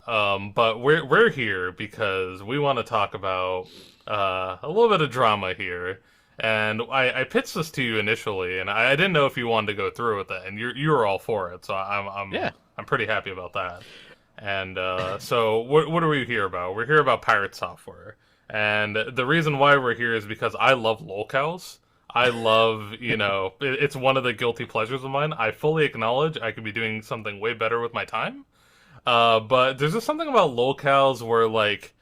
But we're here because we want to talk about a little bit of drama here. And I pitched this to you initially, and I didn't know if you wanted to go through with it, and you were all for it, so Yeah. I'm pretty happy about that. And so what are we here about? We're here about Pirate Software, and the reason why we're here is because I love lolcows. I love, it's one of the guilty pleasures of mine. I fully acknowledge I could be doing something way better with my time. But there's just something about lolcows where, like,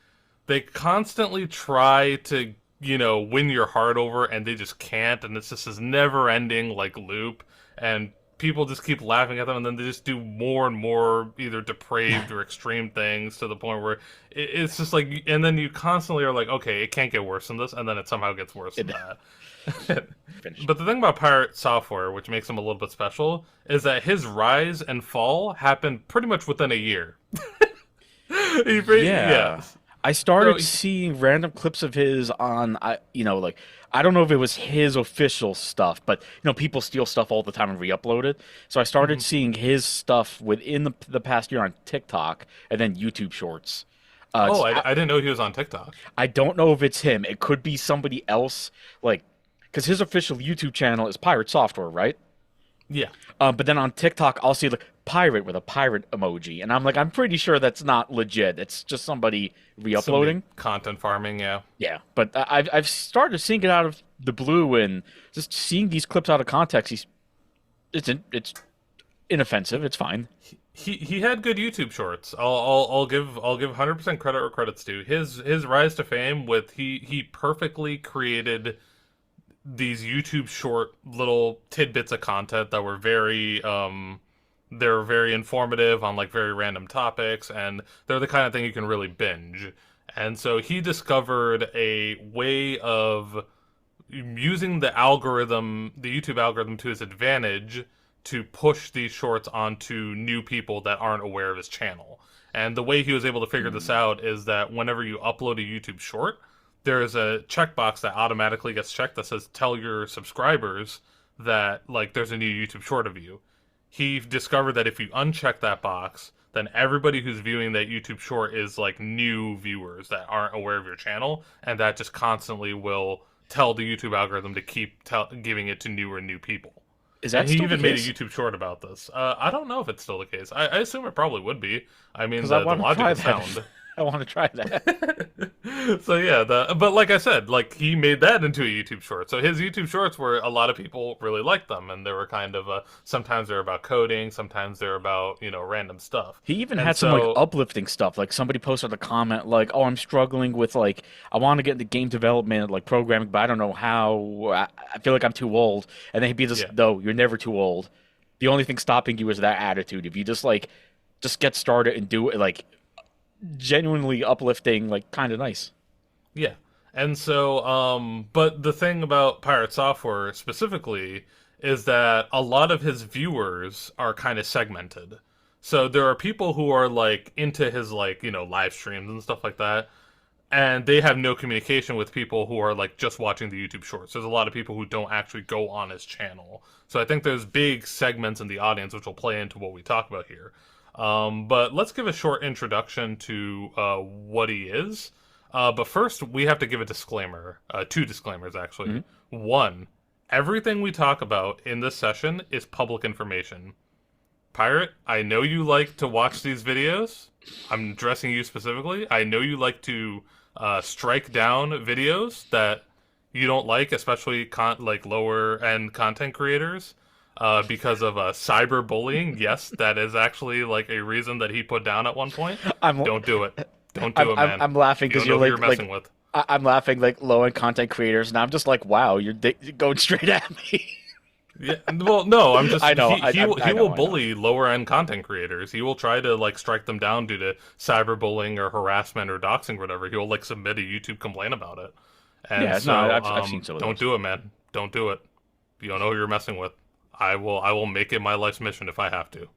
they constantly try to, win your heart over, and they just can't, and it's just this never-ending, like, loop, and people just keep laughing at them, and then they just do more and more either depraved or extreme things to the point where it's just like, and then you constantly are like, okay, it can't get worse than this, and then it somehow gets worse than that. Finished. But the thing about Pirate Software, which makes him a little bit special, is that his rise and fall happened pretty much within a year. Yeah. Yeah. I started So, seeing random clips of his on, like, I don't know if it was his official stuff, but, people steal stuff all the time and re-upload it. So I started seeing his stuff within the past year on TikTok and then YouTube Shorts. oh, I didn't know he was on TikTok. I don't know if it's him. It could be somebody else, like, because his official YouTube channel is Pirate Software, right? Yeah. But then on TikTok, I'll see like pirate with a pirate emoji, and I'm like, I'm pretty sure that's not legit. It's just somebody re-uploading. Content farming, yeah. Yeah, but I've started seeing it out of the blue, and just seeing these clips out of context. It's inoffensive. It's fine. He had good YouTube shorts. I'll give 100% credit where credit's due. His rise to fame with he perfectly created these YouTube short little tidbits of content that were they're very informative on like very random topics, and they're the kind of thing you can really binge. And so he discovered a way of using the algorithm, the YouTube algorithm, to his advantage to push these shorts onto new people that aren't aware of his channel. And the way he was able to figure this out is that whenever you upload a YouTube short, there's a checkbox that automatically gets checked that says tell your subscribers that like there's a new YouTube short of you. He discovered that if you uncheck that box, then everybody who's viewing that YouTube short is like new viewers that aren't aware of your channel, and that just constantly will tell the YouTube algorithm to keep giving it to new people. Is And that he still the even made a case? YouTube short about this. I don't know if it's still the case. I assume it probably would be. I mean, Because I the want to logic try is that. sound. I want to try that. So yeah, but like I said, like he made that into a YouTube short. So his YouTube shorts were a lot of people really liked them, and they were kind of sometimes they're about coding, sometimes they're about random stuff. He even And had some like so uplifting stuff. Like somebody posted a comment like, "Oh, I'm struggling with like I want to get into game development, like programming, but I don't know how. I feel like I'm too old." And then he'd be just, yeah, "No, you're never too old. The only thing stopping you is that attitude. If you just get started and do it, like genuinely uplifting, like kind of nice." yeah. And so, but the thing about Pirate Software specifically is that a lot of his viewers are kind of segmented. So there are people who are like into his like, live streams and stuff like that, and they have no communication with people who are like just watching the YouTube shorts. There's a lot of people who don't actually go on his channel. So I think there's big segments in the audience which will play into what we talk about here. But let's give a short introduction to what he is. But first, we have to give a disclaimer. Two disclaimers, actually. One, everything we talk about in this session is public information. Pirate, I know you like to watch these videos. I'm addressing you specifically. I know you like to strike down videos that you don't like, especially like lower end content creators, because of cyberbullying. Yes, that is actually like a reason that he put down at one point. I'm Don't do it. Don't do it, man. I'm laughing You because don't know you're who you're like messing with. I'm laughing like low end content creators, and I'm just like, wow, you're going straight at me. Yeah, well, no, I'm just I know, he I will know. bully lower end content creators. He will try to like strike them down due to cyberbullying or harassment or doxing or whatever. He'll like submit a YouTube complaint about it. And Yeah, so no, I've seen some of don't those. do it, man. Don't do it. You don't know who you're messing with. I will make it my life's mission if I have to.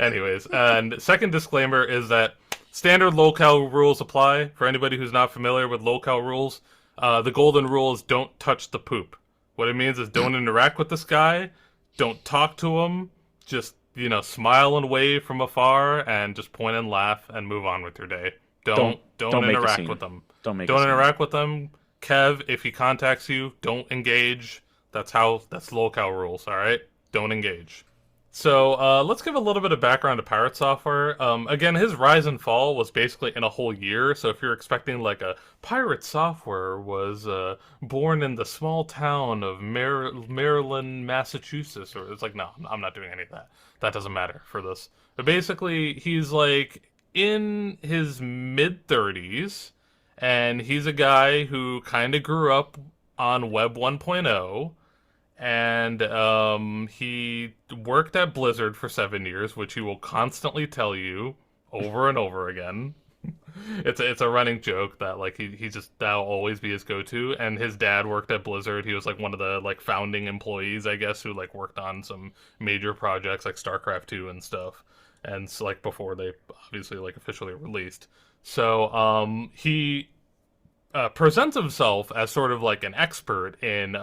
Anyways, and second disclaimer is that standard lolcow rules apply for anybody who's not familiar with lolcow rules. The golden rule is don't touch the poop. What it means is don't interact with this guy, don't talk to him, just smile and wave from afar and just point and laugh and move on with your day. Don't Don't make a interact scene. with them. Don't make a Don't scene. interact with them. Kev, if he contacts you, don't engage. That's Lolcow rules, all right? Don't engage. So let's give a little bit of background to Pirate Software. Again, his rise and fall was basically in a whole year. So if you're expecting like a Pirate Software was born in the small town of Maryland, Massachusetts, or it's like, no, I'm not doing any of that. That doesn't matter for this. But basically, he's like in his mid 30s, and he's a guy who kind of grew up on Web 1.0, and he worked at Blizzard for 7 years, which he will constantly tell you over and over again. It's a running joke that like he just that'll always be his go-to. And his dad worked at Blizzard. He was like one of the like founding employees, I guess, who like worked on some major projects like StarCraft 2 and stuff. And so, like before they obviously like officially released. So he presents himself as sort of like an expert in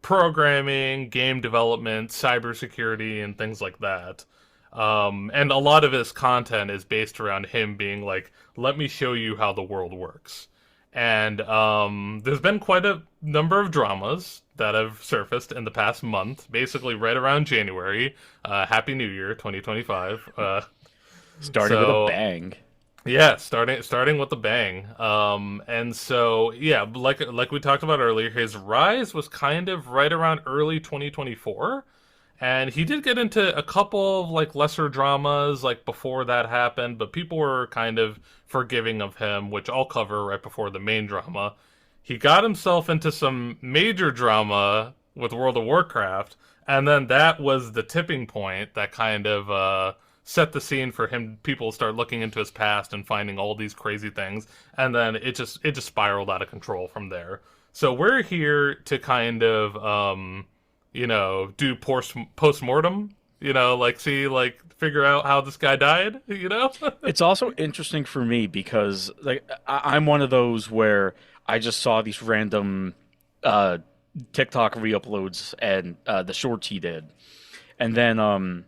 programming, game development, cybersecurity, and things like that. And a lot of his content is based around him being like, let me show you how the world works. And there's been quite a number of dramas that have surfaced in the past month, basically right around January. Happy New Year, 2025. Starting with a bang. Yeah, starting with a bang. And so yeah, like we talked about earlier, his rise was kind of right around early 2024, and he did get into a couple of like lesser dramas like before that happened, but people were kind of forgiving of him, which I'll cover right before the main drama. He got himself into some major drama with World of Warcraft, and then that was the tipping point that kind of set the scene for him. People start looking into his past and finding all these crazy things, and then it just spiraled out of control from there. So we're here to kind of do post mortem, like see like figure out how this guy died. It's also interesting for me because like I'm one of those where I just saw these random TikTok re-uploads and the shorts he did, and then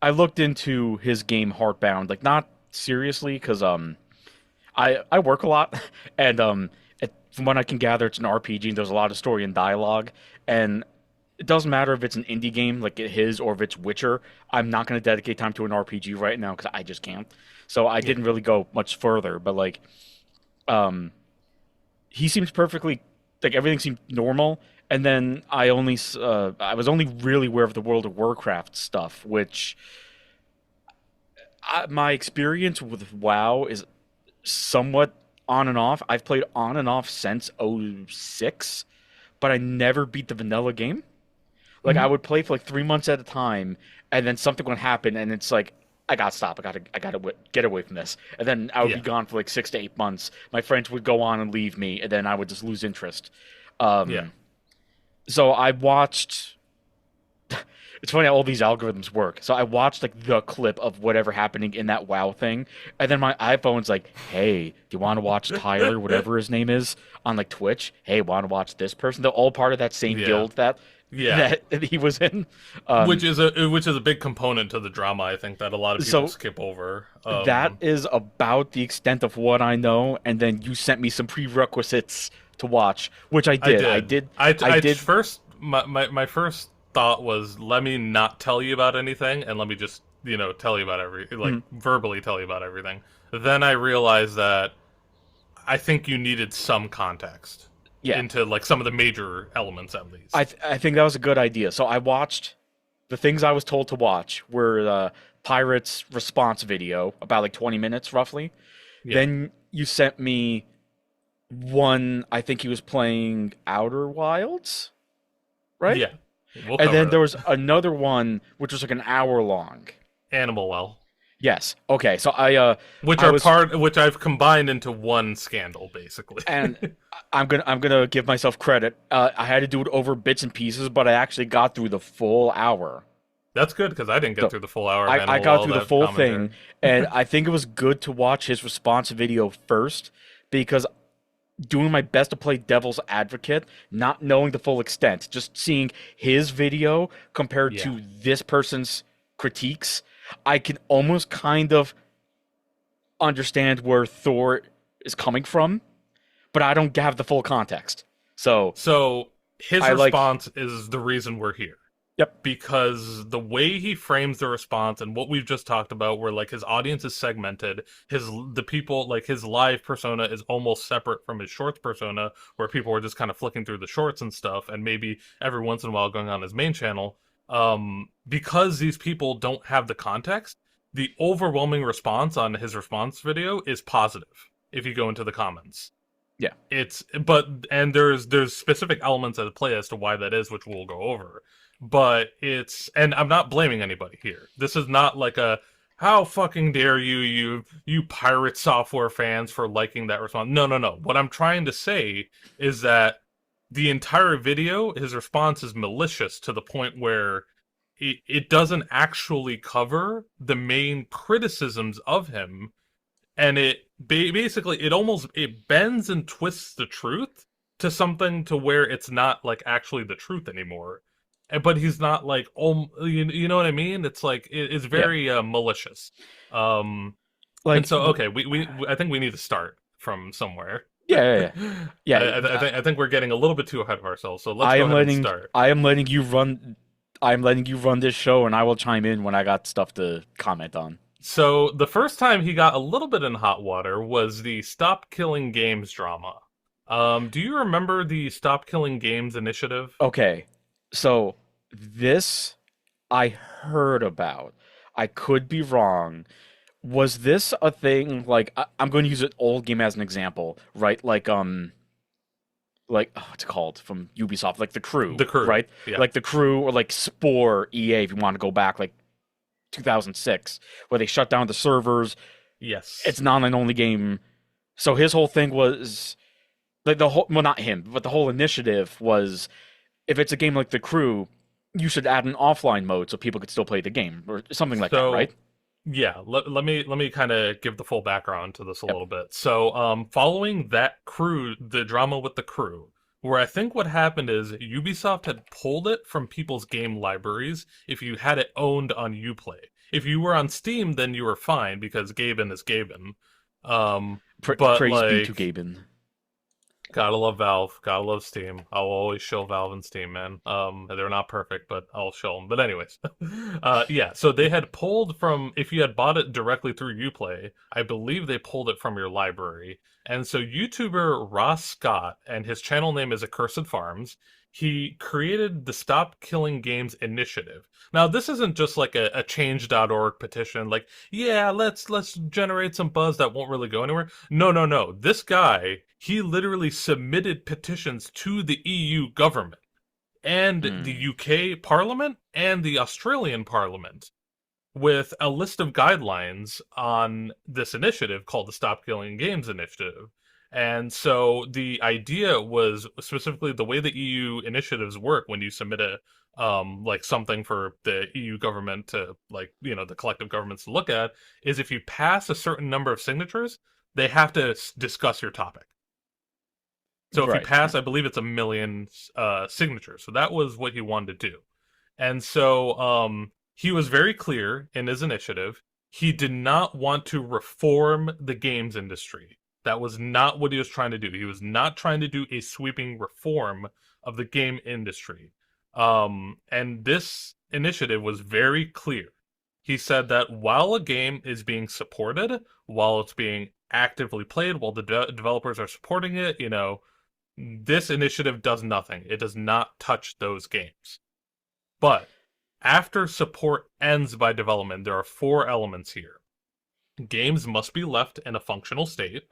I looked into his game Heartbound, like not seriously, because I work a lot, and from what I can gather, it's an RPG. And there's a lot of story and dialogue, and it doesn't matter if it's an indie game like his or if it's Witcher. I'm not going to dedicate time to an RPG right now because I just can't. So I didn't really go much further, but like, he seems perfectly like everything seemed normal. And then I was only really aware of the World of Warcraft stuff, which my experience with WoW is somewhat on and off. I've played on and off since '06, but I never beat the vanilla game. Like I would play for like 3 months at a time, and then something would happen, and it's like I gotta stop. I gotta get away from this. And then I would be gone for like 6 to 8 months. My friends would go on and leave me, and then I would just lose interest. Yeah. So I watched. It's funny how all these algorithms work. So I watched like the clip of whatever happening in that WoW thing, and then my iPhone's like, "Hey, do you want to watch Tyler, whatever his name is, on like Twitch? Hey, want to watch this person? They're all part of that same guild that he was in, which is a big component to the drama. I think that a lot of people skip over. That is about the extent of what I know. And then you sent me some prerequisites to watch, which I did. I did. First, my first thought was, let me not tell you about anything, and let me just tell you about verbally tell you about everything. Then I realized that I think you needed some context into like some of the major elements at least. I think that was a good idea. So I watched the things I was told to watch were the Pirate's response video, about like 20 minutes roughly. Yeah. Then you sent me one. I think he was playing Outer Wilds, right? Yeah. And then there was another one which was like an hour long. Animal Well. Yes. Okay. So which I've combined into one scandal basically. And I'm gonna give myself credit. I had to do it over bits and pieces, but I actually got through the full hour. That's good because I didn't get through the full hour. I got through the full thing, and I think it was good to watch his response video first because doing my best to play devil's advocate, not knowing the full extent, just seeing his video compared to this person's critiques, I can almost kind of understand where Thor is coming from, but I don't have the full context. So So his I like, response is the reason we're here. yep, Because the way he frames the response and what we've just talked about, where like his audience is segmented, the people like his live persona is almost separate from his shorts persona, where people are just kind of flicking through the shorts and stuff, and maybe every once in a while going on his main channel. Because these people don't have the context, the overwhelming response on his response video is positive. If you go into the comments, yeah, there's specific elements at play as to why that is, which we'll go over. But and I'm not blaming anybody here. This is not like a how fucking dare you Pirate Software fans for liking that response. No, no, no. What I'm trying to say is that the entire video, his response is malicious to the point where it doesn't actually cover the main criticisms of him, and basically it bends and twists the truth to something to where it's not like actually the truth anymore. But he's not like, oh, you know what I mean? It's like it's yeah. very malicious. Um, and Like, so okay, I think we need to start from somewhere. yeah, yeah, yeah. I think we're getting a little bit too ahead of ourselves. So let's go ahead and start. I am letting you run. I'm letting you run this show, and I will chime in when I got stuff to comment on. So the first time he got a little bit in hot water was the Stop Killing Games drama. Do you remember the Stop Killing Games initiative? Okay, so this I heard about. I could be wrong. Was this a thing like I'm going to use an old game as an example, right? Like what's it called from Ubisoft, like The Crew, The Crew, right? yeah. Like The Crew or like Spore EA if you want to go back like 2006, where they shut down the servers. Yes. It's an online only game. So his whole thing was like the whole, well, not him, but the whole initiative was if it's a game like The Crew, you should add an offline mode so people could still play the game or something like that, So right? yeah, let me kind of give the full background to this a Yep. little bit. So, following that crew, the drama with the crew, where I think what happened is Ubisoft had pulled it from people's game libraries if you had it owned on Uplay. If you were on Steam, then you were fine because Gaben is Gaben. But Praise be to like Gaben. gotta love Valve. Gotta love Steam. I'll always show Valve and Steam, man. They're not perfect, but I'll show them. But anyways, yeah. So they had pulled from if you had bought it directly through UPlay, I believe they pulled it from your library. And so YouTuber Ross Scott, and his channel name is Accursed Farms. He created the Stop Killing Games initiative. Now, this isn't just like a change.org petition, like, yeah, let's generate some buzz that won't really go anywhere. No, no, no. This guy, he literally submitted petitions to the EU government and the Hmm. UK Parliament and the Australian Parliament with a list of guidelines on this initiative called the Stop Killing Games Initiative. And so the idea was specifically the way the EU initiatives work when you submit a like something for the EU government to like, you know, the collective governments to look at is if you pass a certain number of signatures, they have to discuss your topic. So if you Right. pass, I believe it's 1 million signatures. So that was what he wanted to do. And so he was very clear in his initiative. He did not want to reform the games industry. That was not what he was trying to do. He was not trying to do a sweeping reform of the game industry. And this initiative was very clear. He said that while a game is being supported, while it's being actively played, while the developers are supporting it, you know, this initiative does nothing. It does not touch those games. But after support ends by development, there are 4 elements here. Games must be left in a functional state.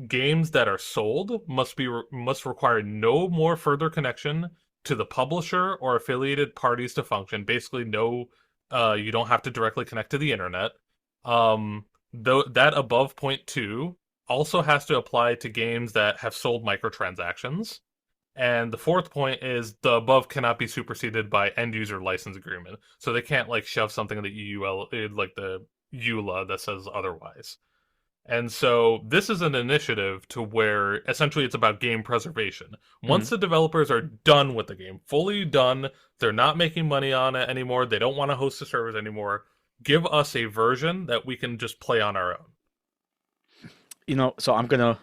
Games that are sold must require no more further connection to the publisher or affiliated parties to function. Basically, no, you don't have to directly connect to the internet. Though that above point two also has to apply to games that have sold microtransactions. And the fourth point is the above cannot be superseded by end user license agreement. So they can't like shove something in the EUL like the EULA that says otherwise. And so this is an initiative to where essentially it's about game preservation. Hmm. Once the developers are done with the game, fully done, they're not making money on it anymore, they don't want to host the servers anymore, give us a version that we can just play on our own. So I'm gonna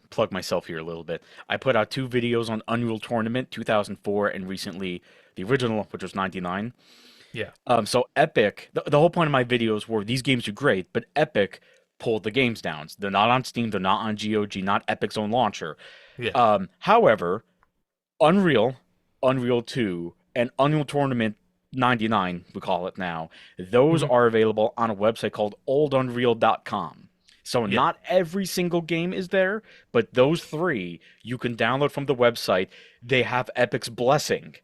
plug myself here a little bit. I put out two videos on Unreal Tournament 2004 and recently the original, which was 99. Yeah. So Epic, the whole point of my videos were these games are great, but Epic pulled the games down. They're not on Steam, they're not on GOG, not Epic's own launcher. Yeah. However, Unreal, Unreal 2, and Unreal Tournament 99, we call it now, those Mhm. are available on a website called oldunreal.com. So Yeah. not every single game is there, but those three you can download from the website. They have Epic's blessing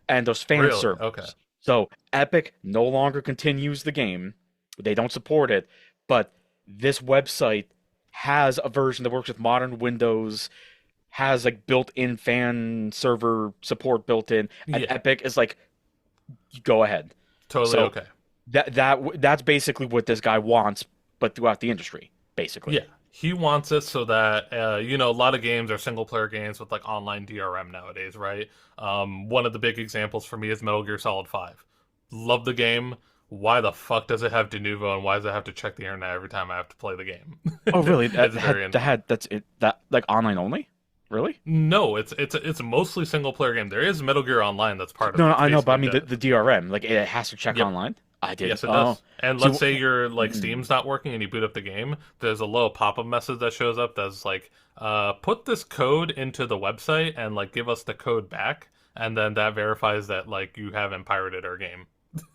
and those fan Really? Okay. servers. So Epic no longer continues the game. They don't support it, but this website has a version that works with modern Windows, has like built-in fan server support built in, and Yeah. Epic is like, go ahead. Totally So okay. that's basically what this guy wants, but throughout the industry, basically. Yeah. He wants it so that a lot of games are single player games with like online DRM nowadays, right? One of the big examples for me is Metal Gear Solid 5. Love the game. Why the fuck does it have Denuvo and why does it have to check the internet every time I have to play the game? Oh, really? It's very annoying. That's it. That like online only? Really? No, it's mostly single player game. There is Metal Gear Online that's part of No, it. no, It's I know, but I basically mean dead. the DRM, like it has to check Yep. online. I didn't. Yes, it Oh, does. And see, let's say your like mm. Steam's not working and you boot up the game, there's a little pop-up message that shows up that's like, put this code into the website and like give us the code back, and then that verifies that like you haven't pirated our game.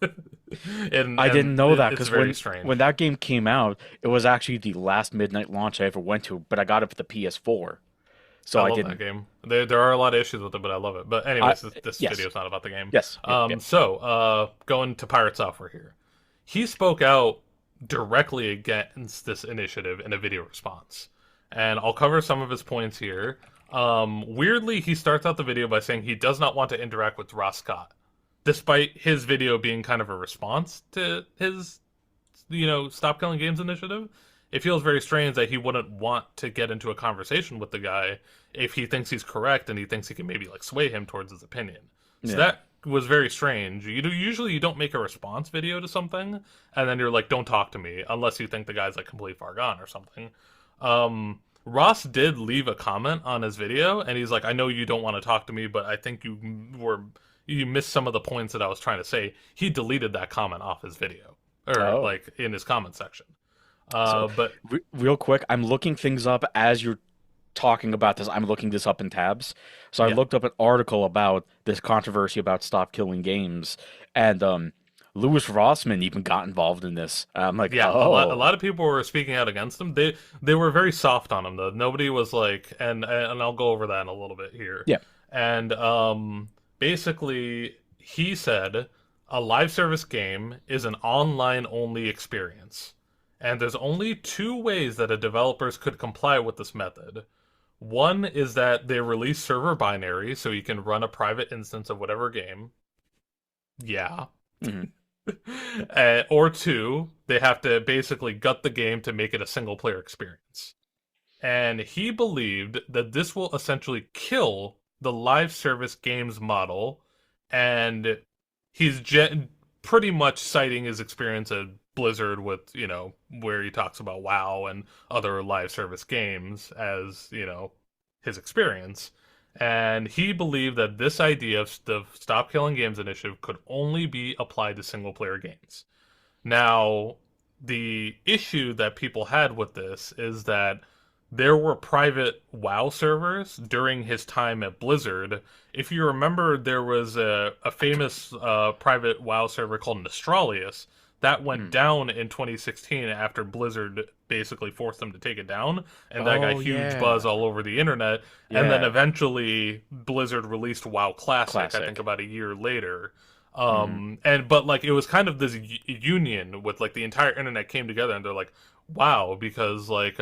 I didn't know that It's because very when strange. that game came out, it was actually the last midnight launch I ever went to, but I got it for the PS4, so I I love that didn't. game. There are a lot of issues with it, but I love it. But I anyways, this yes, video's not about the game. yes, yeah, yeah. Going to Pirate Software here. He spoke out directly against this initiative in a video response. And I'll cover some of his points here. Weirdly, he starts out the video by saying he does not want to interact with Ross Scott, despite his video being kind of a response to his, Stop Killing Games initiative. It feels very strange that he wouldn't want to get into a conversation with the guy if he thinks he's correct and he thinks he can maybe like sway him towards his opinion. So Yeah. that was very strange. Usually you don't make a response video to something and then you're like, don't talk to me unless you think the guy's like completely far gone or something. Ross did leave a comment on his video and he's like, I know you don't want to talk to me, but I think you missed some of the points that I was trying to say. He deleted that comment off his video or Oh, like in his comment section. so But real quick, I'm looking things up as you're talking about this. I'm looking this up in tabs. So I yeah, looked up an article about this controversy about Stop Killing Games, and Louis Rossman even got involved in this. I'm like, yeah, a oh, lot of people were speaking out against him. They were very soft on him though. Nobody was like, and I'll go over that in a little bit here. yeah. And basically, he said a live service game is an online only experience, and there's only two ways that a developers could comply with this method. One is that they release server binary so you can run a private instance of whatever game. Yeah. Mhm. Or two, they have to basically gut the game to make it a single player experience. And he believed that this will essentially kill the live service games model. And he's pretty much citing his experience at Blizzard with, where he talks about WoW and other live service games as, his experience. And he believed that this idea of the Stop Killing Games initiative could only be applied to single player games. Now, the issue that people had with this is that there were private WoW servers during his time at Blizzard. If you remember, there was a famous private WoW server called Nostralius that went Mhm. down in 2016 after Blizzard basically forced them to take it down, and that got Oh huge buzz yeah, all over the internet. And then yeah. eventually, Blizzard released WoW Classic, I think Classic. about a year later. Hmm. But like it was kind of this union with like the entire internet came together, and they're like, wow, because like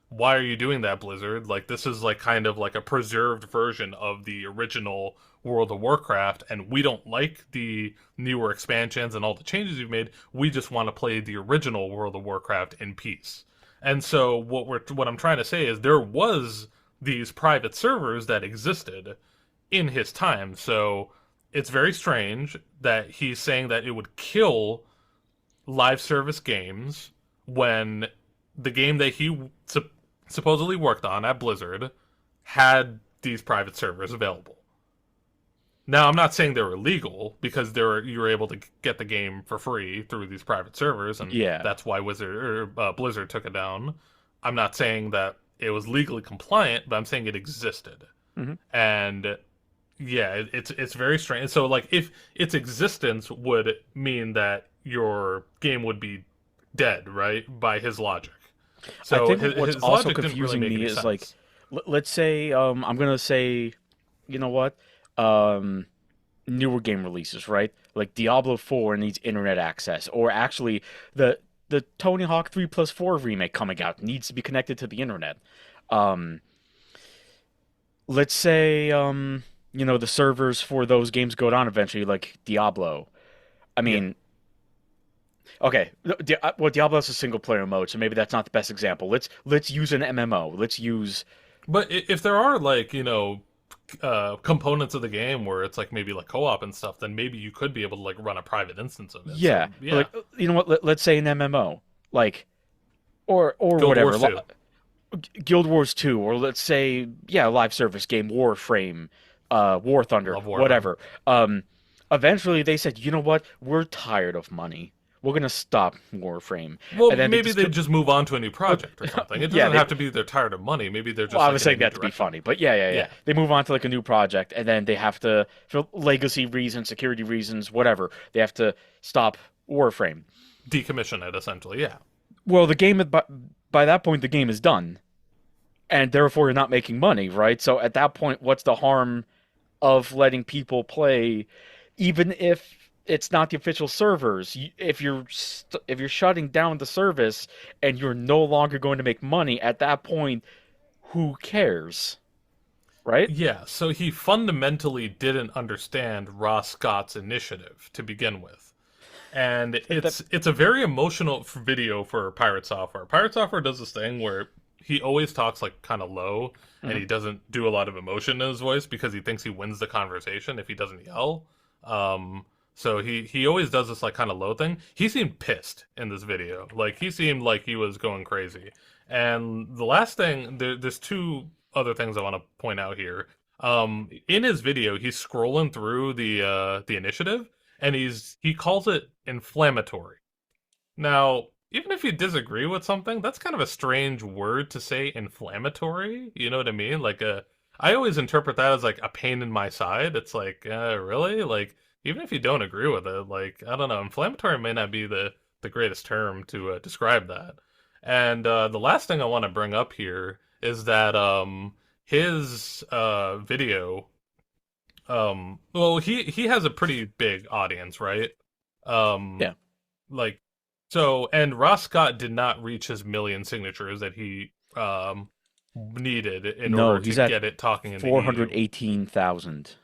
why are you doing that, Blizzard? Like this is like kind of like a preserved version of the original World of Warcraft, and we don't like the newer expansions and all the changes you've made. We just want to play the original World of Warcraft in peace. And so what I'm trying to say is there was these private servers that existed in his time. So it's very strange that he's saying that it would kill live service games when the game that he supposedly worked on at Blizzard had these private servers available. Now, I'm not saying they were legal because you were able to get the game for free through these private servers, and Yeah. that's why Blizzard took it down. I'm not saying that it was legally compliant, but I'm saying it existed. Hmm. And yeah, it's very strange. So like, if its existence would mean that your game would be dead, right? By his logic. I So think what's his also logic didn't really confusing make me any is like, sense. let's say I'm gonna say, you know what, um, newer game releases, right? Like Diablo 4 needs internet access, or actually the Tony Hawk 3+4 remake coming out needs to be connected to the internet. Um, let's say the servers for those games go down eventually, like Diablo. I Yeah. mean, okay, well, Diablo's a single player mode, so maybe that's not the best example. Let's use an MMO. Let's use But if there are like, components of the game where it's like maybe like co-op and stuff, then maybe you could be able to like run a private instance of it. yeah, So but yeah, like you know what? Let's say an MMO, like or Guild whatever, Wars 2. Guild Wars 2, or let's say yeah, live service game Warframe, War Thunder, Love Warframe. whatever. Um, eventually they said, you know what? We're tired of money. We're gonna stop Warframe, Well, and then they maybe just they just move on to a new but project or something. It yeah, doesn't have to be they're tired of money. Maybe they're well, just I like was in a saying new that to be direction. funny, but yeah. Yeah, They move on to like a new project, and then they have to, for legacy reasons, security reasons, whatever, they have to stop Warframe. decommission it essentially. Yeah, Well, by that point, the game is done, and therefore you're not making money, right? So at that point, what's the harm of letting people play, even if it's not the official servers? If you're shutting down the service and you're no longer going to make money, at that point, who cares, right? yeah. So he fundamentally didn't understand Ross Scott's initiative to begin with. And That, it's a very emotional video for Pirate Software. Pirate Software does this thing where he always talks like kind of low, and mhm. he doesn't do a lot of emotion in his voice because he thinks he wins the conversation if he doesn't yell. Um, so he always does this like kind of low thing. He seemed pissed in this video, like he seemed like he was going crazy. And the last thing, there's two other things I want to point out here. In his video, he's scrolling through the initiative, and he calls it inflammatory. Now, even if you disagree with something, that's kind of a strange word to say, inflammatory. You know what I mean? I always interpret that as like a pain in my side. It's like, really? Like, even if you don't agree with it, like, I don't know, inflammatory may not be the greatest term to describe that. And the last thing I want to bring up here is that his video, well, he has a pretty big audience, right? Um, Yeah. like and Ross Scott did not reach his million signatures that he needed in No, order to he's at get it talking in the EU. 418,000.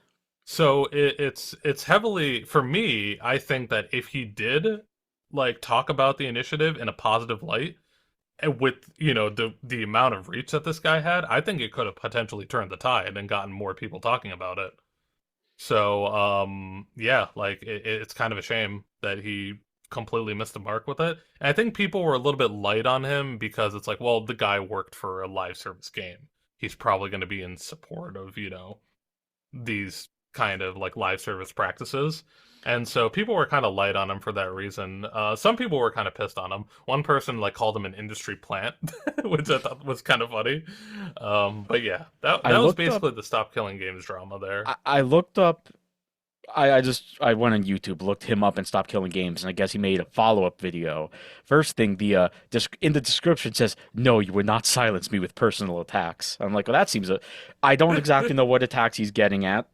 So it's heavily, for me, I think that if he did like talk about the initiative in a positive light, and with the amount of reach that this guy had, I think it could have potentially turned the tide and gotten more people talking about it. So, yeah, like it's kind of a shame that he completely missed the mark with it. And I think people were a little bit light on him because it's like, well, the guy worked for a live service game. He's probably going to be in support of, these kind of like live service practices. And so people were kind of light on him for that reason. Some people were kind of pissed on him. One person like called him an industry plant, which I thought was kind of funny. But yeah, that I that was looked up. basically the Stop Killing Games drama there. I looked up. I went on YouTube, looked him up, and stopped killing games. And I guess he made a follow-up video. First thing, in the description says, "No, you would not silence me with personal attacks." I'm like, well, that seems a. I don't exactly know what attacks he's getting at,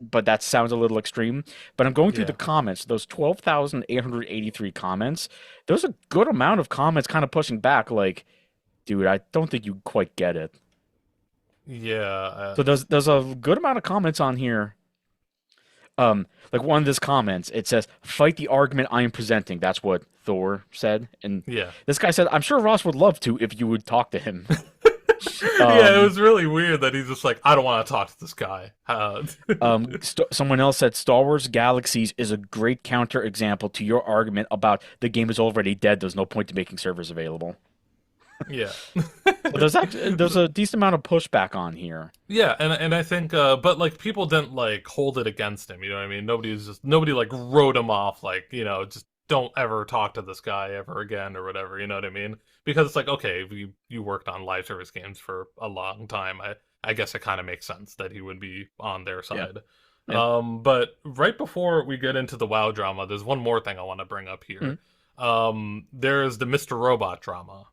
but that sounds a little extreme. But I'm going through the Yeah. comments. Those 12,883 comments. There's a good amount of comments kind of pushing back, like, dude, I don't think you quite get it. Yeah. So there's a good amount of comments on here. Like one of his comments, it says, "Fight the argument I am presenting." That's what Thor said, and Yeah. this guy said, "I'm sure Ross would love to if you would talk to him." Yeah, it Um, was really weird that he's just like, I don't want to talk to this guy. someone else said, "Star Wars Galaxies is a great counterexample to your argument about the game is already dead. There's no point to making servers available." Yeah. So there's a decent amount of pushback on here. Yeah, and I think, but like people didn't like hold it against him. You know what I mean? Nobody like wrote him off. Like just don't ever talk to this guy ever again or whatever. You know what I mean? Because it's like, okay, you worked on live service games for a long time. I guess it kind of makes sense that he would be on their Yeah, side. yeah. But right before we get into the WoW drama, there's one more thing I want to bring up Mm. here. There's the Mr. Robot drama.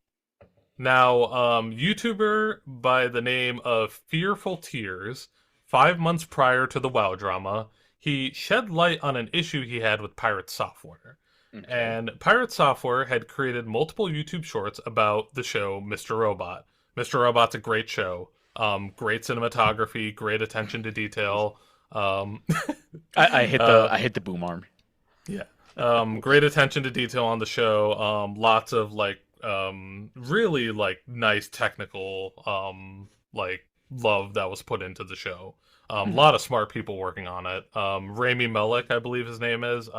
Now, YouTuber by the name of Fearful Tears, 5 months prior to the WoW drama, he shed light on an issue he had with Pirate Software. Okay. And Pirate Software had created multiple YouTube shorts about the show Mr. Robot. Mr. Robot's a great show. Great cinematography, great attention to detail. Um, uh, I hit the boom arm. yeah. Great attention to detail on the show. Lots of like really like nice technical like love that was put into the show. A Mhm. lot of smart people working on it. Rami Malek, I believe his name is.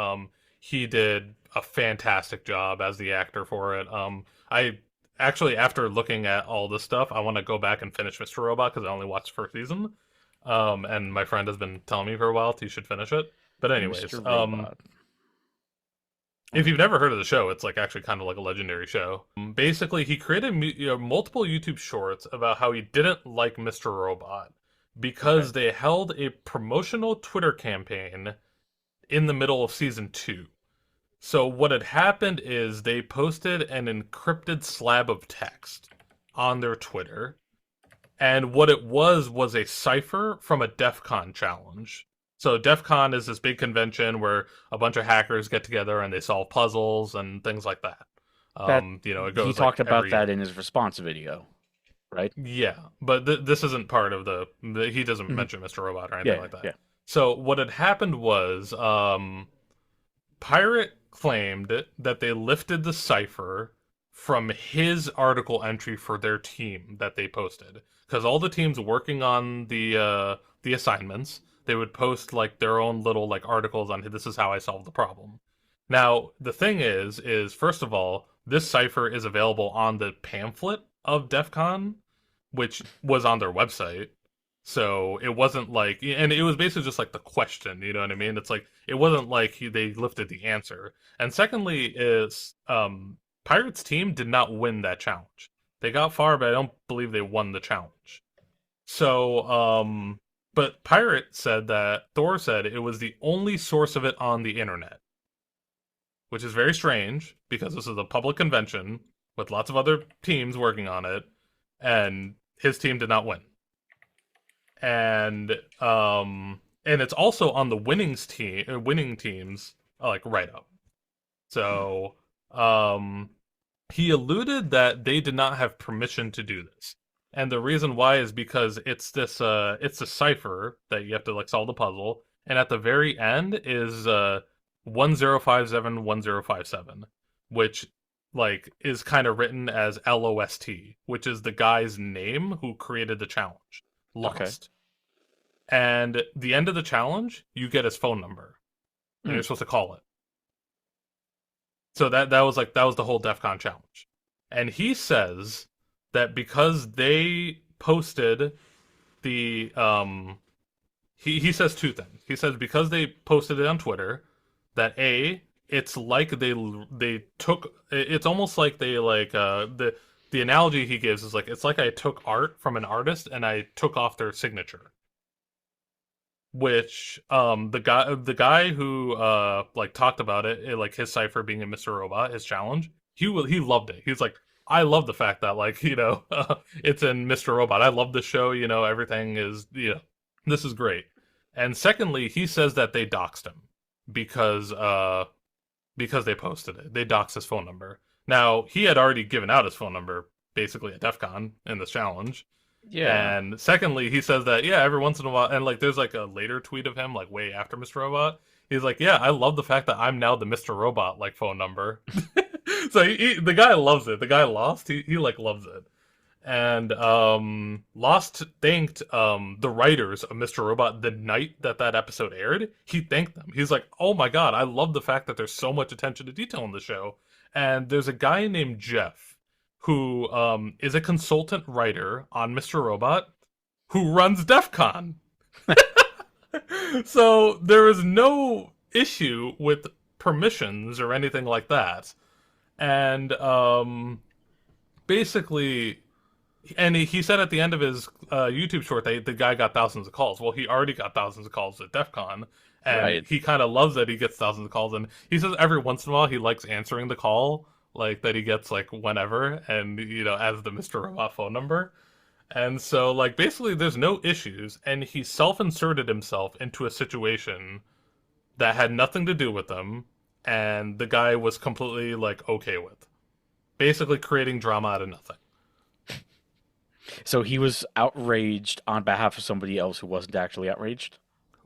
He did a fantastic job as the actor for it. I actually, after looking at all this stuff, I want to go back and finish Mr. Robot because I only watched the first season. And my friend has been telling me for a while you should finish it. But Mr. anyways, Robot. if you've never heard of the show, it's like actually kind of like a legendary show. Basically, he created multiple YouTube shorts about how he didn't like Mr. Robot Okay. because they held a promotional Twitter campaign in the middle of season 2. So what had happened is they posted an encrypted slab of text on their Twitter, and what it was a cipher from a DEF CON challenge. So DEF CON is this big convention where a bunch of hackers get together and they solve puzzles and things like that. That It he goes like talked about every that year. in his response video, right? Yeah, but this isn't part of he doesn't Hmm. mention Mr. Robot or anything Yeah, like that. yeah. So what had happened was Pirate claimed that they lifted the cipher from his article entry for their team that they posted because all the teams working on the assignments they would post like their own little like articles on this is how I solved the problem. Now the thing is first of all this cipher is available on the pamphlet of DEF CON, which was on their website. So it wasn't like, and it was basically just like the question, you know what I mean? It's like it wasn't like they lifted the answer. And secondly, is Pirates team did not win that challenge. They got far, but I don't believe they won the challenge. So, but Pirate said that Thor said it was the only source of it on the internet, which is very strange because this is a public convention with lots of other teams working on it, and his team did not win. and and it's also on the winning teams like write up. So he alluded that they did not have permission to do this. And the reason why is because it's a cipher that you have to like solve the puzzle, and at the very end is 10571057, which like is kind of written as LOST, which is the guy's name who created the challenge. Okay. Lost. And the end of the challenge, you get his phone number, and you're Mm. supposed to call it. So that was the whole DEF CON challenge. And he says that because they posted the he says two things. He says because they posted it on Twitter that it's like they took it's almost like they like the analogy he gives is like it's like I took art from an artist and I took off their signature, which the guy who like talked about like his cipher being in Mr. Robot, his challenge, he loved it. He's like, I love the fact that like it's in Mr. Robot. I love the show. Everything is this is great. And secondly, he says that they doxed him because because they posted it. They doxed his phone number. Now he had already given out his phone number basically at DEF CON in this challenge. Yeah. And secondly, he says that, yeah, every once in a while, and like there's like a later tweet of him, like way after Mr. Robot. He's like, yeah, I love the fact that I'm now the Mr. Robot like phone number. So the guy loves it. The guy Lost, he like loves it. And Lost thanked the writers of Mr. Robot the night that that episode aired. He thanked them. He's like, "Oh my god, I love the fact that there's so much attention to detail in the show." And there's a guy named Jeff who is a consultant writer on Mr. Robot who runs DEF CON. So there is no issue with permissions or anything like that. And basically, and he said at the end of his YouTube short that the guy got thousands of calls. Well, he already got thousands of calls at DEF CON, and Right. he kind of loves that he gets thousands of calls. And he says every once in a while he likes answering the call, like that he gets like whenever, and as the Mr. Robot phone number. And so like basically there's no issues, and he self-inserted himself into a situation that had nothing to do with them, and the guy was completely like okay with, basically creating drama out of nothing. So he was outraged on behalf of somebody else who wasn't actually outraged.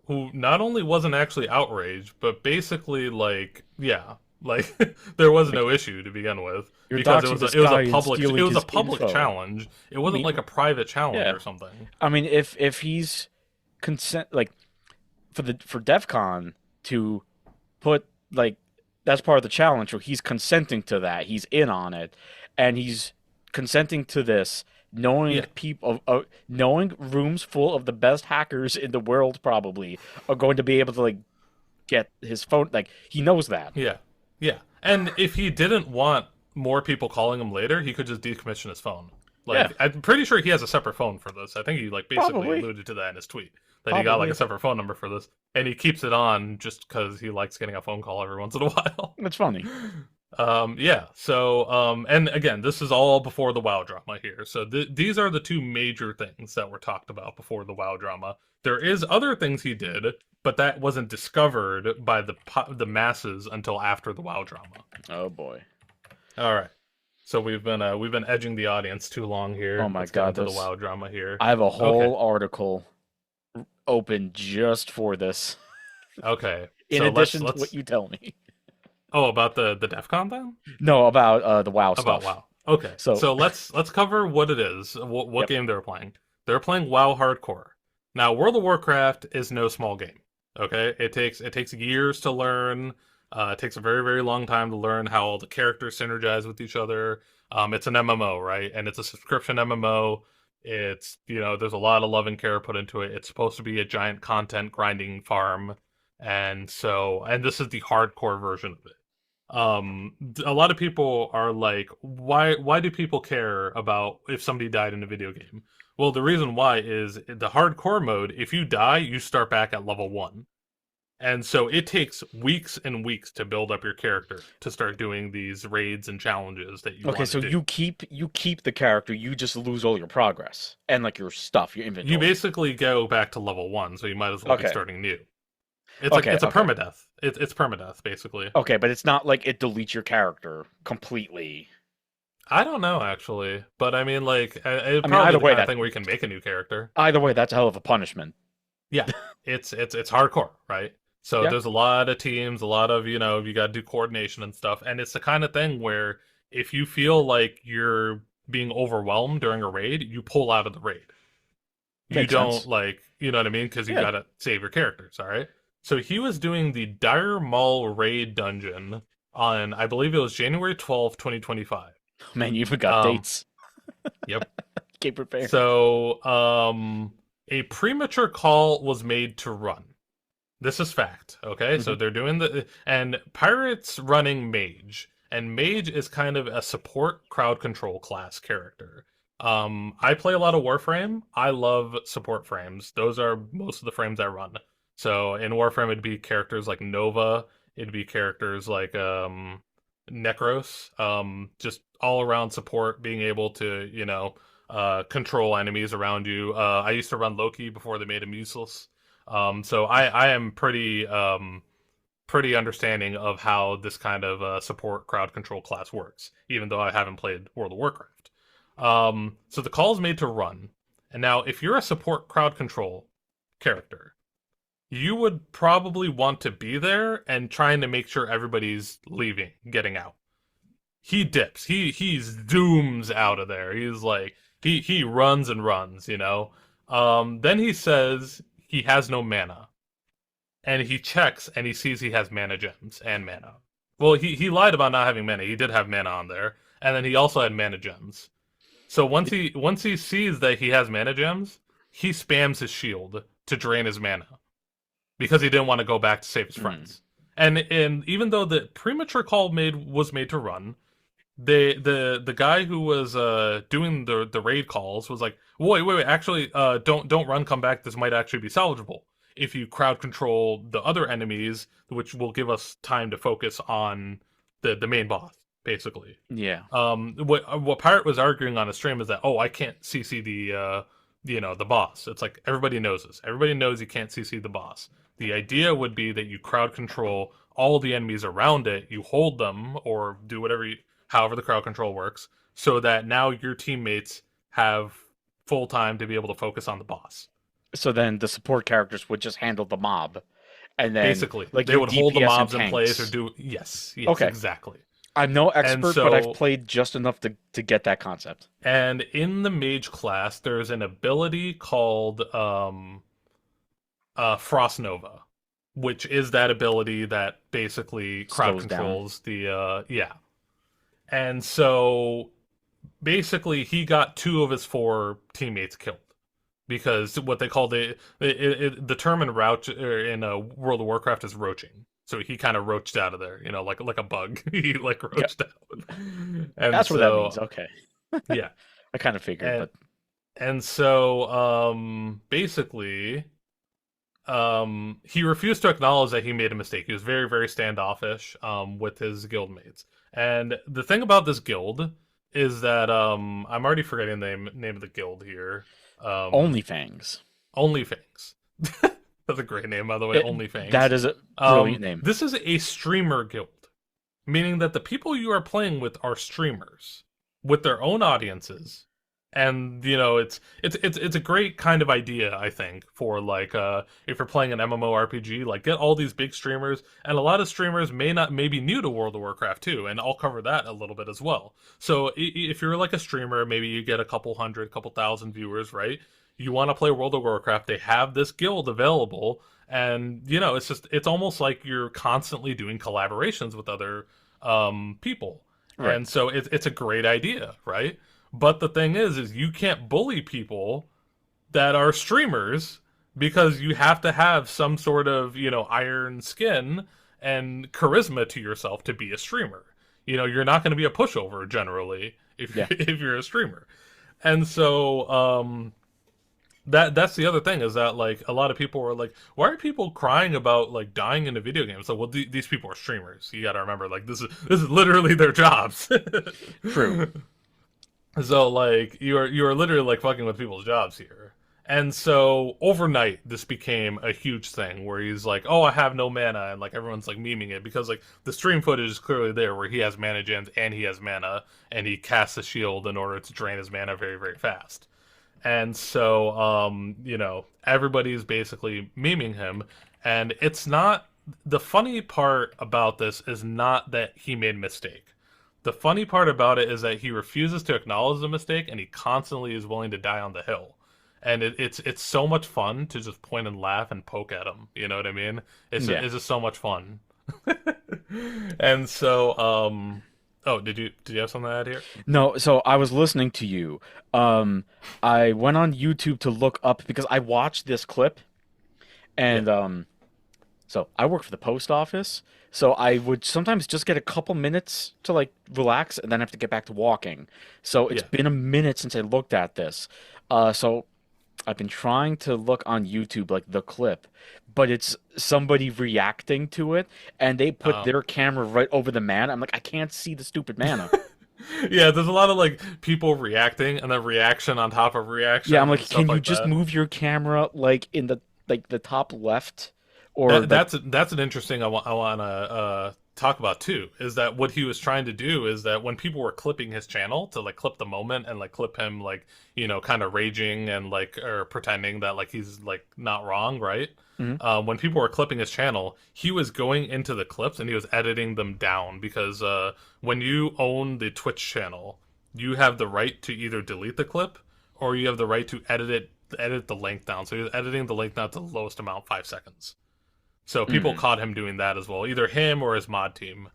Who not only wasn't actually outraged, but basically like yeah, like there was Like no issue to begin with you're because doxing this it was guy a and public stealing his info. challenge. It I wasn't mean, like a private challenge yeah. or something. I mean, if he's consent like for DEF CON to put like that's part of the challenge where he's consenting to that. He's in on it, and he's consenting to this, knowing Yeah, people, knowing rooms full of the best hackers in the world probably are going to be able to like get his phone. Like he knows that. yeah, yeah. And if he didn't want more people calling him later, he could just decommission his phone. Yeah, Like I'm pretty sure he has a separate phone for this. I think he like basically probably, alluded to that in his tweet that he got like a probably. separate phone number for this, and he keeps it on just because he likes getting a phone call every once in a while. It's funny. Yeah. So, and again, this is all before the WoW drama here. So these are the two major things that were talked about before the WoW drama. There is other things he did, but that wasn't discovered by the masses until after the WoW drama. Oh boy. All right. So we've been edging the audience too long Oh here. my Let's get God. into the This. WoW drama here. I have a Okay. whole article open just for this. Okay. In So let's addition to what let's you tell me. oh, about the DEF CON then? No, about the WoW About stuff. WoW. Okay, So, so let's cover what it is, what yep. game they're playing. They're playing WoW Hardcore. Now, World of Warcraft is no small game. Okay, it takes years to learn. It takes a very very long time to learn how all the characters synergize with each other. It's an MMO, right? And it's a subscription MMO. It's there's a lot of love and care put into it. It's supposed to be a giant content grinding farm, and this is the hardcore version of it. A lot of people are like, why do people care about if somebody died in a video game? Well, the reason why is the hardcore mode, if you die, you start back at level 1. And so it takes weeks and weeks to build up your character to start doing these raids and challenges that you Okay, want to so do. you keep the character, you just lose all your progress and like your stuff, your You inventory. basically go back to level 1, so you might as well be Okay. starting new. It's like Okay, it's a okay. permadeath. It's permadeath basically. Okay, but it's not like it deletes your character completely. I don't know actually, but I mean like it's I mean, probably either the way kind of that thing where you can make a new character. either way that's a hell of a punishment. Yeah, it's hardcore, right? So Yeah, there's a lot of teams, a lot of you got to do coordination and stuff, and it's the kind of thing where if you feel like you're being overwhelmed during a raid, you pull out of the raid. You makes don't sense. like, you know what I mean? Because you Yeah. gotta save your characters, all right? So he was doing the Dire Maul raid dungeon on, I believe it was January 12th, 2025. Man, you even got Um, dates. yep. Get prepared. So, a premature call was made to run. This is fact, okay? So Hmm. they're doing and Pirate's running Mage, and Mage is kind of a support crowd control class character. I play a lot of Warframe. I love support frames. Those are most of the frames I run. So in Warframe, it'd be characters like Nova. It'd be characters like Necros. Just all around support, being able to control enemies around you. I used to run Loki before they made him useless. So I am pretty understanding of how this kind of support crowd control class works, even though I haven't played World of Warcraft. So the call is made to run, And now, if you're a support crowd control character, you would probably want to be there and trying to make sure everybody's leaving, getting out. He dips. He's dooms out of there. He's like he runs and runs, you know. Then he says he has no mana, and he checks and he sees he has mana gems and mana. Well, he lied about not having mana. He did have mana on there, and then he also had mana gems. So once he sees that he has mana gems, he spams his shield to drain his mana because he didn't want to go back to save his friends. And even though the premature call was made to run, the guy who was doing the raid calls was like, wait, actually, don't run, come back. This might actually be salvageable if you crowd control the other enemies, which will give us time to focus on the main boss, basically. Yeah. What Pirate was arguing on a stream is that, I can't CC the boss. It's like everybody knows this. Everybody knows you can't CC the boss. The idea would be that you crowd control all the enemies around it, you hold them, or do however the crowd control works, so that now your teammates have full time to be able to focus on the boss. So then the support characters would just handle the mob, and then basically like they would hold the mobs in tanks. place or do yes, okay, exactly. I'm no expert, but I've played just enough to get that concept. And in the mage class, there's an ability called Frost Nova, which is that ability that basically crowd controls the And so basically he got 2 of his 4 teammates killed because what they call the term in World of Warcraft is roaching. So he kind of roached out of there, like a bug. He like roached out. And that's what that means. Okay. Yeah. I kind of figured, And so basically he refused to acknowledge that he made a mistake. He was very, very standoffish with his guildmates. And the thing about this guild is that I'm already forgetting the name of the guild here. Onlyfangs. Onlyfangs. That's a great name, by the way. Onlyfangs. That is a brilliant name. This is a streamer guild, meaning that the people you are playing with are streamers with their own audiences. And it's a great kind of idea, I think, for like if you're playing an MMORPG, like get all these big streamers, and a lot of streamers may be new to World of Warcraft too, and I'll cover that a little bit as well. So if you're like a streamer, maybe you get a couple thousand viewers, right? You want to play World of Warcraft, they have this guild available, and it's almost like you're constantly doing collaborations with other people, right. And so it's a great idea, right? But the thing is you can't bully people that are streamers because you have to have some sort of, iron skin and charisma to yourself to be a streamer. You're not going to be a pushover generally if you're a streamer. And so that's the other thing is that like a lot of people were like, why are people crying about like dying in a video game? So these people are streamers. You got to remember, like this is literally their jobs. True. So like you are literally like fucking with people's jobs here. And so overnight this became a huge thing where he's like, I have no mana, and like everyone's like memeing it because like the stream footage is clearly there where he has mana gems and he has mana and he casts a shield in order to drain his mana very, very fast. And so everybody's basically memeing him, and it's not the funny part about this is not that he made a mistake. The funny part about it is that he refuses to acknowledge the mistake, and he constantly is willing to die on the hill. And it's so much fun to just point and laugh and poke at him. You know what I mean? It's just so much fun. And so, did you have something to add here? No. So I was listening to you. I went on YouTube to look up because I watched this clip, and so I work for the post office. So I would sometimes just get a couple minutes to like relax and then have to get back to walking. So it's been a minute since I looked at this. So I've been trying to look on YouTube, like the clip, but it's somebody reacting to it and they put their camera right over the mana. I'm like, I can't see the stupid mana. Yeah, there's a lot of like people reacting and then reaction on top of reaction. Yeah, I'm like, can you just move your camera like in the top left? Or that's an interesting. I want to talk about too is that what he was trying to do is that when people were clipping his channel to like clip the moment and like clip him like kind of raging and like or pretending that like he's like not wrong, right? Mhm. When people were clipping his channel, he was going into the clips and he was editing them down because when you own the Twitch channel, you have the right to either delete the clip or you have the right to edit the length down. So he was editing the length down to the lowest amount, 5 seconds. So people Mhm. caught him doing that as well, either him or his mod team.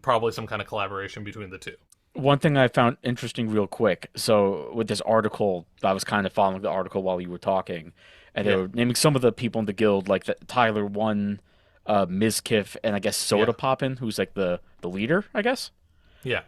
Probably some kind of collaboration between the two. One thing I found interesting, real quick. So with this article, I was kind of following the article while you were talking, and they Yeah, were naming some of the people in the guild, like Tyler One, Mizkif, and I guess Soda yeah, Poppin, who's like the leader, I guess. yeah.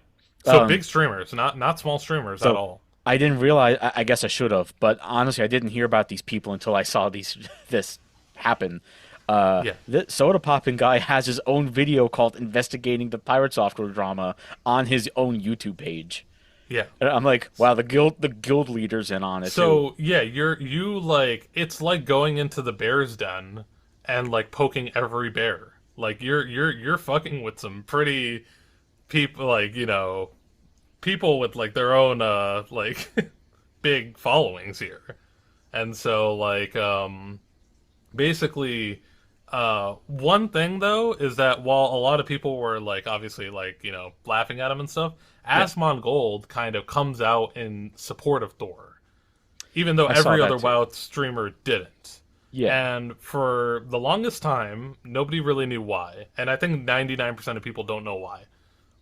So Um, big streamers, not small streamers at so all. I didn't realize. I guess I should have, but honestly, I didn't hear about these people until I saw these this happen. Yeah, The Soda Poppin guy has his own video called "Investigating the Pirate Software Drama" on his own YouTube page. yeah. And I'm like, wow, the guild leader's in on it too. So yeah, you like it's like going into the bear's den and like poking every bear. Like you're fucking with some pretty people, like people with like their own like big followings here. And so like basically one thing though is that while a lot of people were like obviously like laughing at him and stuff, Yeah, Asmongold kind of comes out in support of Thor, even though I saw every that other too. WoW streamer didn't. Yeah. And for the longest time, nobody really knew why. And I think 99% of people don't know why.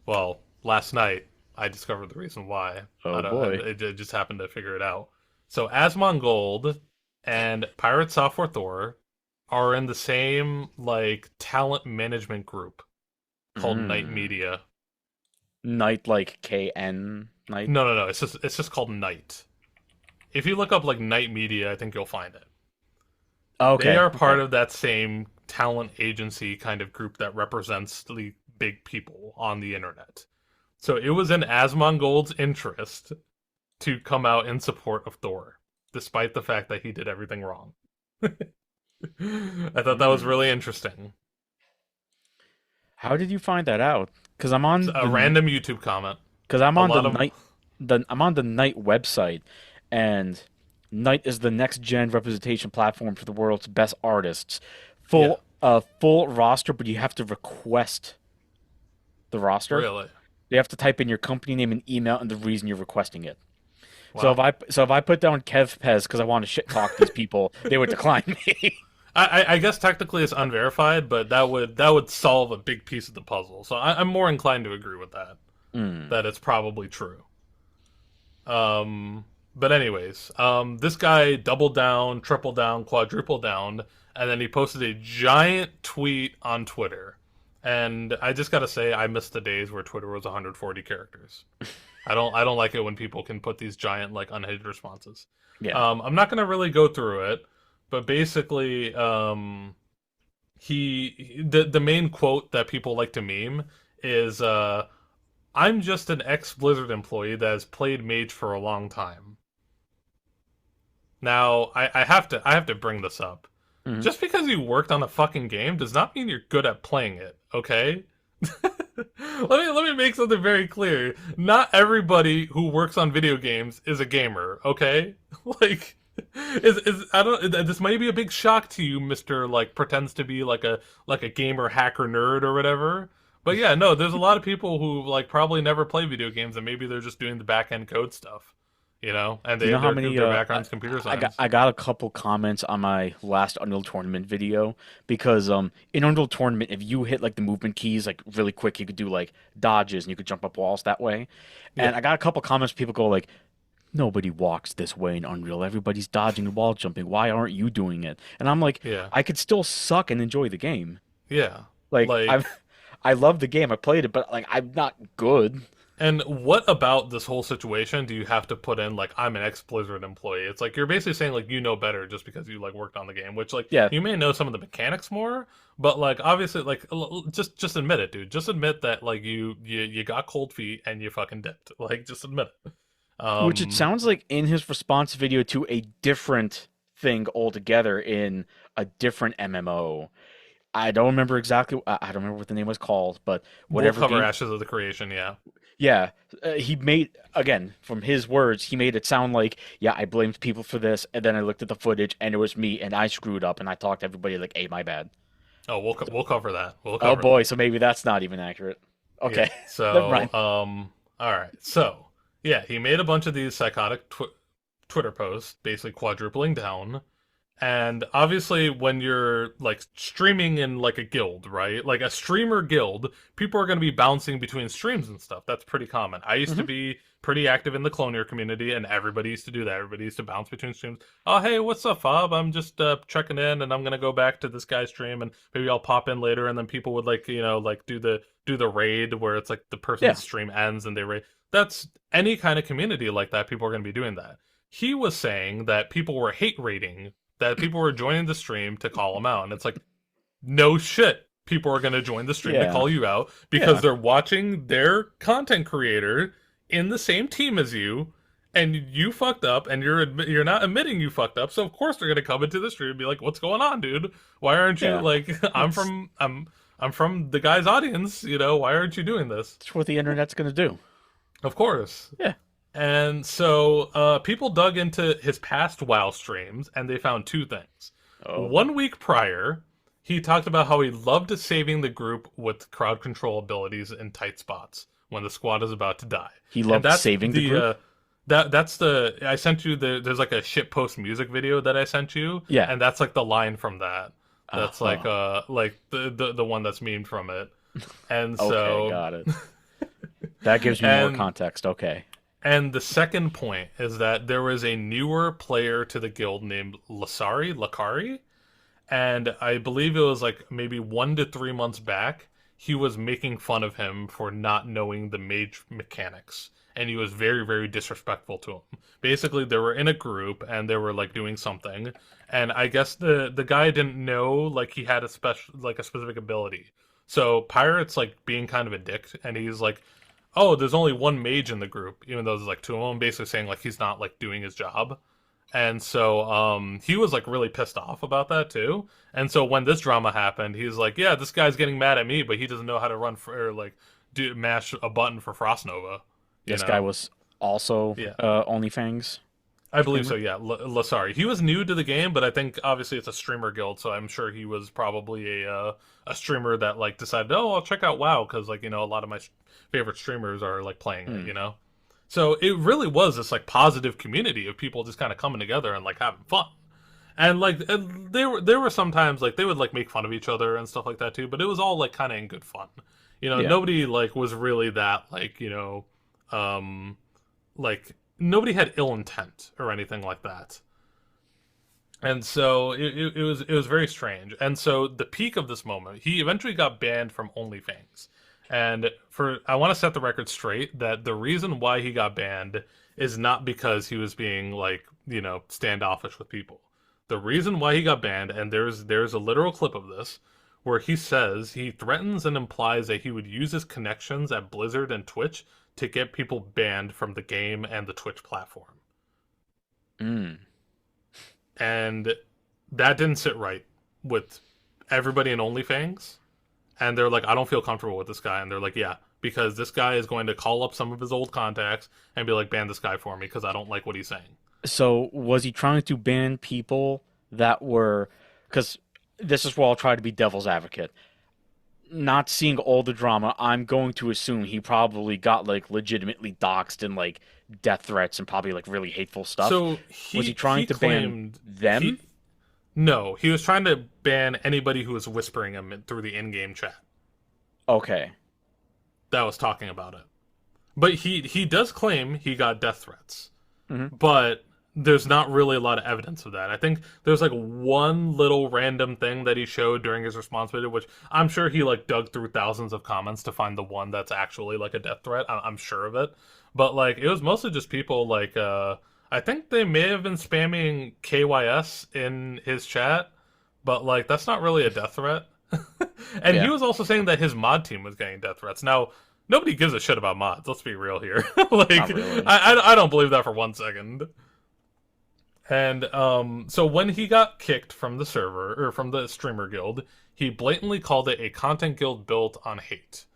Well, last night I discovered the reason why. I Oh don't, boy. it just happened to figure it out. So Asmongold and Pirate Software Thor are in the same like talent management group called Night Mm. Media. Night like KN night. No. It's just called Night. If you look up like Night Media, I think you'll find it. They Okay. are Okay. part of that same talent agency kind of group that represents the big people on the internet. So it was in Asmongold's interest to come out in support of Thor, despite the fact that he did everything wrong. I thought that was Mm. really interesting. How did you find that out? Because It's a random YouTube comment. I'm A on the lot of night I'm on the Night website, and Night is the next gen representation platform for the world's best artists. yeah, Full roster, but you have to request the roster. really. You have to type in your company name and email and the reason you're requesting it. Wow. So if I put down Kev Pez because I want to shit talk these people, they would decline me. I guess technically it's unverified, but that would solve a big piece of the puzzle. So I'm more inclined to agree with that. Mm. That it's probably true. But anyways, this guy doubled down, triple down, quadruple down, and then he posted a giant tweet on Twitter. And I just gotta say, I miss the days where Twitter was 140 characters. I don't like it when people can put these giant like unhinged responses. Yeah. I'm not gonna really go through it, but basically, the main quote that people like to meme is I'm just an ex Blizzard employee that has played Mage for a long time. Now, I have to bring this up. Mhm. Just because you worked on a fucking game does not mean you're good at playing it, okay? Let me make something very clear. Not everybody who works on video games is a gamer, okay? Like is I don't this might be a big shock to you, Mr. like pretends to be like a gamer hacker nerd or whatever. But yeah, no, there's a lot of people who like probably never play video games and maybe they're just doing the back end code stuff, and You know how many their background's computer science. I got a couple comments on my last Unreal Tournament video because in Unreal Tournament if you hit like the movement keys like really quick you could do like dodges and you could jump up walls that way. Yeah. And I got a couple comments people go like nobody walks this way in Unreal. Everybody's dodging and wall jumping. Why aren't you doing it? And I'm like Yeah. I could still suck and enjoy the game. Yeah. Like Like I love the game. I played it but like I'm not good. And what about this whole situation do you have to put in like I'm an ex-Blizzard employee? It's like you're basically saying like you know better just because you like worked on the game, which like Yeah. you may know some of the mechanics more, but like obviously like just admit it, dude. Just admit that like you got cold feet and you fucking dipped. Like just admit it. Which it Um sounds like in his response video to a different thing altogether in a different MMO. I don't remember exactly. I don't remember what the name was called, but We'll whatever cover game. Ashes of the Creation, yeah. Yeah, he made again from his words. He made it sound like, yeah, I blamed people for this, and then I looked at the footage, and it was me, and I screwed up, and I talked to everybody like, "Hey, my bad." Oh, we'll cover that. We'll Oh cover boy, that. so maybe that's not even accurate. Yeah. Okay, never So, mind. all right. So, yeah, he made a bunch of these psychotic Twitter posts, basically quadrupling down. And obviously, when you're like streaming in like a guild, right? Like a streamer guild, people are going to be bouncing between streams and stuff. That's pretty common. I used to Hmm. be pretty active in the cloner community, and everybody used to do that. Everybody used to bounce between streams. Oh, hey, what's up, Fob? I'm just checking in, and I'm gonna go back to this guy's stream, and maybe I'll pop in later. And then people would like like do the raid where it's like the person's Yeah, stream ends and they raid. That's any kind of community like that. People are gonna be doing that. He was saying that people were hate raiding, that people were joining the stream to call him out. And it's like, no shit. People are going to join the stream to yeah, call you out because yeah, they're watching their content creator in the same team as you, and you fucked up, and you're not admitting you fucked up. So of course they're going to come into the stream and be like, "What's going on, dude? Why aren't you yeah. like That's I'm from the guy's audience, why aren't you doing this?" that's what the internet's gonna do. Of course. Yeah. And so people dug into his past WoW streams and they found two things. Oh boy. 1 week prior, he talked about how he loved saving the group with crowd control abilities in tight spots when the squad is about to die. He And loved that's saving the the group. that's the I sent you there's like a shit post music video that I sent you, Yeah. and that's like the line from that. That's Uh-huh. like the one that's memed from it. And Okay, so got it. That gives me more and context. Okay. And the second point is that there was a newer player to the guild named Lakari, and I believe it was like maybe 1 to 3 months back. He was making fun of him for not knowing the mage mechanics, and he was very, very disrespectful to him. Basically, they were in a group and they were like doing something, and I guess the guy didn't know like he had a specific ability. So Pirate's like being kind of a dick, and he's like, "Oh, there's only one mage in the group," even though there's like two of them, basically saying like he's not like doing his job. And so he was like really pissed off about that too. And so when this drama happened, he's like, "Yeah, this guy's getting mad at me, but he doesn't know how to run for or like do mash a button for Frost Nova." You This guy know? was also Yeah. OnlyFangs I believe so, streamer. yeah. Lasari. He was new to the game, but I think obviously it's a streamer guild, so I'm sure he was probably a streamer that like decided, "Oh, I'll check out WoW because like, a lot of my favorite streamers are like playing Hmm. it." So it really was this like positive community of people just kind of coming together and like having fun. And like there were sometimes like they would like make fun of each other and stuff like that too, but it was all like kind of in good fun. Yeah. Nobody like was really that like, um like nobody had ill intent or anything like that. And so it was very strange. And so the peak of this moment, he eventually got banned from OnlyFans. And for I want to set the record straight that the reason why he got banned is not because he was being like, standoffish with people. The reason why he got banned, and there's a literal clip of this where he says he threatens and implies that he would use his connections at Blizzard and Twitch to get people banned from the game and the Twitch platform. Mm. And that didn't sit right with everybody in OnlyFans. And they're like, "I don't feel comfortable with this guy." And they're like, "Yeah, because this guy is going to call up some of his old contacts and be like, ban this guy for me because I don't like what he's saying." So was he trying to ban people that were? Because this is where I'll try to be devil's advocate. Not seeing all the drama, I'm going to assume he probably got like legitimately doxxed and like death threats and probably like really hateful stuff. So Was he he trying to ban claimed them? he no, he was trying to ban anybody who was whispering him through the in-game chat Okay. that was talking about it. But he does claim he got death threats. Hmm. But there's not really a lot of evidence of that. I think there's like one little random thing that he showed during his response video, which I'm sure he like dug through thousands of comments to find the one that's actually like a death threat. I'm sure of it. But like it was mostly just people like I think they may have been spamming KYS in his chat, but like that's not really a death threat. And he Yeah. was also saying that his mod team was getting death threats. Now, nobody gives a shit about mods. Let's be real here. Like, Not really. I don't believe that for 1 second. And so when he got kicked from the server or from the streamer guild, He blatantly called it a content guild built on hate.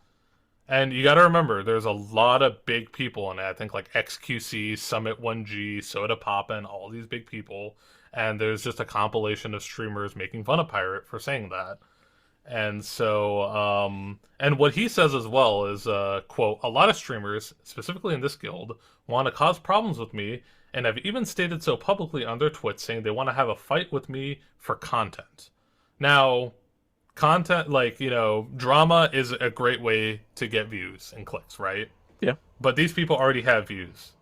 And you got to remember, there's a lot of big people in it. I think like XQC, Summit 1G, Soda Poppin', all these big people. And there's just a compilation of streamers making fun of Pirate for saying that. And so, and what he says as well is, quote, a lot of streamers, specifically in this guild, want to cause problems with me, and have even stated so publicly on their Twitch, saying they want to have a fight with me for content. Now, content, like, drama is a great way to get views and clicks, right? Yeah. But these people already have views.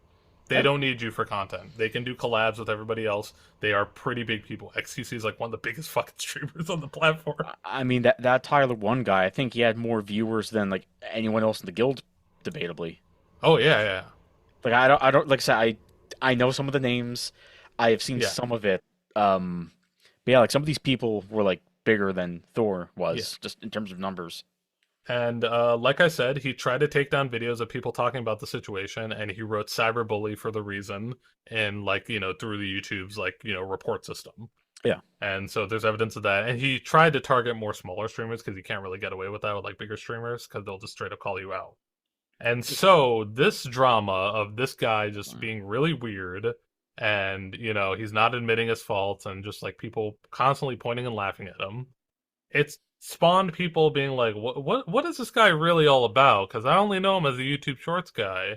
They don't need you for content. They can do collabs with everybody else. They are pretty big people. XQC is like one of the biggest fucking streamers on the platform. I mean that Tyler One guy, I think he had more viewers than like anyone else in the guild, debatably. Oh yeah, yeah, Like I don't like I said, I know some of the names. I have seen yeah, some of it. But yeah, like some of these people were like bigger than Thor yeah. was, just in terms of numbers. And like I said, he tried to take down videos of people talking about the situation, and he wrote cyberbully for the reason, and like through the YouTube's like report system. Yeah. And so there's evidence of that. And he tried to target more smaller streamers because you can't really get away with that with like bigger streamers because they'll just straight up call you out. And so this drama of this guy just being really weird, and he's not admitting his faults, and just like people constantly pointing and laughing at him, it's spawned people being like, what is this guy really all about? Because I only know him as a YouTube Shorts guy.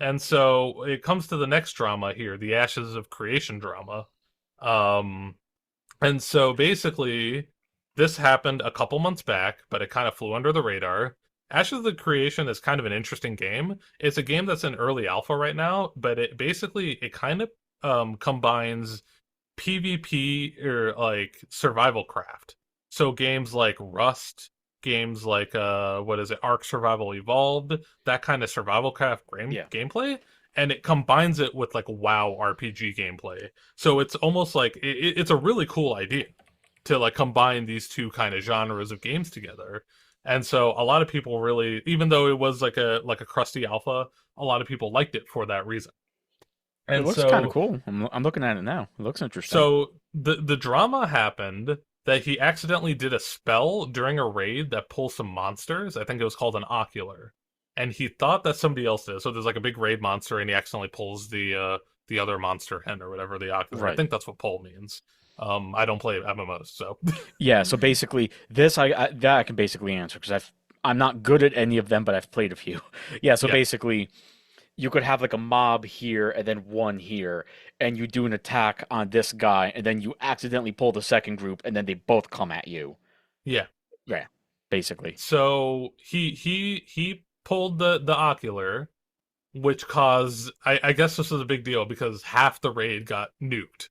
And so it comes to the next drama here, the Ashes of Creation drama. And so basically, this happened a couple months back, but it kind of flew under the radar. Ashes of the Creation is kind of an interesting game. It's a game that's in early alpha right now, but it kind of combines PvP or like survival craft. So games like Rust, games like what is it, Ark Survival Evolved, that kind of survival craft Yeah. gameplay, and it combines it with like WoW RPG gameplay. So it's almost like it's a really cool idea to like combine these two kind of genres of games together. And so a lot of people really, even though it was like a crusty alpha, a lot of people liked it for that reason. It And looks kind of so cool. I'm looking at it now. It looks interesting. So the drama happened that he accidentally did a spell during a raid that pulls some monsters. I think it was called an ocular, and he thought that somebody else did. So there's like a big raid monster, and he accidentally pulls the other monster hen or whatever, the ocular. I Right. think that's what pull means. I don't play MMOs, so Yeah. So basically, this that I can basically answer because I'm not good at any of them, but I've played a few. Yeah. So yeah, basically, you could have like a mob here and then one here, and you do an attack on this guy, and then you accidentally pull the second group, and then they both come at you. yeah. Yeah, basically. So he pulled the ocular, which caused I guess this was a big deal because half the raid got nuked.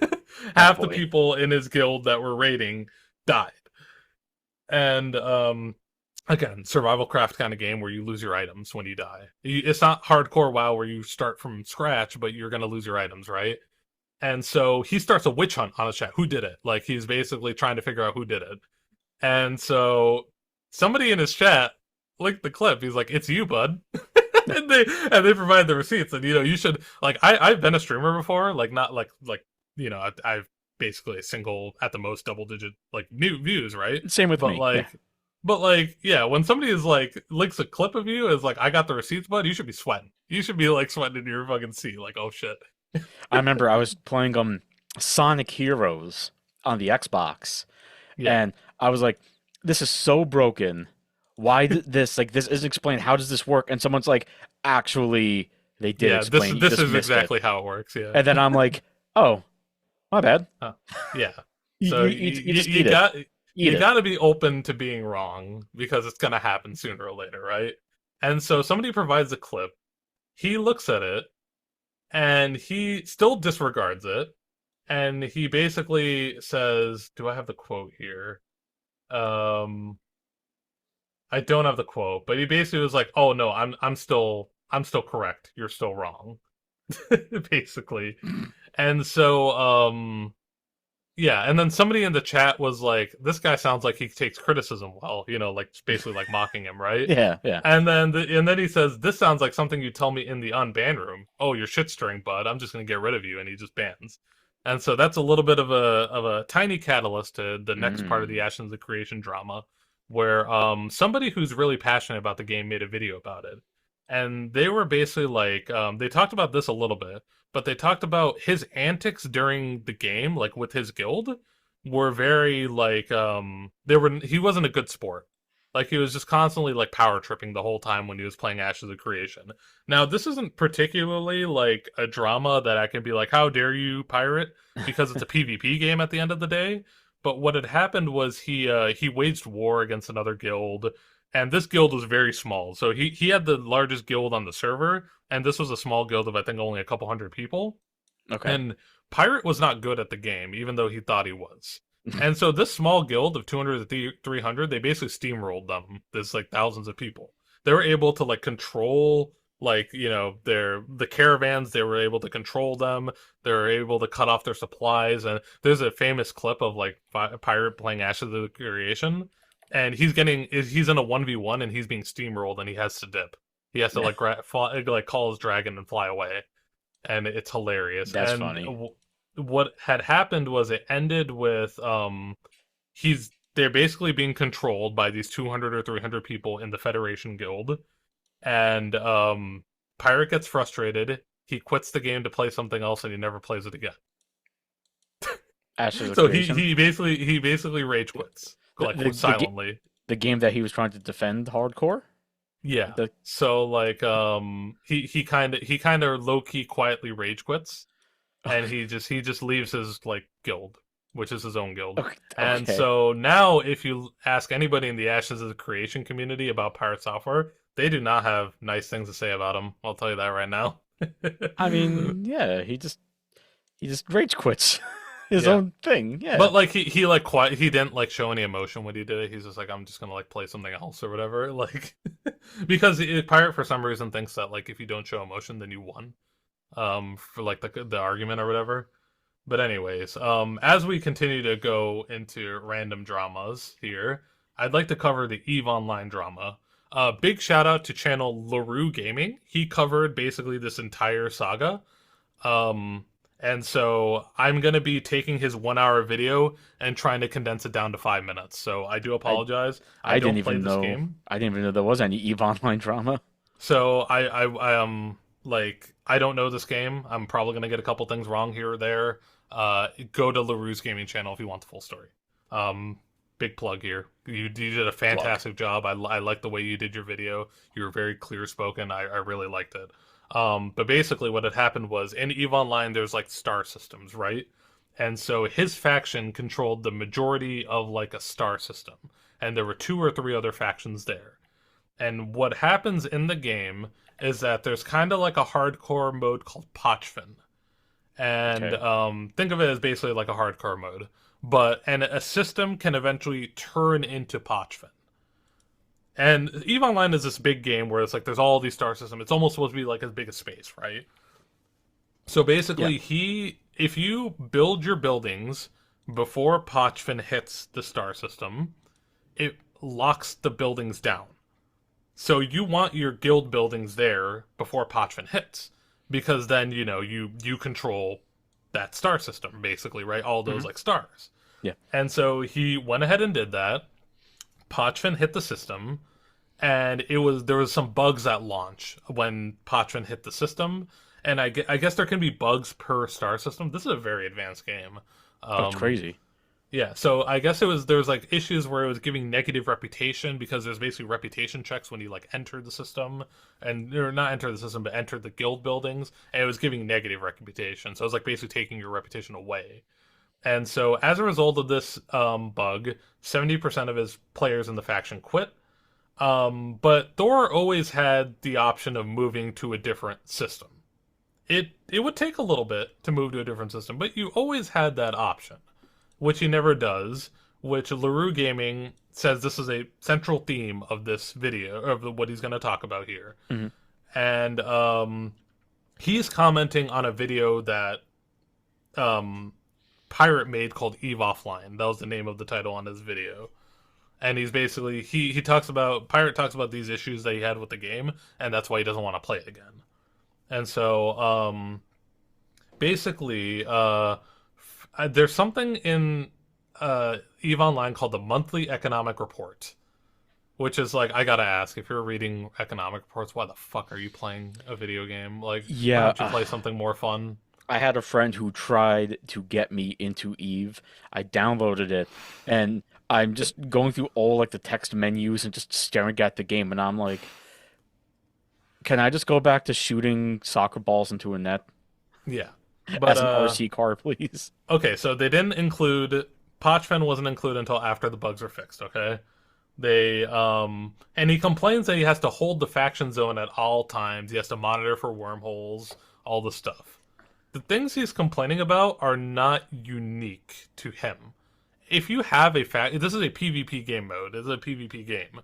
Oh Half the boy. people in his guild that were raiding died. And again, survival craft kind of game where you lose your items when you die. It's not hardcore WoW where you start from scratch, but you're gonna lose your items, right? And so he starts a witch hunt on his chat. Who did it? Like he's basically trying to figure out who did it. And so somebody in his chat linked the clip. He's like, "It's you, bud." and they provide the receipts. And you should like I've been a streamer before, like not like I've basically a single at the most double digit like new views, right? Same with But me. Yeah. like yeah, when somebody is like links a clip of you as like I got the receipts, bud, you should be sweating. You should be like sweating in your fucking seat, like oh shit. I remember I was playing Sonic Heroes on the Xbox, Yeah. and I was like, "This is so broken. Why this? Like, this isn't explained. How does this work?" And someone's like, "Actually, they did Yeah, this explain. You this just is missed it." exactly how it works, yeah. And then I'm like, "Oh, my bad. Yeah. You, So you, you, you just you eat it. got Eat you it." got to be open to being wrong because it's going to happen sooner or later, right? And so somebody provides a clip. He looks at it and he still disregards it, and he basically says, "Do I have the quote here?" Um I don't have the quote, but he basically was like, "Oh no, I'm still correct. You're still wrong." Basically. And so yeah, and then somebody in the chat was like, "This guy sounds like he takes criticism well," like basically like mocking him, right? Yeah, yeah. And then he says, "This sounds like something you tell me in the unban room. Oh, you're shit stirring, bud. I'm just gonna get rid of you," and he just bans. And so that's a little bit of a tiny catalyst to the next part of the Mm. Ashes of Creation drama, where somebody who's really passionate about the game made a video about it, and they were basically like they talked about this a little bit, but they talked about his antics during the game, like with his guild, were very like they were he wasn't a good sport. Like he was just constantly like power tripping the whole time when he was playing Ashes of Creation. Now, this isn't particularly like a drama that I can be like, "How dare you, pirate?" because it's a PvP game at the end of the day. But what had happened was he waged war against another guild, and this guild was very small. So he had the largest guild on the server, and this was a small guild of I think only a couple hundred people. Okay. And Pirate was not good at the game, even though he thought he was. And so this small guild of 200 to 300, they basically steamrolled them. There's like thousands of people. They were able to like control like, the caravans, they were able to control them. They were able to cut off their supplies, and there's a famous clip of like Pirate playing Ashes of the Creation, and he's in a 1v1 and he's being steamrolled and he has to dip. He has to like call his dragon and fly away, and it's hilarious. That's And funny. what had happened was it ended with they're basically being controlled by these 200 or 300 people in the Federation Guild, and Pirate gets frustrated. He quits the game to play something else, and he never plays it again. Ashes of So he Creation. he basically he basically rage quits The, like the, the, ga- silently. the game that he was trying to defend hardcore? Yeah. The So like he kind of low key quietly rage quits, and he just leaves his like guild, which is his own guild. Okay. And Okay. so now, if you ask anybody in the Ashes of the Creation community about Pirate Software, they do not have nice things to say about him. I'll tell you that right now. I mean, yeah, he just rage quits his Yeah. own thing. Yeah. But like he like quiet he didn't like show any emotion when he did it. He's just like I'm just gonna like play something else or whatever. Like because Pirate for some reason thinks that like if you don't show emotion then you won. For like the argument or whatever. But anyways, as we continue to go into random dramas here, I'd like to cover the Eve Online drama. Big shout out to channel LaRue Gaming. He covered basically this entire saga. Um, and so I'm gonna be taking his 1 hour video and trying to condense it down to 5 minutes. So I do I apologize. I I didn't don't play even this know game. I didn't even know there was any Eve Online drama. So I like I don't know this game. I'm probably gonna get a couple things wrong here or there. Go to LaRue's gaming channel if you want the full story. Um, Big plug here. You did a Plug. fantastic job. I like the way you did your video. You were very clear spoken. I really liked it. But basically what had happened was in EVE Online there's like star systems, right? And so his faction controlled the majority of like a star system, and there were two or three other factions there. And what happens in the game is that there's kind of like a hardcore mode called Pochfin. And Okay. think of it as basically like a hardcore mode. And a system can eventually turn into Pochfin. And EVE Online is this big game where it's like there's all these star systems. It's almost supposed to be like as big as space, right? So Yeah. basically, if you build your buildings before Pochfin hits the star system, it locks the buildings down. So you want your guild buildings there before Pochvin hits, because then you control that star system basically, right? All those Hmm. like stars. Yeah. And so he went ahead and did that. Pochvin hit the system, and there was some bugs at launch when Pochvin hit the system. And I guess there can be bugs per star system. This is a very advanced game. Oh, it's Um, crazy. yeah, so I guess there was like issues where it was giving negative reputation because there's basically reputation checks when you like enter the system and or not enter the system but enter the guild buildings, and it was giving negative reputation. So it was like basically taking your reputation away. And so as a result of this bug, 70% of his players in the faction quit. But Thor always had the option of moving to a different system. It would take a little bit to move to a different system, but you always had that option, which he never does, which LaRue Gaming says this is a central theme of this video, of what he's going to talk about here. Hmm. And he's commenting on a video that um, Pirate made called Eve Offline. That was the name of the title on his video. And he's basically, he talks about, Pirate talks about these issues that he had with the game, and that's why he doesn't want to play it again. And so, basically, there's something in EVE Online called the Monthly Economic Report, which is like, I gotta ask, if you're reading economic reports, why the fuck are you playing a video game? Like, why Yeah, don't you play something more fun? I had a friend who tried to get me into Eve. I downloaded it, and I'm just going through all like the text menus and just staring at the game, and I'm like, can I just go back to shooting soccer balls into a net Yeah. But as an RC car, please? okay, so they didn't include Pochfen wasn't included until after the bugs were fixed, okay? They and he complains that he has to hold the faction zone at all times. He has to monitor for wormholes, all the stuff. The things he's complaining about are not unique to him. If you have a this is a PvP game mode. This is a PvP game.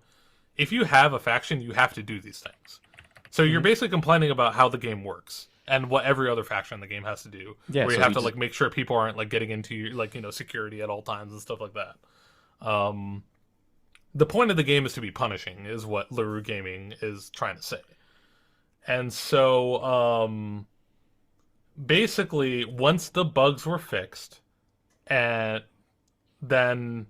If you have a faction, you have to do these things. So you're basically complaining about how the game works and what every other faction in the game has to do. Yeah, Where you so have he to just like make sure people aren't like getting into your like security at all times and stuff like that. Um, the point of the game is to be punishing, is what LaRue Gaming is trying to say. And so basically, once the bugs were fixed, and then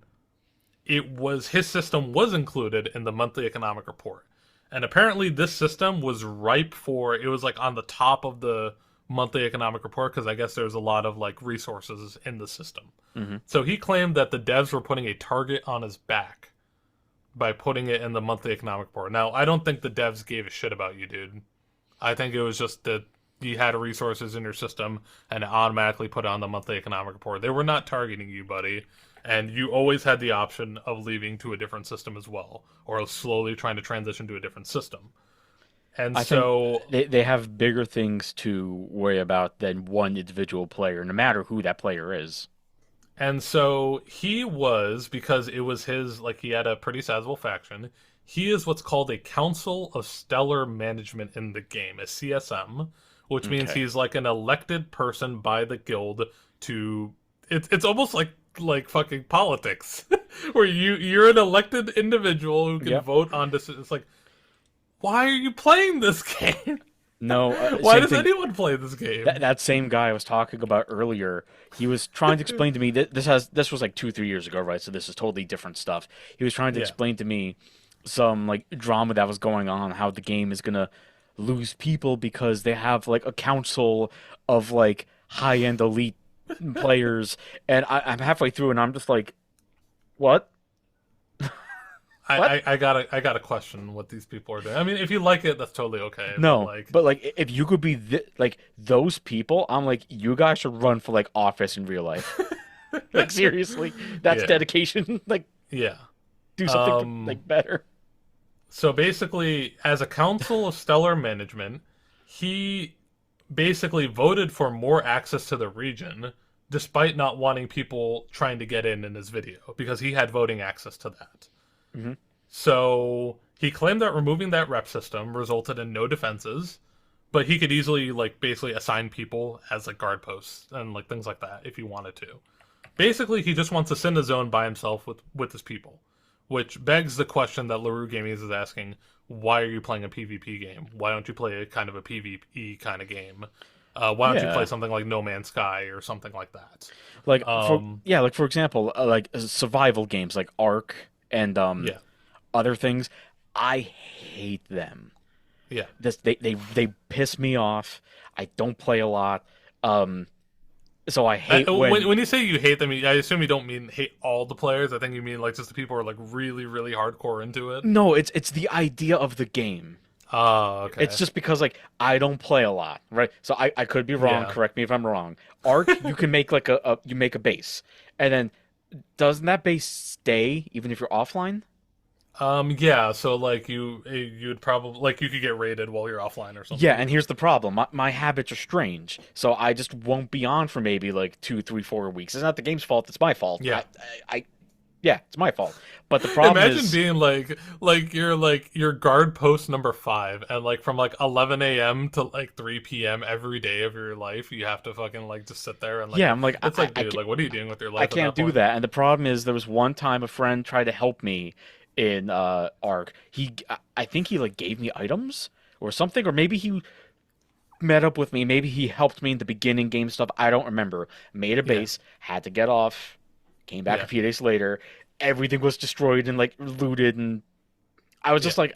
his system was included in the monthly economic report. And apparently this system was ripe for, it was like on the top of the monthly economic report because I guess there's a lot of like resources in the system. hmm So he claimed that the devs were putting a target on his back by putting it in the monthly economic report. Now, I don't think the devs gave a shit about you, dude. I think it was just that you had resources in your system and it automatically put it on the monthly economic report. They were not targeting you, buddy. And you always had the option of leaving to a different system as well, or slowly trying to transition to a different system. And I think so, they have bigger things to worry about than one individual player, no matter who that player is. he was, because it was his, like he had a pretty sizable faction. He is what's called a Council of Stellar Management in the game, a CSM, which means Okay. he's like an elected person by the guild to. It's almost like fucking politics, where you're an elected individual who can Yep. vote on this. It's like, why are you playing this game? No, Why same does thing. anyone play this game? That same guy I was talking about earlier, he was trying to explain to me that this was like 2 3 years ago, right? So this is totally different stuff. He was trying to Yeah. explain to me some like drama that was going on, how the game is gonna lose people because they have like a council of like high end elite players, and I'm halfway through and I'm just like, what? What? I gotta question what these people are doing. I mean, if you like it, that's totally okay. But No, like, but like if you could be like those people, I'm like, you guys should run for like office in real life. Like seriously, that's yeah, dedication. Like yeah. do something Um, like better. so basically, as a council of stellar management, he basically voted for more access to the region, despite not wanting people trying to get in his video because he had voting access to that. hmm So he claimed that removing that rep system resulted in no defenses, but he could easily like basically assign people as like guard posts and like things like that if he wanted to. Basically, he just wants to send a zone by himself with his people, which begs the question that LaRue Gaming is asking: why are you playing a PvP game? Why don't you play a kind of a PvE kind of game? Why don't you play Yeah, something like No Man's Sky or something like that? like for Um, yeah, like for example, like survival games like Ark and yeah, other things. I hate them. yeah. This they piss me off. I don't play a lot. Um, so I hate when When you say you hate them, I assume you don't mean hate all the players. I think you mean like just the people who are like really, really hardcore into it. no, it's the idea of the game. Oh, It's okay. just because like I don't play a lot, right? So I could be wrong. Yeah. Correct me if I'm wrong. Arc, you can make like you make a base, and then doesn't that base stay even if you're offline? Yeah. So like you'd probably like you could get raided while you're offline or Yeah, something. and here's the problem. My habits are strange, so I just won't be on for maybe like 2 3 4 weeks. It's not the game's fault. It's my fault. Yeah. Yeah, it's my fault. But the problem Imagine is, being like your guard post number 5, and like from like 11 a.m. to like 3 p.m. every day of your life, you have to fucking like just sit there and like yeah, I'm like it's like, I dude, like what are you doing with your I life at can't that do point? that. And the problem is, there was one time a friend tried to help me in Arc. I think he like gave me items or something, or maybe he met up with me. Maybe he helped me in the beginning game stuff. I don't remember. Made a Yeah, base, had to get off, came back a yeah, few days later. Everything was destroyed and like looted, and I was yeah, just like,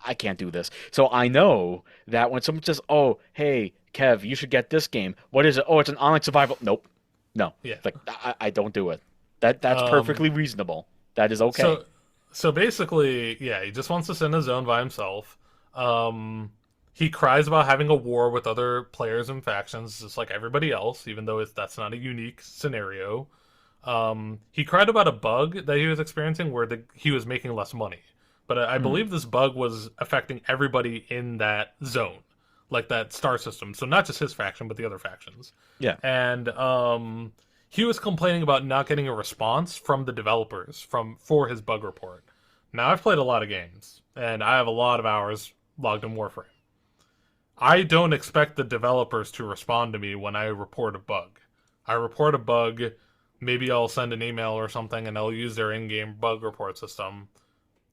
I can't do this. So I know that when someone says, "Oh, hey, Kev, you should get this game," what is it? Oh, it's an online survival. Nope, no, yeah. like I don't do it. That's Um, perfectly reasonable. That is okay. so so basically, yeah, he just wants to sit in his zone by himself. Um, he cries about having a war with other players and factions, just like everybody else, even though that's not a unique scenario. He cried about a bug that he was experiencing where he was making less money. But I Mm, believe this bug was affecting everybody in that zone, like that star system. So not just his faction, but the other factions. yeah. And he was complaining about not getting a response from the developers for his bug report. Now I've played a lot of games, and I have a lot of hours logged in Warframe. I don't expect the developers to respond to me when I report a bug. I report a bug, maybe I'll send an email or something, and I'll use their in-game bug report system,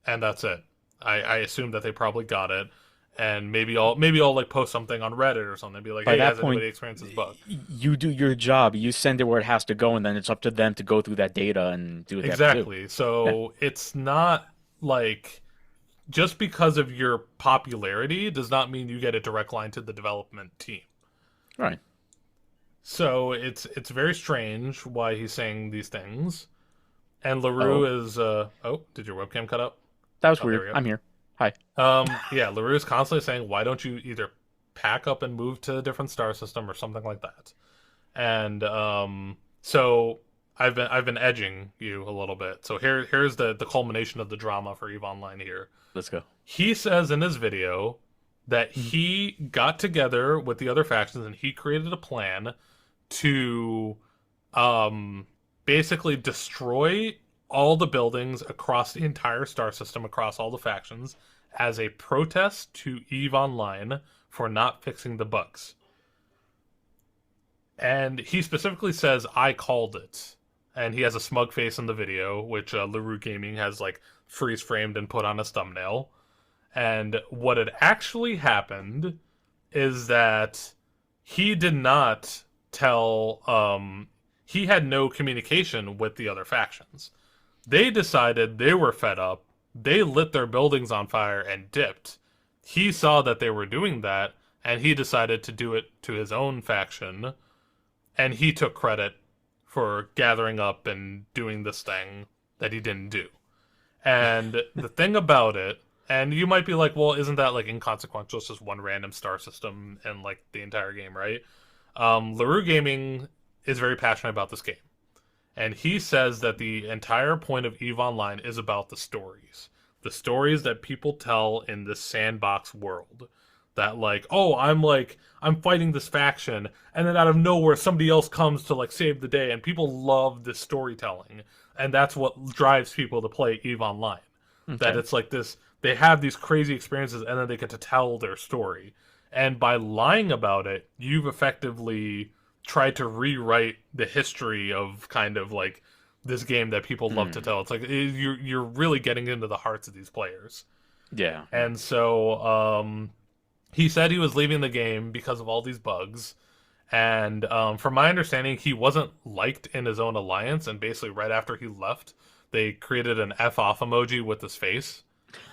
and that's it. I assume that they probably got it, and maybe I'll like post something on Reddit or something, be like, By hey, that has point, anybody experienced this bug? you do your job. You send it where it has to go, and then it's up to them to go through that data and do what they have to do. Exactly. Yeah, So it's not like just because of your popularity does not mean you get a direct line to the development team. right. So it's very strange why he's saying these things. And Oh, LaRue is oh, did your webcam cut out? that was Oh, there weird. we go. I'm here. Hi. Yeah, LaRue is constantly saying, why don't you either pack up and move to a different star system or something like that? And so I've been edging you a little bit. So here's the culmination of the drama for EVE Online here. Let's go. He says in his video that Mhm. he got together with the other factions and he created a plan to um basically destroy all the buildings across the entire star system, across all the factions, as a protest to EVE Online for not fixing the bugs. And he specifically says, I called it. And he has a smug face in the video, which LaRue Gaming has like freeze framed and put on his thumbnail. And what had actually happened is that he did not tell, he had no communication with the other factions. They decided they were fed up. They lit their buildings on fire and dipped. He saw that they were doing that, and he decided to do it to his own faction, and he took credit for gathering up and doing this thing that he didn't do. And the thing about it, and you might be like, well, isn't that like inconsequential? It's just one random star system and like the entire game, right? LaRue Gaming is very passionate about this game. And he says that the entire point of EVE Online is about the stories. The stories that people tell in this sandbox world. That I'm fighting this faction, and then out of nowhere somebody else comes to like save the day, and people love this storytelling. And that's what drives people to play EVE Online. That Okay. it's like this, they have these crazy experiences and then they get to tell their story. And by lying about it, you've effectively tried to rewrite the history of kind of like this game that people love to Hmm. tell. It's like you're really getting into the hearts of these players. Yeah. Yeah. And so he said he was leaving the game because of all these bugs. And from my understanding, he wasn't liked in his own alliance. And basically, right after he left, they created an F off emoji with his face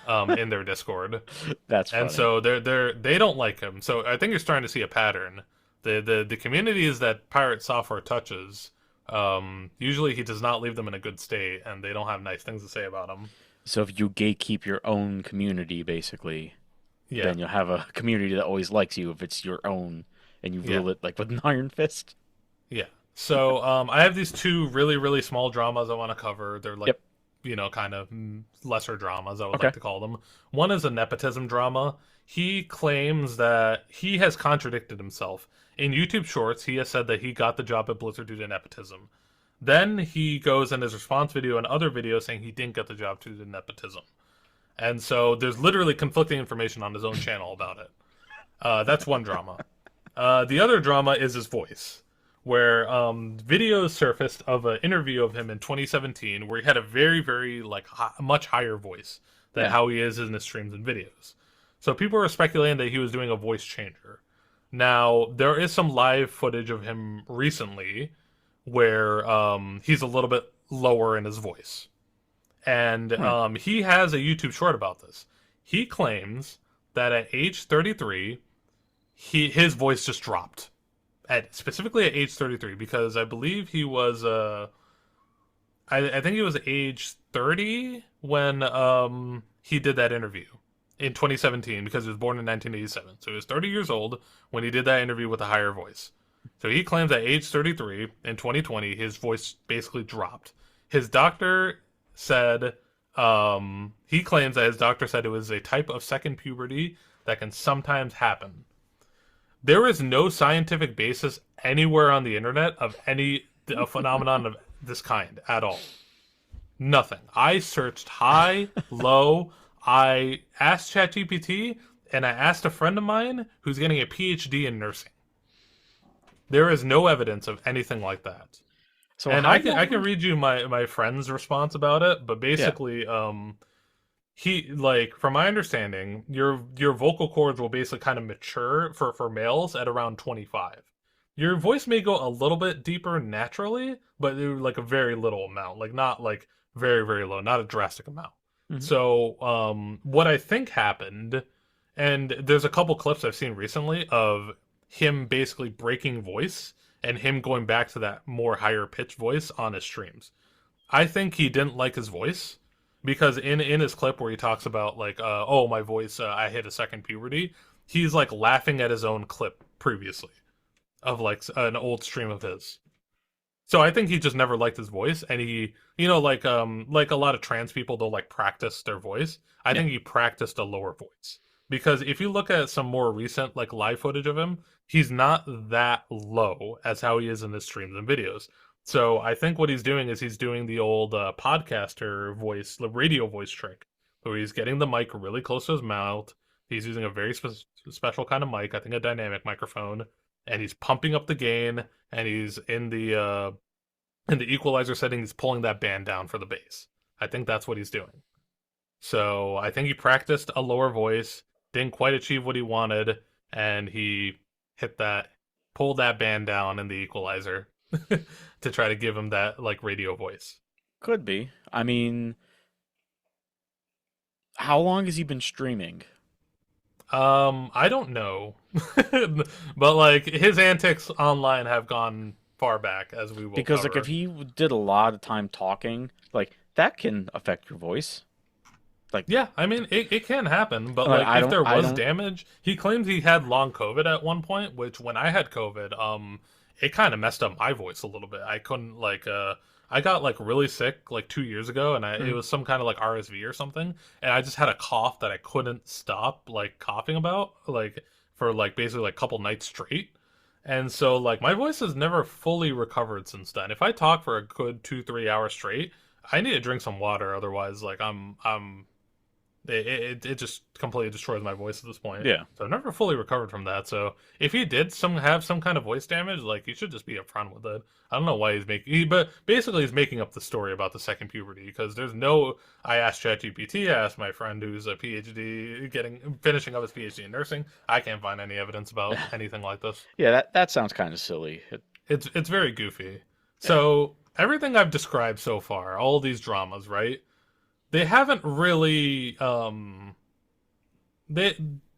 in their Discord. That's And funny. so they don't like him. So I think you're starting to see a pattern. The communities that Pirate Software touches, usually he does not leave them in a good state, and they don't have nice things to say about him. So if you gatekeep your own community, basically, Yeah, then you'll have a community that always likes you if it's your own and you yeah, rule it like with an iron fist. yeah. So I have these two really really small dramas I want to cover. They're like Yep. kind of lesser dramas I would Okay. like to call them. One is a nepotism drama. He claims that he has contradicted himself. In YouTube Shorts, he has said that he got the job at Blizzard due to nepotism. Then he goes in his response video and other videos saying he didn't get the job due to nepotism. And so there's literally conflicting information on his own channel about it. That's one drama. The other drama is his voice, where videos surfaced of an interview of him in 2017 where he had a very, very like much higher voice than Yeah. how he is in his streams and videos. So people were speculating that he was doing a voice changer. Now, there is some live footage of him recently where he's a little bit lower in his voice. And Hmm. he has a YouTube short about this. He claims that at age 33, his voice just dropped. Specifically at age 33, because I believe he was I think he was age 30 when he did that interview in 2017 because he was born in 1987. So he was 30 years old when he did that interview with a higher voice. So he claims at age 33 in 2020 his voice basically dropped. His doctor said he claims that his doctor said it was a type of second puberty that can sometimes happen. There is no scientific basis anywhere on the internet of any a phenomenon of this kind at all. Nothing. I searched high, low. I asked ChatGPT, and I asked a friend of mine who's getting a PhD in nursing. There is no evidence of anything like that. So And how I can long? read you my friend's response about it, but Yeah. basically, he like from my understanding, your vocal cords will basically kind of mature for males at around 25. Your voice may go a little bit deeper naturally, but like a very little amount, like not like very very low, not a drastic amount. Hmm. So, what I think happened, and there's a couple clips I've seen recently of him basically breaking voice and him going back to that more higher pitched voice on his streams. I think he didn't like his voice because in his clip where he talks about like oh my voice I hit a second puberty, he's like laughing at his own clip previously of like an old stream of his. So I think he just never liked his voice, and he, like a lot of trans people, they'll like practice their voice. I Yeah. think he practiced a lower voice because if you look at some more recent like live footage of him, he's not that low as how he is in his streams and videos. So I think what he's doing is he's doing the old podcaster voice, the radio voice trick, where he's getting the mic really close to his mouth. He's using a very special kind of mic, I think a dynamic microphone, and he's pumping up the gain, and he's in the equalizer setting, he's pulling that band down for the bass. I think that's what he's doing. So I think he practiced a lower voice, didn't quite achieve what he wanted, and he hit that, pulled that band down in the equalizer to try to give him that like radio voice. Could be. I mean, how long has he been streaming? I don't know, but like his antics online have gone far back, as we will Because like if cover. he did a lot of time talking, like that can affect your voice. Like, Yeah, I mean it can happen, but like like if there I was don't. damage, he claims he had long COVID at one point, which when I had COVID, it kind of messed up my voice a little bit. I couldn't like I got like really sick like 2 years ago, and it Mhm. was some kind of like RSV or something, and I just had a cough that I couldn't stop like coughing about like for like basically like a couple nights straight. And so like my voice has never fully recovered since then. If I talk for a good 2 3 hours straight, I need to drink some water, otherwise like I'm it just completely destroys my voice at this point. Yeah. So I've never fully recovered from that. So if he did have some kind of voice damage, like he should just be upfront with it. I don't know why he's making, but basically he's making up the story about the second puberty because there's no. I asked ChatGPT, I asked my friend who's a PhD, finishing up his PhD in nursing. I can't find any evidence about anything like this. Yeah, that sounds kind of silly. It's very goofy. Yeah. So everything I've described so far, all these dramas, right? They haven't really they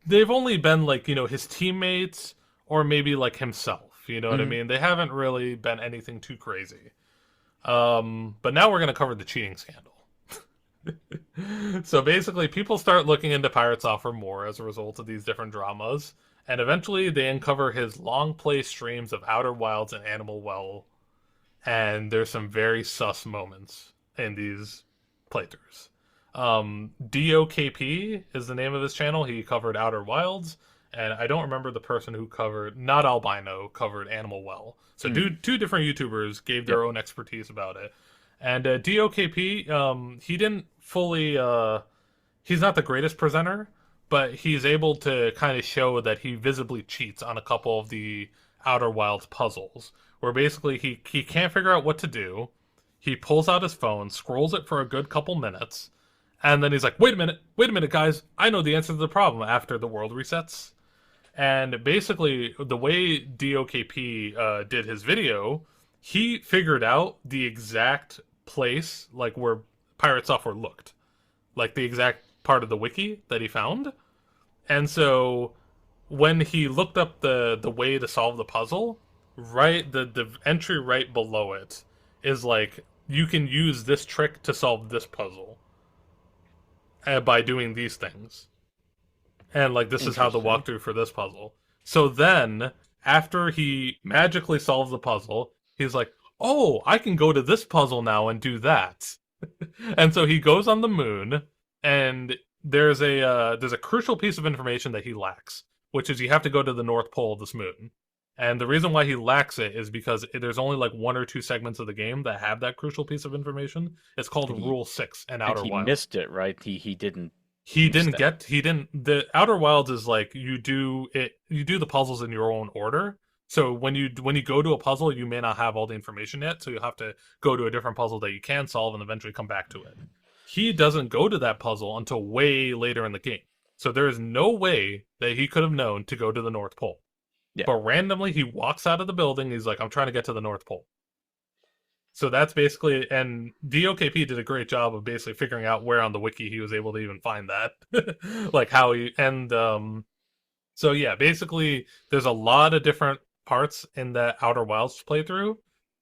they've only been like, his teammates or maybe like himself, you know what I Hmm. mean? They haven't really been anything too crazy. But now we're going to cover the cheating scandal. So basically people start looking into Pirate Software more as a result of these different dramas, and eventually they uncover his long play streams of Outer Wilds and Animal Well, and there's some very sus moments in these playthroughs. DOKP is the name of his channel. He covered Outer Wilds, and I don't remember the person who covered, not Albino, covered Animal Well. So Hmm. two different YouTubers gave Yep. their own expertise about it. And DOKP, he didn't fully, he's not the greatest presenter, but he's able to kind of show that he visibly cheats on a couple of the Outer Wilds puzzles, where basically he can't figure out what to do. He pulls out his phone, scrolls it for a good couple minutes, and then he's like, wait a minute, guys, I know the answer to the problem after the world resets. And basically, the way DOKP did his video, he figured out the exact place, like where Pirate Software looked, like the exact part of the wiki that he found. And so when he looked up the way to solve the puzzle, right, the entry right below it is like you can use this trick to solve this puzzle by doing these things. And like this is how the Interesting. walkthrough for this puzzle. So then, after he magically solves the puzzle, he's like, "Oh, I can go to this puzzle now and do that." And so he goes on the moon, and there's a crucial piece of information that he lacks, which is you have to go to the North Pole of this moon. And the reason why he lacks it is because there's only like one or two segments of the game that have that crucial piece of information. It's called And he Rule 6 in and Outer he Wilds. missed it, right? He didn't He use didn't that. get he didn't the Outer Wilds is like you do the puzzles in your own order. So when you go to a puzzle, you may not have all the information yet, so you'll have to go to a different puzzle that you can solve and eventually come back to it. He doesn't go to that puzzle until way later in the game. So there is no way that he could have known to go to the North Pole. Yeah. But randomly he walks out of the building, he's like, I'm trying to get to the North Pole. So that's basically, and DOKP did a great job of basically figuring out where on the wiki he was able to even find that, like how he and so yeah, basically there's a lot of different parts in that Outer Wilds playthrough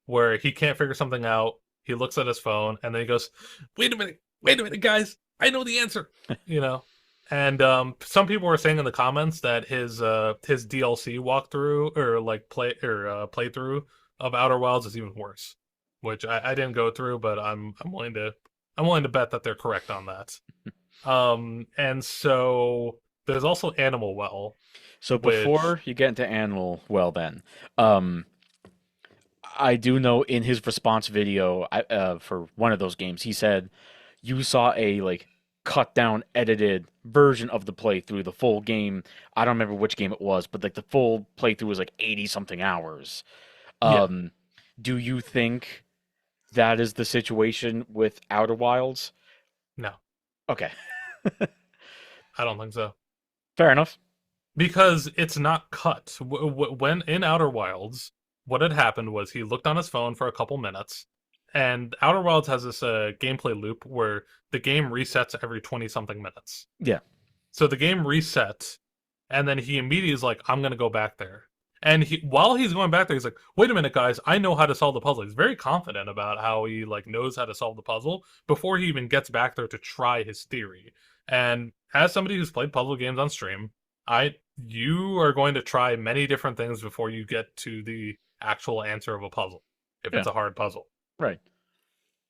where he can't figure something out. He looks at his phone and then he goes, wait a minute, guys, I know the answer," you know. And some people were saying in the comments that his DLC walkthrough or like playthrough of Outer Wilds is even worse, which I didn't go through, but I'm willing to bet that they're correct on that. And so there's also Animal Well, So which before you get into Animal, well then, um, I do know in his response video for one of those games, he said you saw a like cut down, edited version of the playthrough. The full game, I don't remember which game it was, but like the full playthrough was like 80 something hours. yeah, Um, do you think that is the situation with Outer Wilds? no, Okay, I don't think so. fair enough. Because it's not cut. When in Outer Wilds, what had happened was he looked on his phone for a couple minutes, and Outer Wilds has this gameplay loop where the game resets every 20 something minutes. Yeah, So the game resets, and then he immediately is like, I'm going to go back there. And while he's going back there, he's like, wait a minute, guys, I know how to solve the puzzle. He's very confident about how he like knows how to solve the puzzle before he even gets back there to try his theory. And as somebody who's played puzzle games on stream, I you are going to try many different things before you get to the actual answer of a puzzle, if yeah, it's a hard puzzle. right.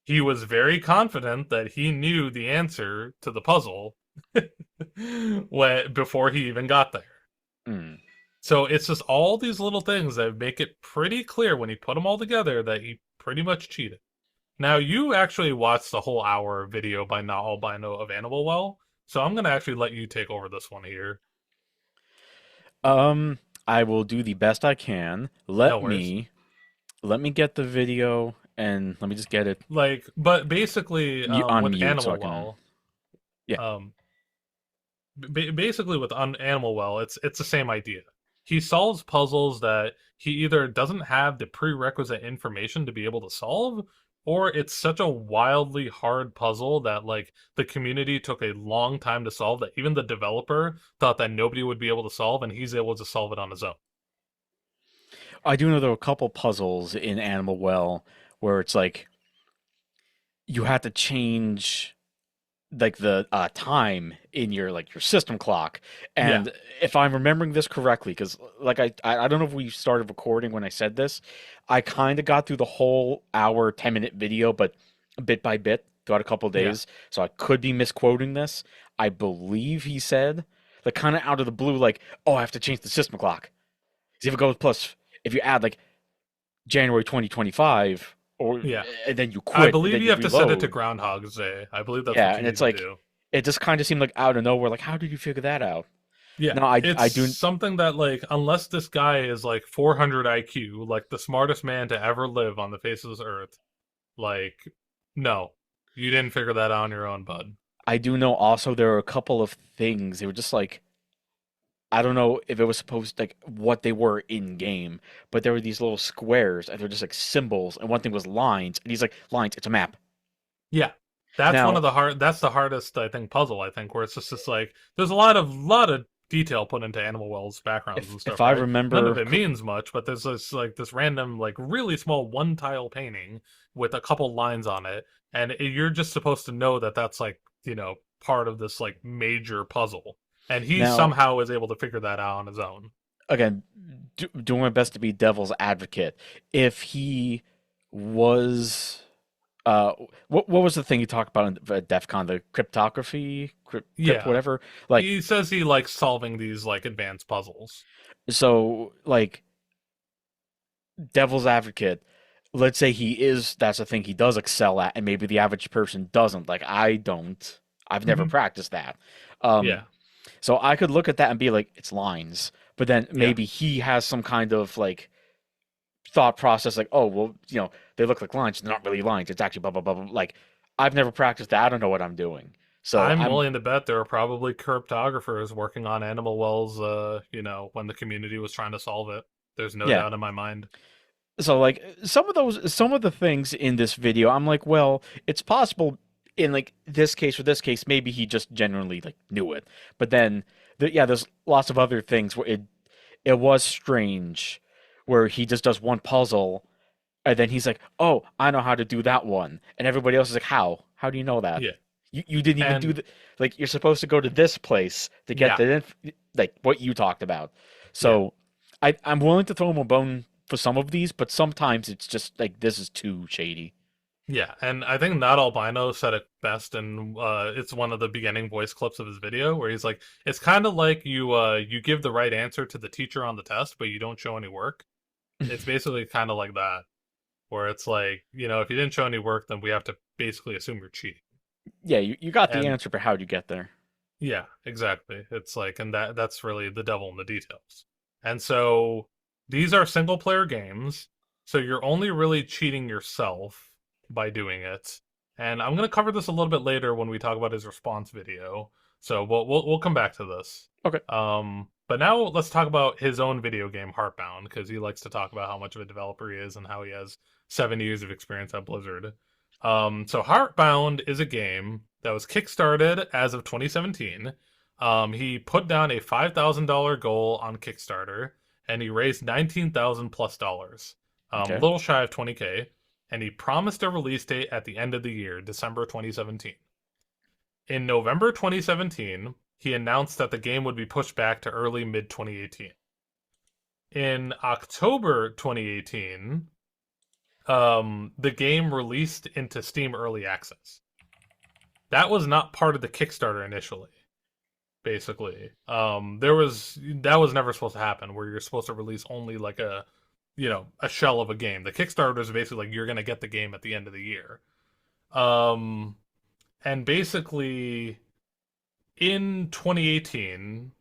He was very confident that he knew the answer to the puzzle before he even got there. Mm. So it's just all these little things that make it pretty clear when you put them all together that he pretty much cheated. Now, you actually watched the whole hour video by Not Albino of Animal Well, so I'm going to actually let you take over this one here. I will do the best I can. No worries. Let me get the video and let me just get it Like, but basically, on with mute so I Animal can. Well, Yeah. um, basically with Animal Well, it's the same idea. He solves puzzles that he either doesn't have the prerequisite information to be able to solve, or it's such a wildly hard puzzle that like the community took a long time to solve that even the developer thought that nobody would be able to solve, and he's able to solve it on his own. I do know there were a couple puzzles in Animal Well where it's like you had to change like the time in your like your system clock. Yeah, And if I'm remembering this correctly, because like I don't know if we started recording when I said this, I kind of got through the whole hour 10-minute video, but bit by bit throughout a couple of yeah. days, so I could be misquoting this. I believe he said like kind of out of the blue, like, oh, I have to change the system clock. See if it goes plus if you add like January 2025 or Yeah. and then you I quit and believe then you you have to set it to reload. Groundhog's Day. I believe that's Yeah, what you and need it's to like do. it just kind of seemed like out of nowhere. Like, how did you figure that out? Yeah, No, it's I do. something that like unless this guy is like 400 IQ, like the smartest man to ever live on the face of this earth, like no, you didn't figure that out on your own, bud. I do know also there are a couple of things. They were just like I don't know if it was supposed like what they were in game, but there were these little squares and they're just like symbols, and one thing was lines, and he's like, lines, it's a map. Yeah. That's one Now, of the that's the hardest I think puzzle I think where it's just like there's a lot of detail put into Animal Wells backgrounds and if stuff, I right? None of remember, it means much, but there's this random like really small one tile painting with a couple lines on it, and you're just supposed to know that that's like, part of this like major puzzle. And he now somehow is able to figure that out on his own. again, doing my best to be devil's advocate. If he was, uh, what was the thing you talked about in DEF CON, the cryptography, crypt Yeah. whatever? Like, He says he likes solving these like advanced puzzles. so like devil's advocate. Let's say he is, that's the thing he does excel at, and maybe the average person doesn't. Like I don't. I've never Hmm. practiced that. Um, Yeah. so I could look at that and be like, it's lines. But then Yeah. maybe he has some kind of like thought process, like, oh, well, they look like lines. They're not really lines. It's actually blah blah blah. Blah. Like, I've never practiced that. I don't know what I'm doing. So I'm I'm, willing to bet there are probably cryptographers working on Animal Wells, when the community was trying to solve it. There's no yeah. doubt in my mind. So like some of the things in this video, I'm like, well, it's possible in like this case or this case, maybe he just genuinely like knew it. But then, yeah, there's lots of other things where it was strange, where he just does one puzzle and then he's like, "Oh, I know how to do that one," and everybody else is like, "How? How do you know that? Yeah. You didn't even do And the like. You're supposed to go to this place to get yeah, like what you talked about." yeah. So, I'm willing to throw him a bone for some of these, but sometimes it's just like this is too shady. Yeah, and I think Not Albino said it best, and it's one of the beginning voice clips of his video where he's like, "It's kind of like you give the right answer to the teacher on the test, but you don't show any work." It's basically kind of like that, where it's like, if you didn't show any work, then we have to basically assume you're cheating. Yeah, you got the And answer, but how'd you get there? yeah, exactly. It's like, and that's really the devil in the details. And so these are single player games, so you're only really cheating yourself by doing it. And I'm gonna cover this a little bit later when we talk about his response video. So we'll come back to this. Okay. But now let's talk about his own video game, Heartbound, because he likes to talk about how much of a developer he is and how he has 7 years of experience at Blizzard. So Heartbound is a game that was kickstarted as of 2017. He put down a $5,000 goal on Kickstarter, and he raised 19,000 plus dollars, a Okay. little shy of 20K, and he promised a release date at the end of the year, December 2017. In November 2017, he announced that the game would be pushed back to early mid 2018. In October 2018, the game released into Steam Early Access. That was not part of the Kickstarter initially. Basically, that was never supposed to happen. Where you're supposed to release only like a shell of a game. The Kickstarter is basically like you're gonna get the game at the end of the year. Um, and basically in 2018,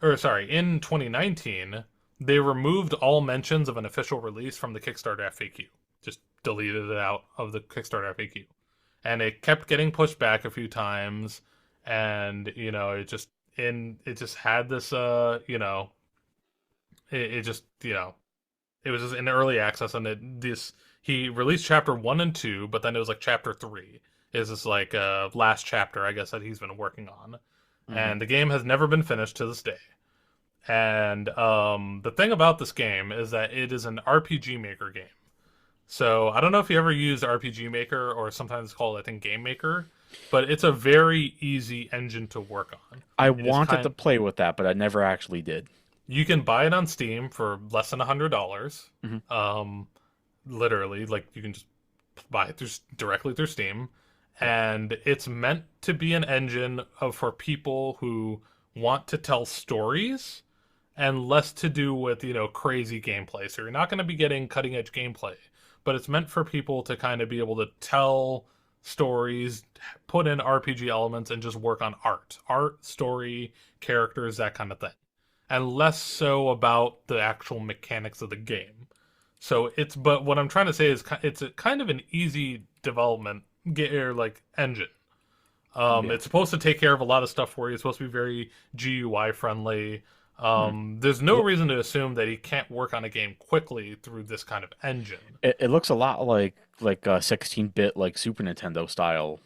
or sorry, in 2019, they removed all mentions of an official release from the Kickstarter FAQ. Just deleted it out of the Kickstarter FAQ. And it kept getting pushed back a few times, and it just had this it just it was just in early access, and he released chapter 1 and 2, but then it was like chapter 3 is this like last chapter I guess that he's been working on, Hmm. and the game has never been finished to this day. And the thing about this game is that it is an RPG Maker game. So I don't know if you ever used RPG Maker, or sometimes it's called, I think, GameMaker, but it's a very easy engine to work on. I It is wanted to kind play with that, but I never actually did. You can buy it on Steam for less than $100. Hmm. Um, Literally, like you can just buy it directly through Steam, and it's meant to be an engine for people who want to tell stories and less to do with crazy gameplay. So you're not going to be getting cutting edge gameplay, but it's meant for people to kind of be able to tell stories, put in RPG elements, and just work on art, story, characters, that kind of thing, and less so about the actual mechanics of the game. So but what I'm trying to say is it's a kind of an easy development or like engine. Yeah. It's supposed to take care of a lot of stuff for you. It's supposed to be very GUI friendly. Hmm. There's no Well, reason to assume that he can't work on a game quickly through this kind of engine. it looks a lot like 16-bit like Super Nintendo style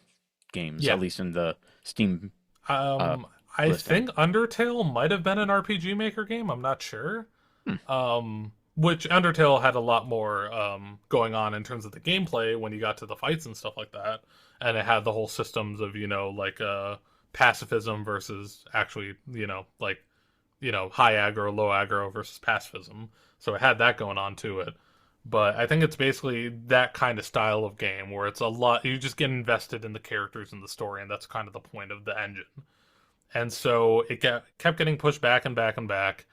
games, at Yeah. least in the Steam uh, Um, I listing. think Undertale might have been an RPG Maker game. I'm not sure. Hmm. Which Undertale had a lot more going on in terms of the gameplay when you got to the fights and stuff like that, and it had the whole systems of like pacifism versus actually like high aggro, low aggro versus pacifism. So it had that going on to it. But I think it's basically that kind of style of game where it's a lot you just get invested in the characters and the story, and that's kind of the point of the engine. And so kept getting pushed back and back and back.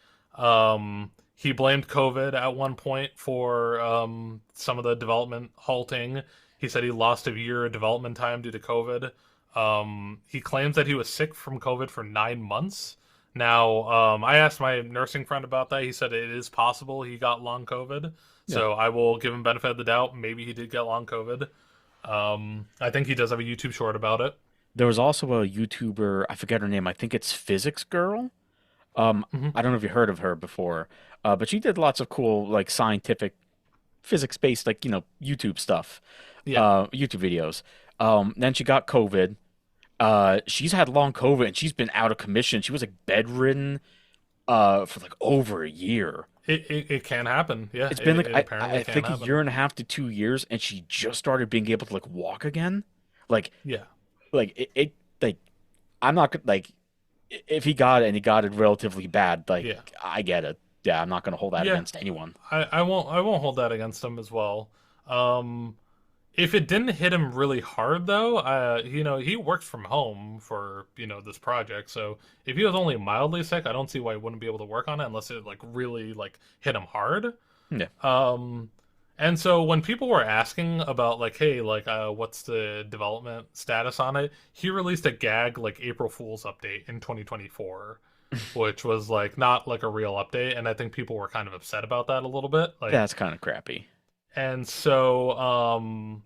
He blamed COVID at one point for some of the development halting. He said he lost a year of development time due to COVID. He claims that he was sick from COVID for 9 months. Now, I asked my nursing friend about that. He said it is possible he got long COVID. Yeah. So I will give him benefit of the doubt. Maybe he did get long COVID. I think he does have a YouTube short about it. There was also a YouTuber, I forget her name. I think it's Physics Girl. Hmm. I don't know if you heard of her before, but she did lots of cool like scientific physics-based like YouTube stuff, Yeah. YouTube videos. Then she got COVID. She's had long COVID and she's been out of commission. She was like bedridden for like over a year. It can happen. Yeah, It's been like it apparently I can think a happen. year and a half to 2 years, and she just started being able to like walk again. Like Yeah, it like I'm not like if he got it and he got it relatively bad, like yeah, I get it. Yeah, I'm not gonna hold that yeah. against anyone. I won't hold that against him as well. Um, if it didn't hit him really hard though, he worked from home for this project. So if he was only mildly sick, I don't see why he wouldn't be able to work on it unless it like really like hit him hard. Yeah. Um, and so when people were asking about like, hey, like, what's the development status on it? He released a gag like April Fool's update in 2024, which was like not like a real update, and I think people were kind of upset about that a little bit. Like, That's kind of crappy. and so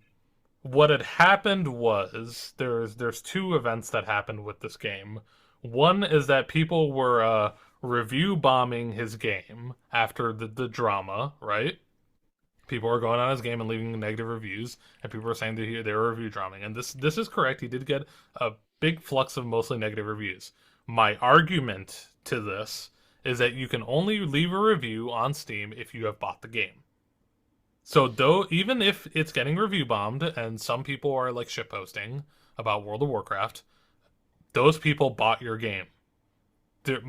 what had happened was there's two events that happened with this game. One is that people were review bombing his game after the drama, right? People were going on his game and leaving negative reviews, and people were saying that they were review bombing. And this is correct. He did get a big flux of mostly negative reviews. My argument to this is that you can only leave a review on Steam if you have bought the game. So though even if it's getting review bombed and some people are like shitposting about World of Warcraft, those people bought your game. The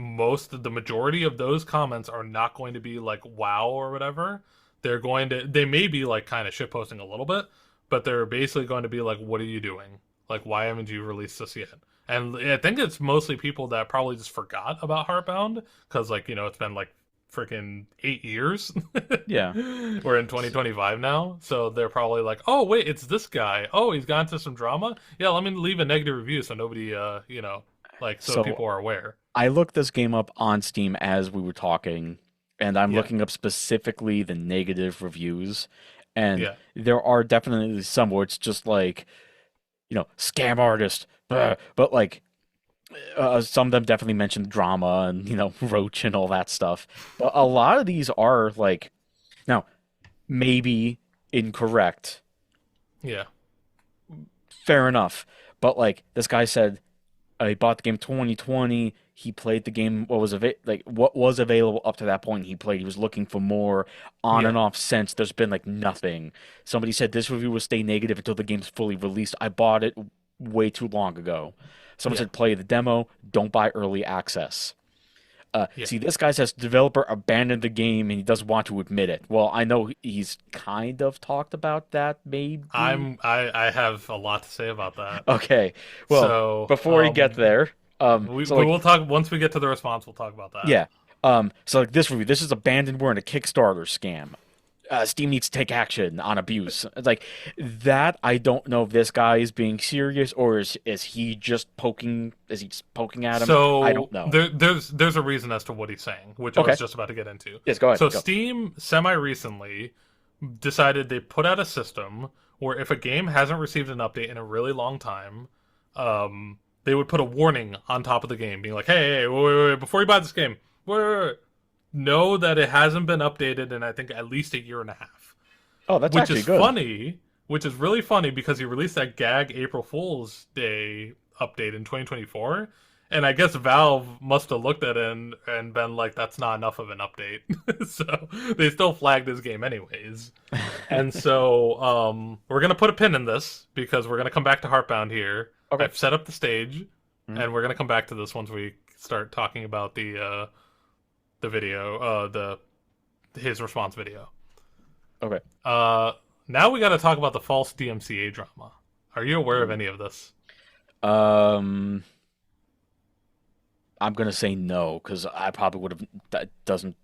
majority of those comments are not going to be like wow or whatever. They may be like kind of shitposting a little bit, but they're basically going to be like, what are you doing? Like, why haven't you released this yet? And I think it's mostly people that probably just forgot about Heartbound because like it's been like freaking 8 years. Yeah. We're in 2025 now, so they're probably like, oh wait, it's this guy. Oh, he's gone into some drama. Yeah, let me leave a negative review so nobody like so So people are aware. I looked this game up on Steam as we were talking, and I'm Yeah, looking up specifically the negative reviews, and yeah, there are definitely some where it's just like, scam artist, but like some of them definitely mention drama and Roach and all that stuff. But a lot of these are like, now maybe incorrect, yeah, fair enough, but like this guy said, he bought the game 2020. He played the game what was available up to that point. He played. He was looking for more. On yeah, and off since. There's been like nothing. Somebody said this review will stay negative until the game's fully released. I bought it way too long ago. Someone yeah, said play the demo. Don't buy early access. yeah. See, this guy says developer abandoned the game and he doesn't want to admit it. Well, I know he's kind of talked about that, maybe. I have a lot to say about that. Okay. Well, So, before you get there, we so we like will talk once we get to the response. We'll talk about that. yeah. So like this review, this is abandoned. We're in a Kickstarter scam. Steam needs to take action on abuse. It's like that. I don't know if this guy is being serious or is he just poking? Is he just poking at him? I So don't know. there's a reason as to what he's saying, which I Okay. was just about to get into. Yes. Go ahead. So Go. Steam semi recently decided they put out a system where if a game hasn't received an update in a really long time, they would put a warning on top of the game, being like, "Hey, wait, before you buy this game, wait, know that it hasn't been updated in I think at least a year and a half." Oh, that's Which actually is good. funny, which is really funny because he released that gag April Fool's Day update in 2024. And I guess Valve must have looked at it and been like, that's not enough of an update. So they still flagged this game anyways. And so we're going to put a pin in this because we're going to come back to Heartbound here. Okay. I've set up the stage, Mhm. and we're going to come back to this once we start talking about the video, his response video. Okay. Now we got to talk about the false DMCA drama. Are you aware of Ooh. any of this? Um, I'm gonna say no because I probably would have. That doesn't.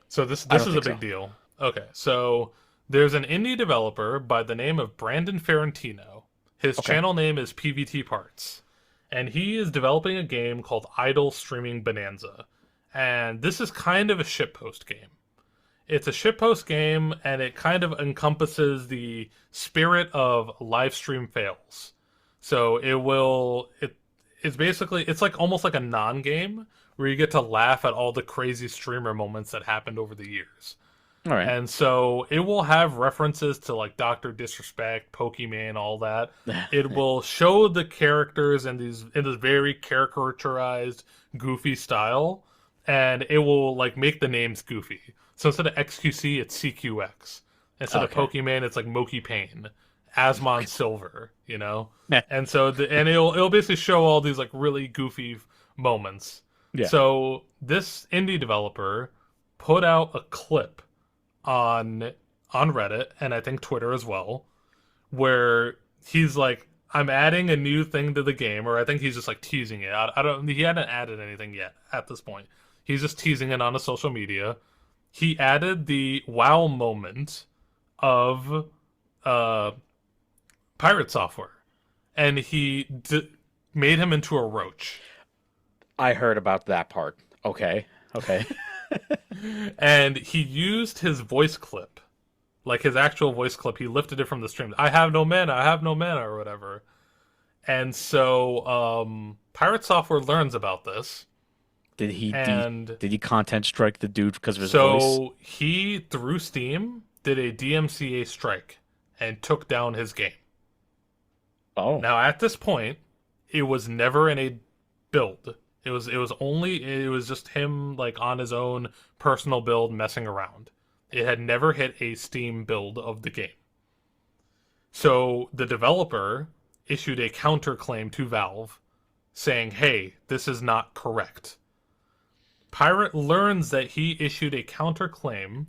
So this I this don't is a think so. big deal. Okay, so there's an indie developer by the name of Brandon Ferrantino. His Okay. channel name is PVT Parts, and he is developing a game called Idle Streaming Bonanza. And this is kind of a shitpost game. It's a shitpost game, and it kind of encompasses the spirit of live stream fails. So it's basically it's like almost like a non-game where you get to laugh at all the crazy streamer moments that happened over the years. All right. And so it will have references to like Doctor Disrespect, Pokemon, all that. It will show the characters in this very caricaturized, goofy style, and it will like make the names goofy. So instead of XQC, it's CQX. Instead of Okay. Pokemon, it's like Moki Pain, Asmon Silver, you know. Meh. And so and it'll basically show all these like really goofy moments. Yeah. So this indie developer put out a clip on Reddit and I think Twitter as well, where he's like, "I'm adding a new thing to the game," or I think he's just like teasing it. I don't. He hadn't added anything yet at this point. He's just teasing it on his social media. He added the WoW moment of uh, Pirate Software, and made him into a roach. I heard about that part. Okay. Okay. And he used his voice clip, like his actual voice clip. He lifted it from the stream. I have no mana. I have no mana, or whatever. And so Pirate Software learns about this, and Did he content strike the dude because of his voice? so he through Steam did a DMCA strike and took down his game. Oh. Now at this point, it was never in a build. It was just him like on his own personal build messing around. It had never hit a Steam build of the game. So the developer issued a counterclaim to Valve saying, "Hey, this is not correct." Pirate learns that he issued a counterclaim,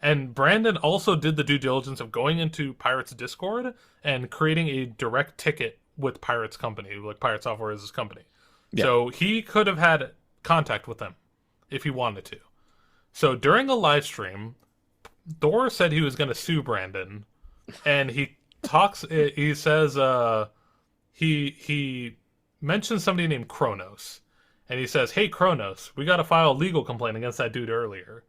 and Brandon also did the due diligence of going into Pirate's Discord and creating a direct ticket with Pirate's company, like Pirate Software is his company. Yeah. So he could have had contact with them if he wanted to. So during a live stream, Thor said he was going to sue Brandon, and he says he mentions somebody named Kronos, and he says, "Hey Kronos, we got to file a legal complaint against that dude earlier."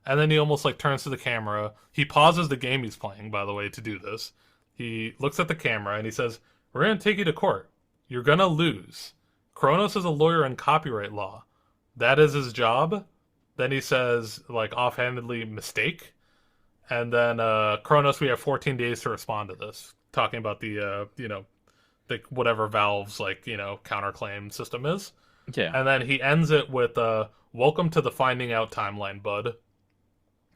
And then he almost like turns to the camera. He pauses the game he's playing, by the way, to do this. He looks at the camera and he says, "We're going to take you to court. You're going to lose. Kronos is a lawyer in copyright law. That is his job." Then he says, like offhandedly, "Mistake." And then Kronos, we have 14 days to respond to this, talking about the the whatever Valve's like counterclaim system is. Yeah. And then he ends it with "Welcome to the finding out timeline, bud,"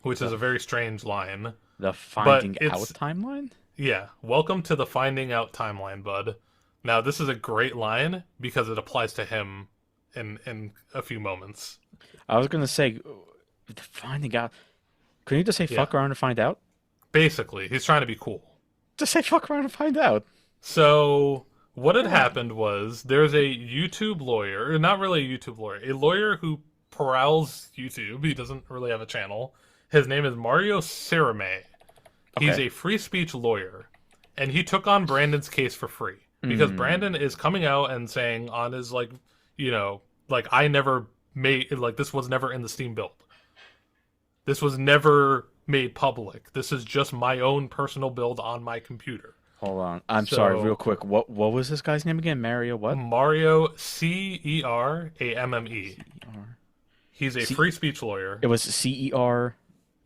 which is The a very strange line. the But finding out it's timeline? yeah, "Welcome to the finding out timeline, bud." Now this is a great line because it applies to him in a few moments. I was gonna say the finding out. Couldn't you just say Yeah, fuck around and find out? basically he's trying to be cool. Just say fuck around and find out. So what had Come on. happened was there's a YouTube lawyer, or not really a YouTube lawyer, a lawyer who prowls YouTube. He doesn't really have a channel. His name is Mario Cerame. He's Okay. a free speech lawyer, and he took on Brandon's case for free because Mm. Brandon is coming out and saying on his like I never made like this was never in the Steam build. This was never made public. This is just my own personal build on my computer. Hold on. I'm sorry, real So quick. What was this guy's name again? Mario what? Mario Ceramme. C-E-R. He's a C. free speech lawyer. It was C-E-R.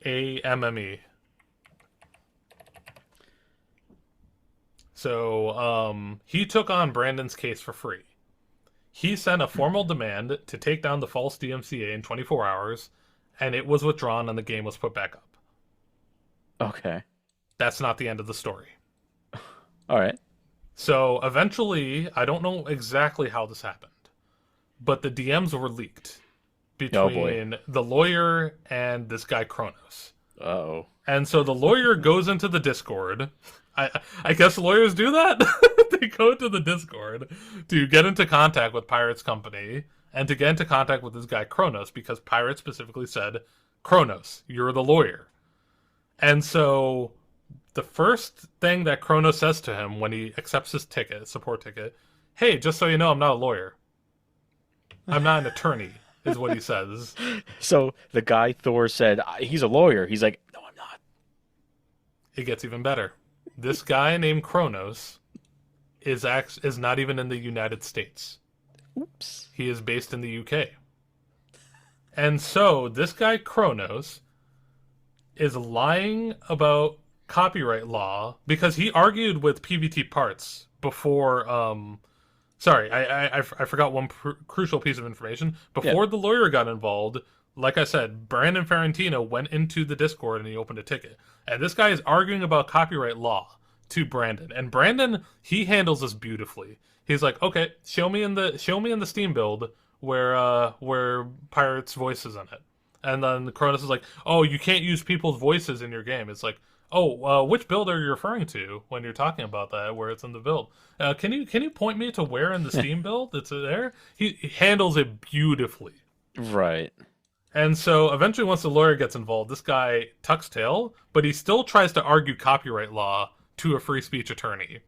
Amme. So he took on Brandon's case for free. He sent a formal demand to take down the false DMCA in 24 hours, and it was withdrawn and the game was put back up. Okay. That's not the end of the story. All right. So eventually, I don't know exactly how this happened, but the DMs were leaked Oh boy. between the lawyer and this guy Kronos. Uh-oh. And so the lawyer goes into the Discord. I guess lawyers do that. They go into the Discord to get into contact with Pirate's company and to get into contact with this guy Kronos because Pirate specifically said, Kronos, you're the lawyer. And so the first thing that Kronos says to him when he accepts his ticket, support ticket, hey, just so you know, I'm not a lawyer. I'm not an attorney, is what he says. So the guy Thor said he's a lawyer. He's like, no, I'm not. It gets even better. This guy named Kronos is not even in the United States. Oops. He is based in the UK. And so this guy Kronos is lying about copyright law because he argued with PVT Parts before sorry, I forgot one crucial piece of information. Before the lawyer got involved, like I said, Brandon Ferrantino went into the Discord and he opened a ticket. And this guy is arguing about copyright law to Brandon. And Brandon, he handles this beautifully. He's like, okay, show me in the Steam build where Pirate's voice is in it. And then Cronus is like, oh, you can't use people's voices in your game. It's like, oh, which build are you referring to when you're talking about that, where it's in the build? Can you point me to where in the Steam build it's there? He handles it beautifully. Right. And so eventually once the lawyer gets involved, this guy tucks tail, but he still tries to argue copyright law to a free speech attorney.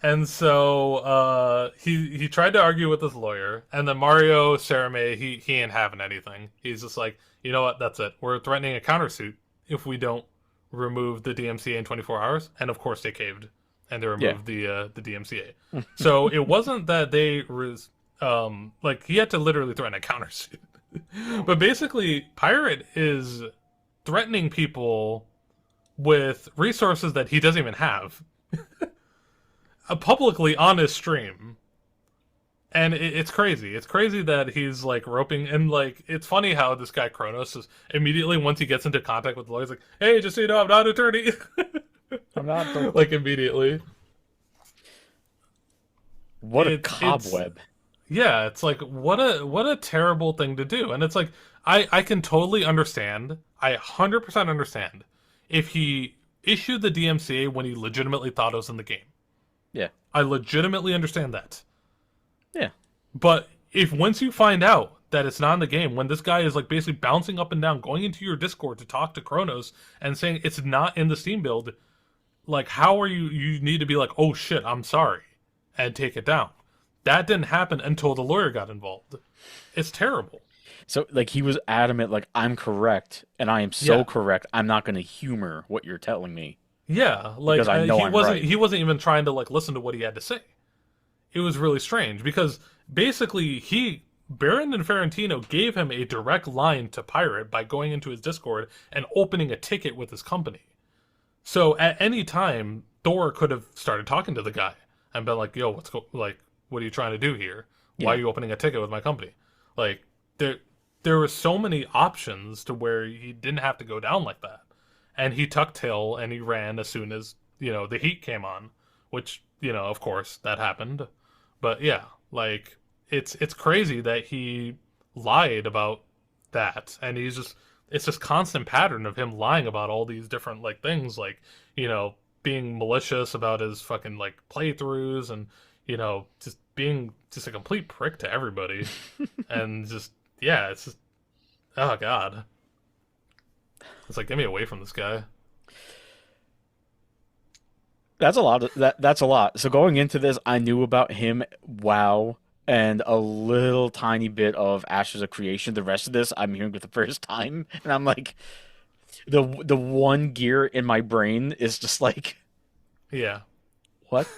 And so he tried to argue with his lawyer, and then Mario Cerame, he ain't having anything. He's just like, you know what, that's it. We're threatening a countersuit if we don't remove the DMCA in 24 hours. And of course they caved, and they removed the DMCA. So it wasn't that they like he had to literally threaten a countersuit. But basically, Pirate is threatening people with resources that he doesn't even have. Publicly on his stream. And it's crazy. It's crazy that he's like roping, and like it's funny how this guy Kronos is immediately once he gets into contact with the lawyer, he's like, hey, just so you know, I'm not an attorney. I'm not the... Like immediately. What a cobweb. Yeah, it's like what a terrible thing to do. And it's like I can totally understand. I 100% understand if he issued the DMCA when he legitimately thought it was in the game. Yeah. I legitimately understand that. Yeah. But if once you find out that it's not in the game, when this guy is like basically bouncing up and down, going into your Discord to talk to Kronos and saying it's not in the Steam build, like how are you need to be like, oh shit, I'm sorry, and take it down. That didn't happen until the lawyer got involved. It's terrible. So like he was adamant, like I'm correct and I am so correct. I'm not going to humor what you're telling me. Yeah, like I know I'm right. He wasn't even trying to like listen to what he had to say. It was really strange because basically Brandon Ferrantino gave him a direct line to Pirate by going into his Discord and opening a ticket with his company. So at any time, Thor could have started talking to the guy and been like, "Yo, what are you trying to do here? Why are you opening a ticket with my company?" Like there were so many options to where he didn't have to go down like that. And he tucked tail and he ran as soon as, the heat came on, which, of course that happened. But yeah, like it's crazy that he lied about that. And it's just constant pattern of him lying about all these different like things, like, being malicious about his fucking like playthroughs and, just being just a complete prick to everybody. And just, yeah, it's just, oh God. It's like, get me away from this guy. That's a lot. That's a lot. So going into this, I knew about him, WoW, and a little tiny bit of Ashes of Creation. The rest of this, I'm hearing for the first time, and I'm like, the one gear in my brain is just like, Yeah. what?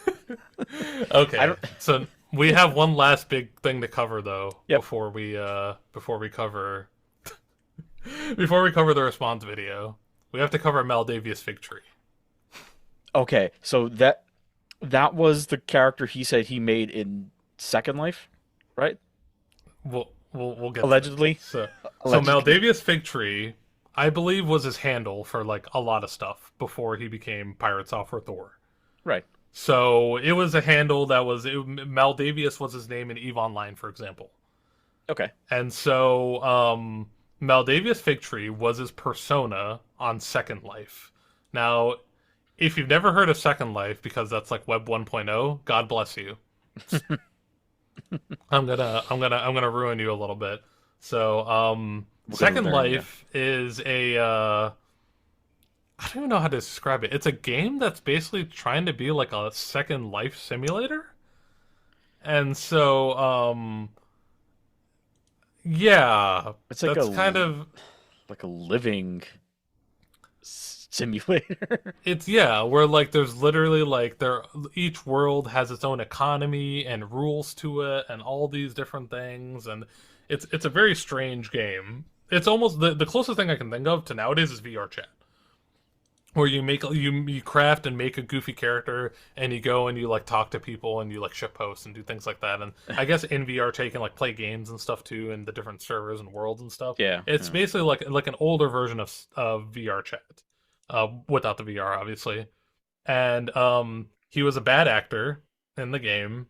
I Okay. don't. So we have one last big thing to cover though Yep. before we cover before we cover the response video. We have to cover Maldavius Figtree. Okay, so that was the character he said he made in Second Life, right? We'll get to it. Allegedly. So Allegedly. Maldavius Figtree, I believe, was his handle for like a lot of stuff before he became Pirate Software Thor. Right. So it was a handle that Maldavius was his name in EVE Online, for example. Okay. And so Maldavius Figtree was his persona on Second Life. Now, if you've never heard of Second Life, because that's like Web 1.0, God bless you. I'm gonna ruin you a little bit. So, We're gonna Second learn, yeah. Life is a I don't even know how to describe it. It's a game that's basically trying to be like a Second Life simulator. And so, yeah, It's that's kind of like a living simulator. it's yeah, where like there's literally like there each world has its own economy and rules to it and all these different things and it's a very strange game. It's almost the closest thing I can think of to nowadays is VR chat. Where you craft and make a goofy character and you go and you like talk to people and you like ship posts and do things like that and I guess in VR chat you can like play games and stuff too in the different servers and worlds and stuff. Yeah. It's Yeah. basically like an older version of VR chat, without the VR obviously. And he was a bad actor in the game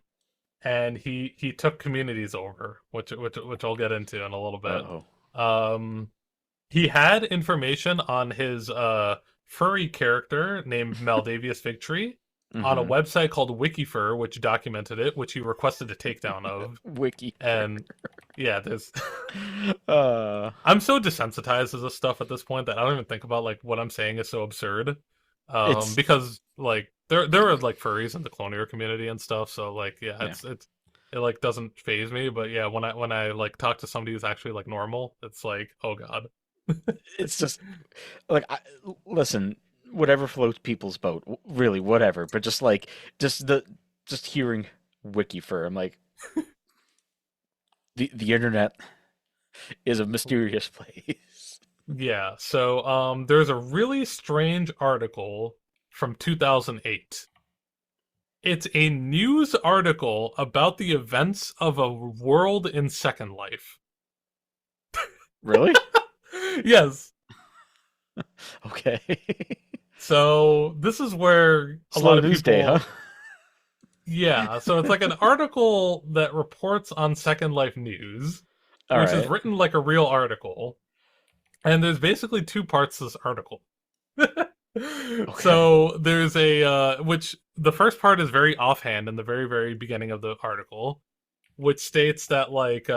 and he took communities over, which I'll get into in a little bit. Uh-oh. Um, he had information on his furry character named Maldavius Figtree on a Mm-hmm. website called Wikifur, which documented it, which he requested a takedown of. Wiki. And yeah, there's Uh. I'm so desensitized to this stuff at this point that I don't even think about like what I'm saying is so absurd. It's Because like there are like furries in the clonier community and stuff, so like yeah, yeah. it like doesn't phase me, but yeah, when I like talk to somebody who's actually like normal, it's like, oh god. It's just like listen, whatever floats people's boat, really, whatever. But just like just hearing wiki for, I'm like the internet is a mysterious place. Yeah, so there's a really strange article from 2008. It's a news article about the events of a world in Second Life. Really? Yes. Okay. So this is where a lot Slow of news day, huh? people yeah, so it's like an article that reports on Second Life news, All which is right. written like a real article. And there's basically two parts to this article. Okay. So there's a which the first part is very offhand in the very very beginning of the article, which states that like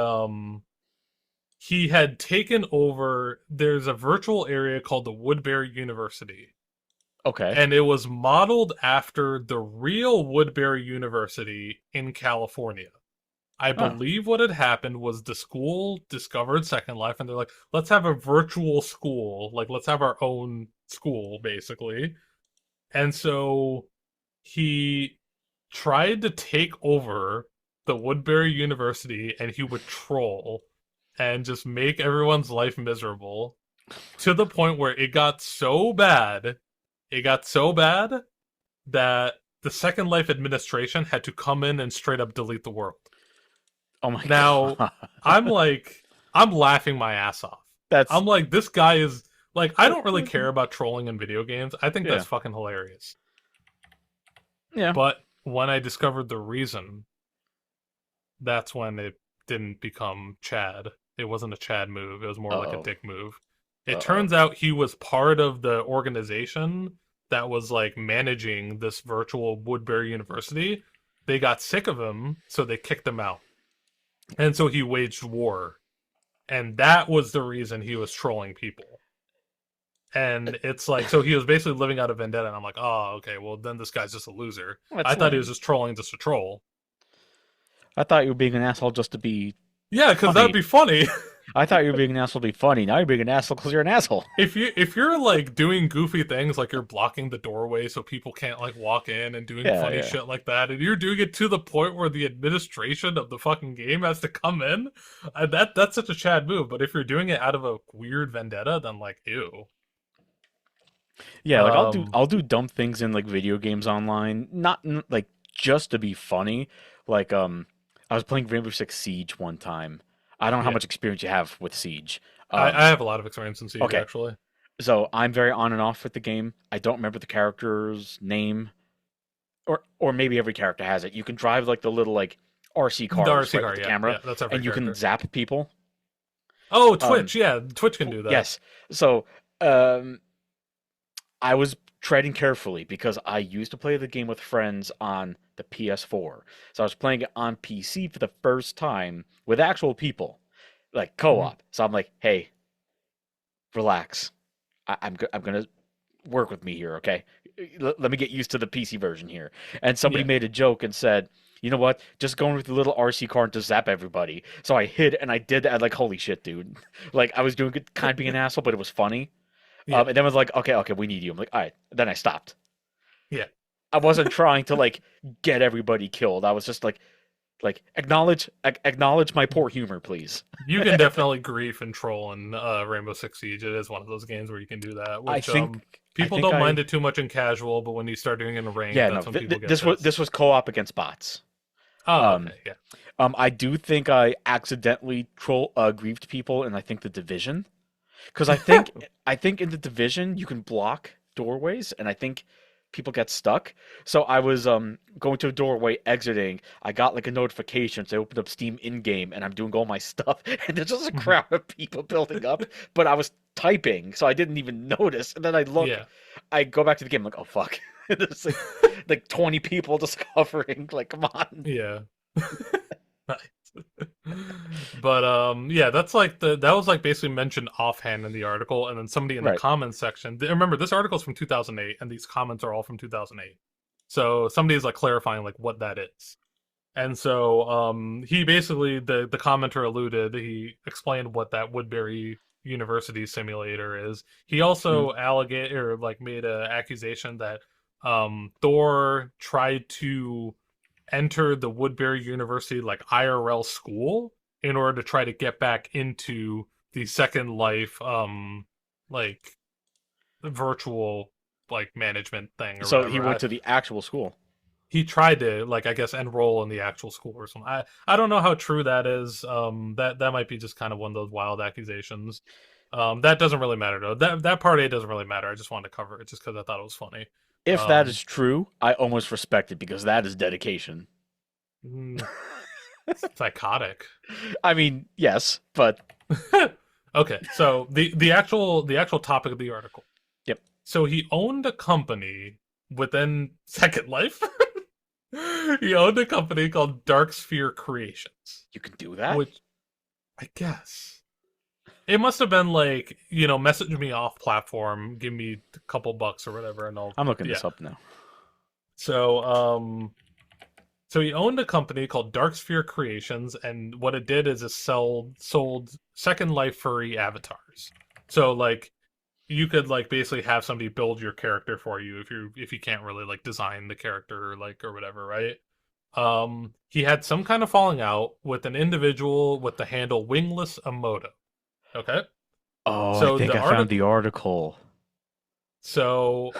he had taken over. There's a virtual area called the Woodbury University, Okay. and it was modeled after the real Woodbury University in California. I Oh. believe what had happened was the school discovered Second Life, and they're like, let's have a virtual school. Like, let's have our own school, basically. And so he tried to take over the Woodbury University, and he would troll and just make everyone's life miserable to the point where it got so bad that the Second Life administration had to come in and straight up delete the world. Oh my Now, God. I'm like, I'm laughing my ass off. That's I'm like, this guy is like, I don't really care about trolling in video games. I think yeah. that's fucking hilarious. Yeah. But when I discovered the reason, that's when it didn't become Chad. It wasn't a Chad move. It was more like a Uh-oh. dick move. It Uh-oh. turns out he was part of the organization that was like managing this virtual Woodbury University. They got sick of him, so they kicked him out. And so he waged war. And that was the reason he was trolling people. And it's like, so he was basically living out of vendetta. And I'm like, oh, okay, well, then this guy's just a loser. I That's thought he was lame. just trolling just to troll. I thought you were being an asshole just to be Yeah, because that'd funny. be funny. I thought you were being an asshole to be funny. Now you're being an asshole because you're an asshole. If you're like doing goofy things like you're blocking the doorway so people can't like walk in and doing Yeah, funny yeah. shit like that, and you're doing it to the point where the administration of the fucking game has to come in, that's such a Chad move. But if you're doing it out of a weird vendetta, then like ew. Yeah, like Um, I'll do dumb things in like video games online, like just to be funny. Like I was playing Rainbow Six Siege one time. I don't know how yeah, much experience you have with Siege. I have a lot of experience in Siege Okay, actually. so I'm very on and off with the game. I don't remember the character's name, or maybe every character has it. You can drive like the little like RC The cars RC right with car, the yeah, camera, yeah, that's every and you can character. zap people. Oh, Um, Twitch, yeah, Twitch can do that. yes. So um, I was treading carefully because I used to play the game with friends on the PS4. So I was playing it on PC for the first time with actual people, like Hmm. co-op. So I'm like, hey, relax. I'm gonna work with me here, okay? Let me get used to the PC version here. And somebody Yeah, made a joke and said, you know what? Just going with the little RC car to zap everybody. So I hid and I did that. Like, holy shit, dude! Like I was doing good, kind of being an asshole, but it was funny. yeah, And then was like, okay, okay, we need you. I'm like, all right. Then I stopped. yeah. I wasn't trying to like get everybody killed. I was just like acknowledge my poor humor, please. You can definitely grief and troll in Rainbow Six Siege. It is one of those games where you can do that, I which think I people think don't mind I it too much in casual, but when you start doing it in ranked, yeah no that's when people get this pissed. was co-op against bots. Oh, Um, okay, yeah. I do think I accidentally troll griefed people, and I think the division because I think in the division you can block doorways, and I think people get stuck. So I was going to a doorway, exiting. I got like a notification. So I opened up Steam in game, and I'm doing all my stuff, and there's just a Mhm. crowd of people building up. But I was typing, so I didn't even notice. And then I look, Yeah, I go back to the game, like, oh fuck, there's like 20 people just hovering. Like, come on. yeah. Nice. But yeah, that's like that was like basically mentioned offhand in the article, and then somebody in the Right. comments section. Remember, this article is from 2008, and these comments are all from 2008. So somebody's like clarifying like what that is. And so he basically the commenter alluded, he explained what that Woodbury University simulator is. He Mhm. also or like made an accusation that Thor tried to enter the Woodbury University like IRL school in order to try to get back into the Second Life like virtual like management thing or So he whatever. went to the actual school. He tried to like I guess enroll in the actual school or something. I don't know how true that is. That might be just kind of one of those wild accusations. That doesn't really matter though. That part A doesn't really matter. I just wanted to cover it just because I thought it was funny. If that Um, is true, I almost respect it because that is dedication. mm, Psychotic. I mean, yes, but Okay, so the actual topic of the article. yep, So he owned a company within Second Life. He owned a company called Dark Sphere Creations, you can do that. which I guess it must have been like, message me off platform, give me a couple bucks or whatever, and I'll I'm looking yeah. this up now. So so he owned a company called Dark Sphere Creations, and what it did is it sold Second Life furry avatars. So like you could like basically have somebody build your character for you if you can't really like design the character or whatever, right? He had some kind of falling out with an individual with the handle Wingless Emoto. Okay. Oh, I So think the I found article the article. so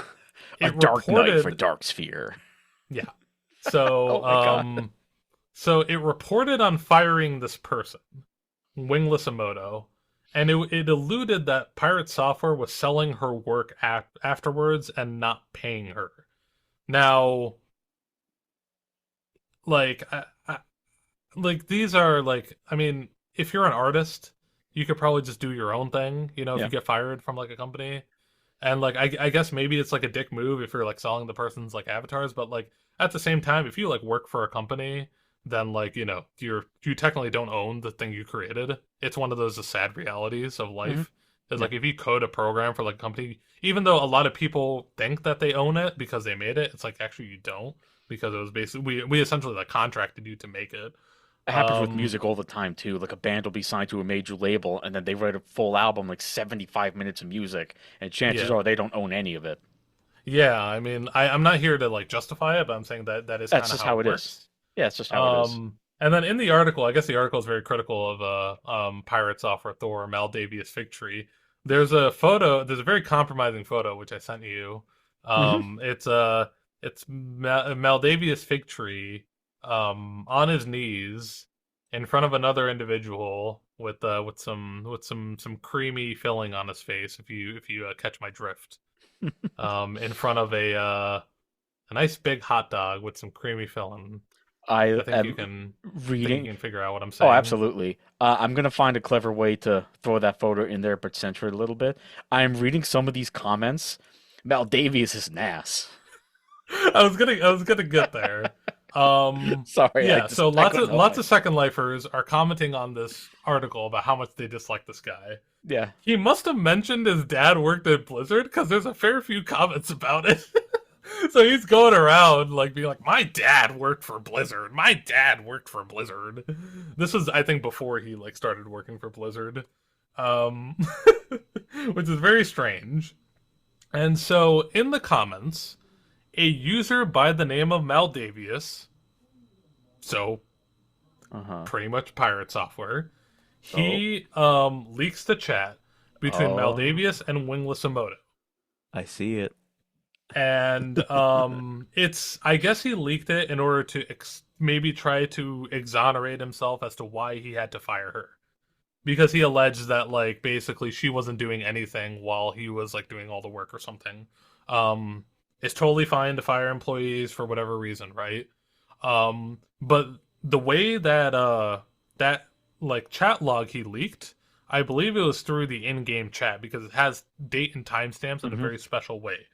A it Dark Knight for reported Dark Sphere. yeah. So Oh my god. so it reported on firing this person, Wingless Emoto, and it alluded that Pirate Software was selling her work afterwards and not paying her. Now, like, like these are like, I mean, if you're an artist, you could probably just do your own thing, if you Yeah. get fired from like a company. And like, I guess maybe it's like a dick move if you're like selling the person's like avatars, but like at the same time, if you like work for a company, then like you technically don't own the thing you created. It's one of those sad realities of Hmm. life. Is Yeah. like if you code a program for like a company, even though a lot of people think that they own it because they made it, it's like actually you don't because it was basically we essentially like contracted you to make it. It happens with music all the time too. Like a band will be signed to a major label, and then they write a full album, like 75 minutes of music, and chances Yeah. are they don't own any of it. Yeah, I mean, I'm not here to like justify it, but I'm saying that that is That's kind of just how how it it is. works. Yeah, it's just how it is. And then in the article, I guess the article is very critical of Pirate Software Thor, Maldavius Figtree. There's a very compromising photo which I sent you. Hmm. Maldavius Figtree on his knees in front of another individual with some creamy filling on his face, if you catch my drift. In front of a nice big hot dog with some creamy filling. I I think you am can think you reading. can figure out what I'm Oh, saying. absolutely. I'm gonna find a clever way to throw that photo in there, but censor it a little bit. I'm reading some of these comments. Maldavius is an ass. I was gonna get there. Sorry, Yeah, so I lots couldn't of help lots of myself. second lifers are commenting on this article about how much they dislike this guy. Yeah. He must have mentioned his dad worked at Blizzard because there's a fair few comments about it. So he's going around like being like, "My dad worked for Blizzard. My dad worked for Blizzard." This was, I think, before he like started working for Blizzard, um, which is very strange. And so in the comments, a user by the name of Maldavius, so Uh-huh. pretty much Pirate Software, Oh. he leaks the chat between Oh. Maldavius and Wingless Emoto. I see it. And it's, I guess he leaked it in order to maybe try to exonerate himself as to why he had to fire her, because he alleged that like basically she wasn't doing anything while he was like doing all the work or something. um it's totally fine to fire employees for whatever reason, right? But the way that that like chat log he leaked, I believe it was through the in-game chat because it has date and timestamps in a Hmm. very special way.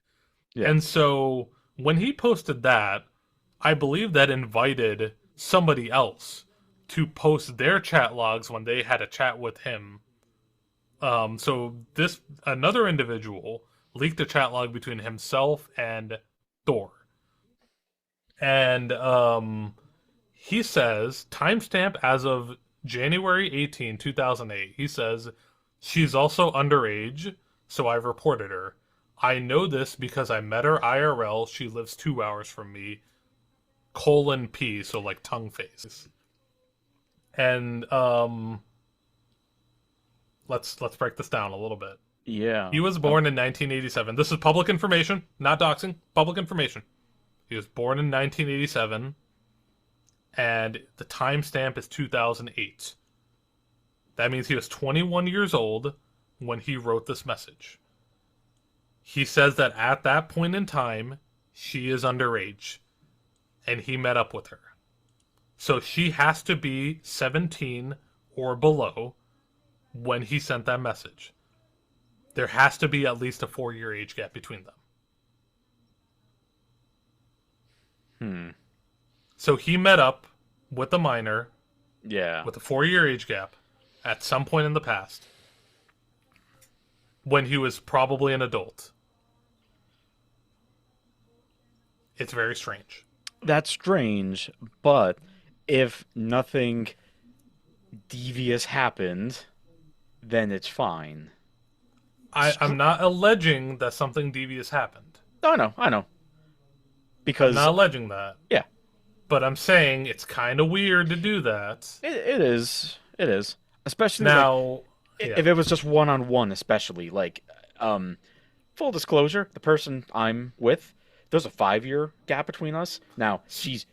Yeah. And so when he posted that, I believe that invited somebody else to post their chat logs when they had a chat with him. So this another individual leaked a chat log between himself and Thor. And he says, timestamp as of January 18, 2008. He says, she's also underage, so I've reported her. I know this because I met her IRL. She lives 2 hours from me. Colon P, so like tongue face. And let's break this down a little bit. Yeah. He was born in 1987. This is public information, not doxing. Public information. He was born in 1987, and the timestamp is 2008. That means he was 21 years old when he wrote this message. He says that at that point in time, she is underage, and he met up with her. So she has to be 17 or below when he sent that message. There has to be at least a 4 year age gap between them. Hmm. So he met up with a minor Yeah. with a 4 year age gap at some point in the past when he was probably an adult. It's very strange. That's strange, but if nothing devious happened, then it's fine. I'm not alleging that something devious happened. I know. I'm Because not alleging that. yeah, But I'm saying it's kind of weird to do that. it is. It is. Especially like Now, yeah, if it was just one on one, especially like um full disclosure, the person I'm with, there's a 5 year gap between us. Now she's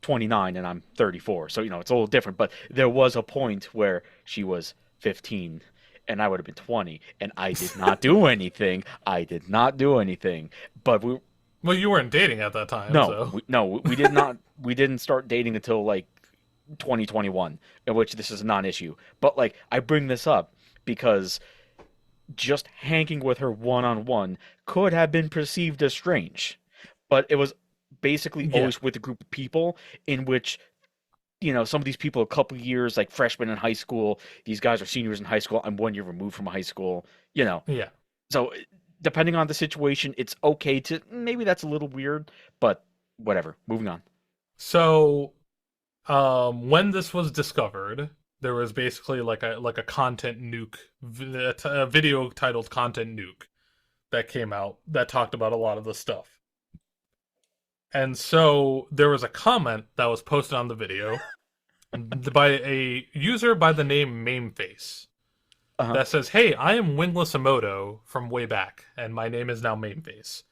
29 and I'm 34, so it's a little different. But there was a point where she was 15 and I would have been 20, and I did not do anything. I did not do anything. But well, you weren't dating at that time, no, so we did not. We didn't start dating until like 2021, in which this is a non-issue. But like, I bring this up because just hanging with her one on one could have been perceived as strange, but it was basically yeah, always with a group of people in which some of these people a couple years like freshmen in high school, these guys are seniors in high school. I'm 1 year removed from high school, yeah. so depending on the situation, it's okay to maybe that's a little weird, but whatever. Moving on. So When this was discovered, there was basically like a content nuke, a video titled "Content Nuke" that came out that talked about a lot of the stuff. And so there was a comment that was posted on the video by a user by the name Mameface Uh-huh. that says, "Hey, I am Wingless Emoto from way back, and my name is now Mameface.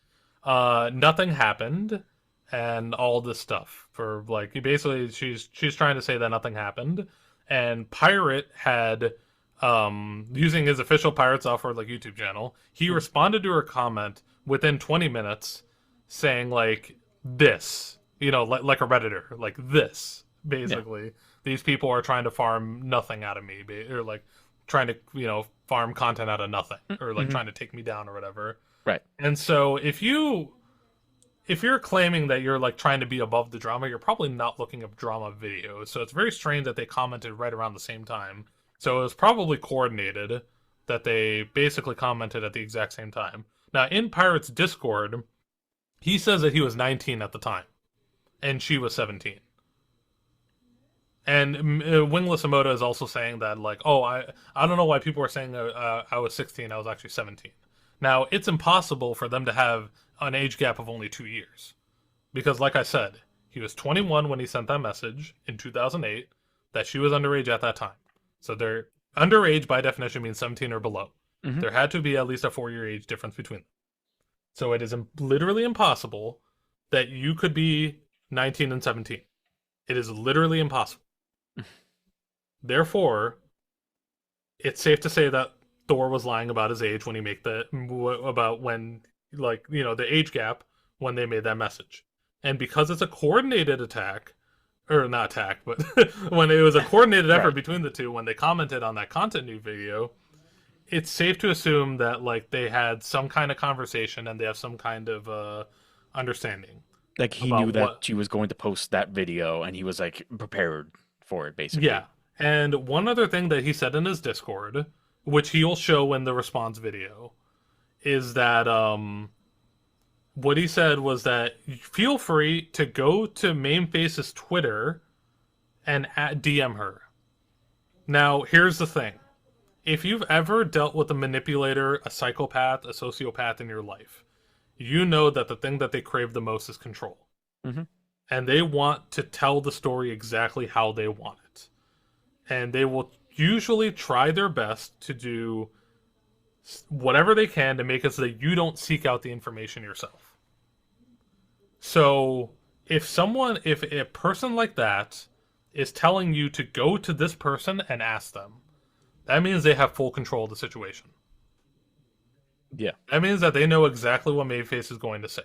Nothing happened, and all this stuff for like basically she's trying to say that nothing happened, and Pirate had using his official Pirate Software like YouTube channel, he responded to her comment within 20 minutes, saying like this, like a redditor, like this Yeah. basically. These people are trying to farm nothing out of me, or like trying to farm content out of nothing, or like Mm-hmm. trying to take me down or whatever. Right. And so if you're claiming that you're like trying to be above the drama, you're probably not looking up drama videos. So it's very strange that they commented right around the same time. So it was probably coordinated that they basically commented at the exact same time. Now in Pirate's Discord, he says that he was 19 at the time and she was 17. And Wingless Emoto is also saying that like, oh, I don't know why people are saying I was 16. I was actually 17. Now it's impossible for them to have an age gap of only 2 years because, like I said, he was 21 when he sent that message in 2008 that she was underage at that time. So they're underage by definition means 17 or below. Mm-hmm. There had to be at least a 4 year age difference between them. So it is literally impossible that you could be 19 and 17. It is literally impossible. Therefore, it's safe to say that Thor was lying about his age when he made about when the age gap when they made that message. And because it's a coordinated attack, or not attack, but when it was a coordinated effort Right. between the two when they commented on that content new video, it's safe to assume that like they had some kind of conversation and they have some kind of understanding Like he knew about that what. she was going to post that video, and he was like prepared for it, basically. Yeah. And one other thing that he said in his Discord, which he'll show in the response video, is that what he said was that feel free to go to Mainface's Twitter and DM her. Now, here's the thing. If you've ever dealt with a manipulator, a psychopath, a sociopath in your life, you know that the thing that they crave the most is control. Mm-hmm. And they want to tell the story exactly how they want it. And they will usually try their best to do whatever they can to make it so that you don't seek out the information yourself. So if a person like that is telling you to go to this person and ask them, that means they have full control of the situation. Yeah. That means that they know exactly what Mayface is going to say.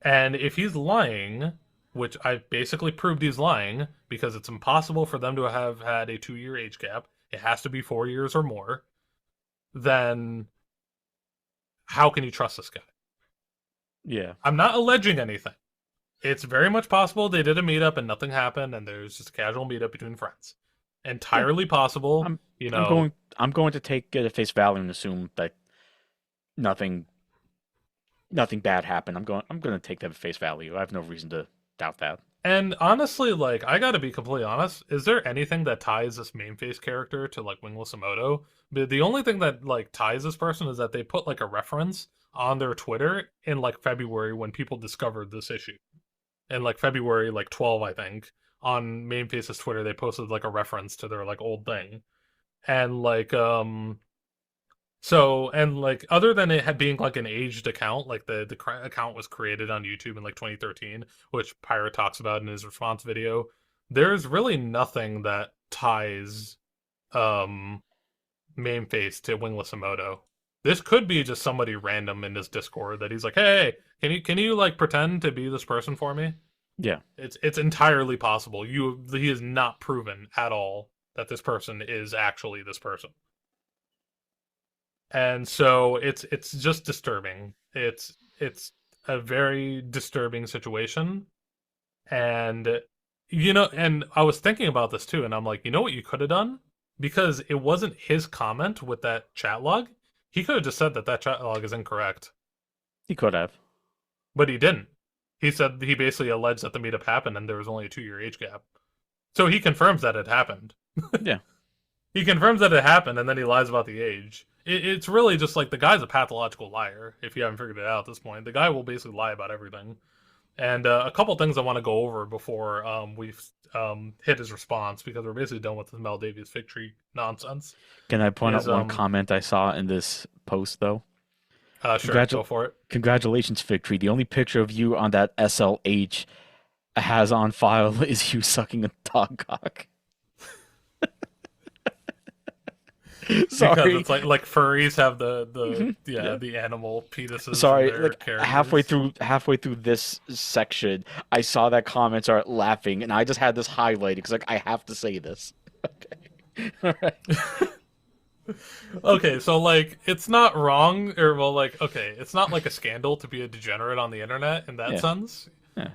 And if he's lying, which I basically proved he's lying, because it's impossible for them to have had a 2 year age gap, it has to be 4 years or more, then how can you trust this guy? Yeah. I'm not alleging anything. It's very much possible they did a meetup and nothing happened and there's just a casual meetup between friends. Yeah. Entirely possible, I'm you I'm know. going to take it at face value and assume that nothing nothing bad happened. I'm going to take that at face value. I have no reason to doubt that. And honestly, like, I gotta be completely honest, is there anything that ties this main face character to, like, Wingless Emoto? The only thing that, like, ties this person is that they put, like, a reference on their Twitter in, like, February when people discovered this issue. In, like, February, like, 12, I think, on main face's Twitter, they posted, like, a reference to their, like, old thing. And, like, so, and like, other than it being like an aged account, like the account was created on YouTube in like 2013, which Pirate talks about in his response video, there's really nothing that ties um Mainface to Wingless Emoto. This could be just somebody random in his Discord that he's like, hey, can you like pretend to be this person for me? Yeah. It's entirely possible. He is not proven at all that this person is actually this person. And so it's just disturbing. It's a very disturbing situation, and and I was thinking about this too, and I'm like, you know what you could have done, because it wasn't his comment with that chat log. He could have just said that that chat log is incorrect, He could have. but he didn't. He said he basically alleged that the meetup happened and there was only a 2-year age gap. So he confirms that it happened. Yeah. He confirms that it happened and then he lies about the age. It's really just like the guy's a pathological liar, if you haven't figured it out at this point. The guy will basically lie about everything. And a couple things I want to go over before we hit his response, because we're basically done with the Maldavius Figtree nonsense. Can I point out one comment I saw in this post, though? Sure, go for it. Congratulations, Figtree. The only picture of you on that SLH has on file is you sucking a dog cock. Sorry, because it's like furries have the animal penises. Sorry, like halfway through this section, I saw that comment start laughing, and I just had this highlighted because like I have to say this. Okay, all right. Okay, so like it's not wrong, or well, like okay, it's not like a scandal to be a degenerate on the internet in that sense,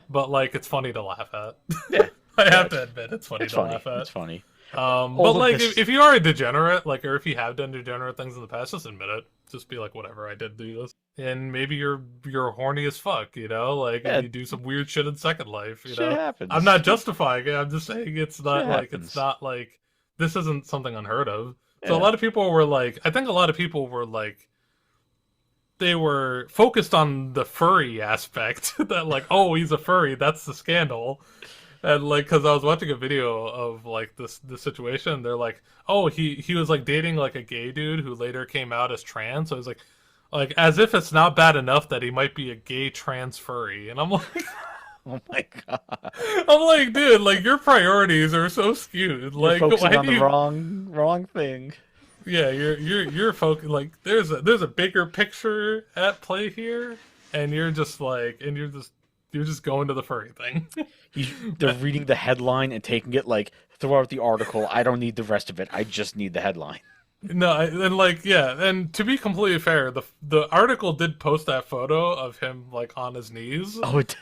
but like it's funny to laugh at. Yeah, I have to admit it's funny to laugh at. It's funny. But like if you are a degenerate, like, or if you have done degenerate things in the past, just admit it. Just be like, whatever, I did do this, and maybe you're horny as fuck, you know, like if you do some weird shit in Second Life, you know. Happens. I'm not justifying it. I'm just saying it's not like it's not like this isn't something unheard of. So a lot of people were like, I think a lot of people were like, they were focused on the furry aspect that like, oh, he's a furry, that's the scandal. And like, because I was watching a video of like this situation, they're like, oh, he was like dating like a gay dude who later came out as trans. So it's like as if it's not bad enough that he might be a gay trans furry. And I'm like, oh my god, I'm like, dude, like your priorities are so skewed. Like, you're focusing on the wrong thing. Yeah, you're focused. Like, there's a bigger picture at play here, and you're just going to the furry thing. They're reading the headline and taking it like, throw out the article. I don't need the rest of it. I just need the headline. No, and like, yeah, and to be completely fair, the article did post that photo of him like on his knees. Oh, it...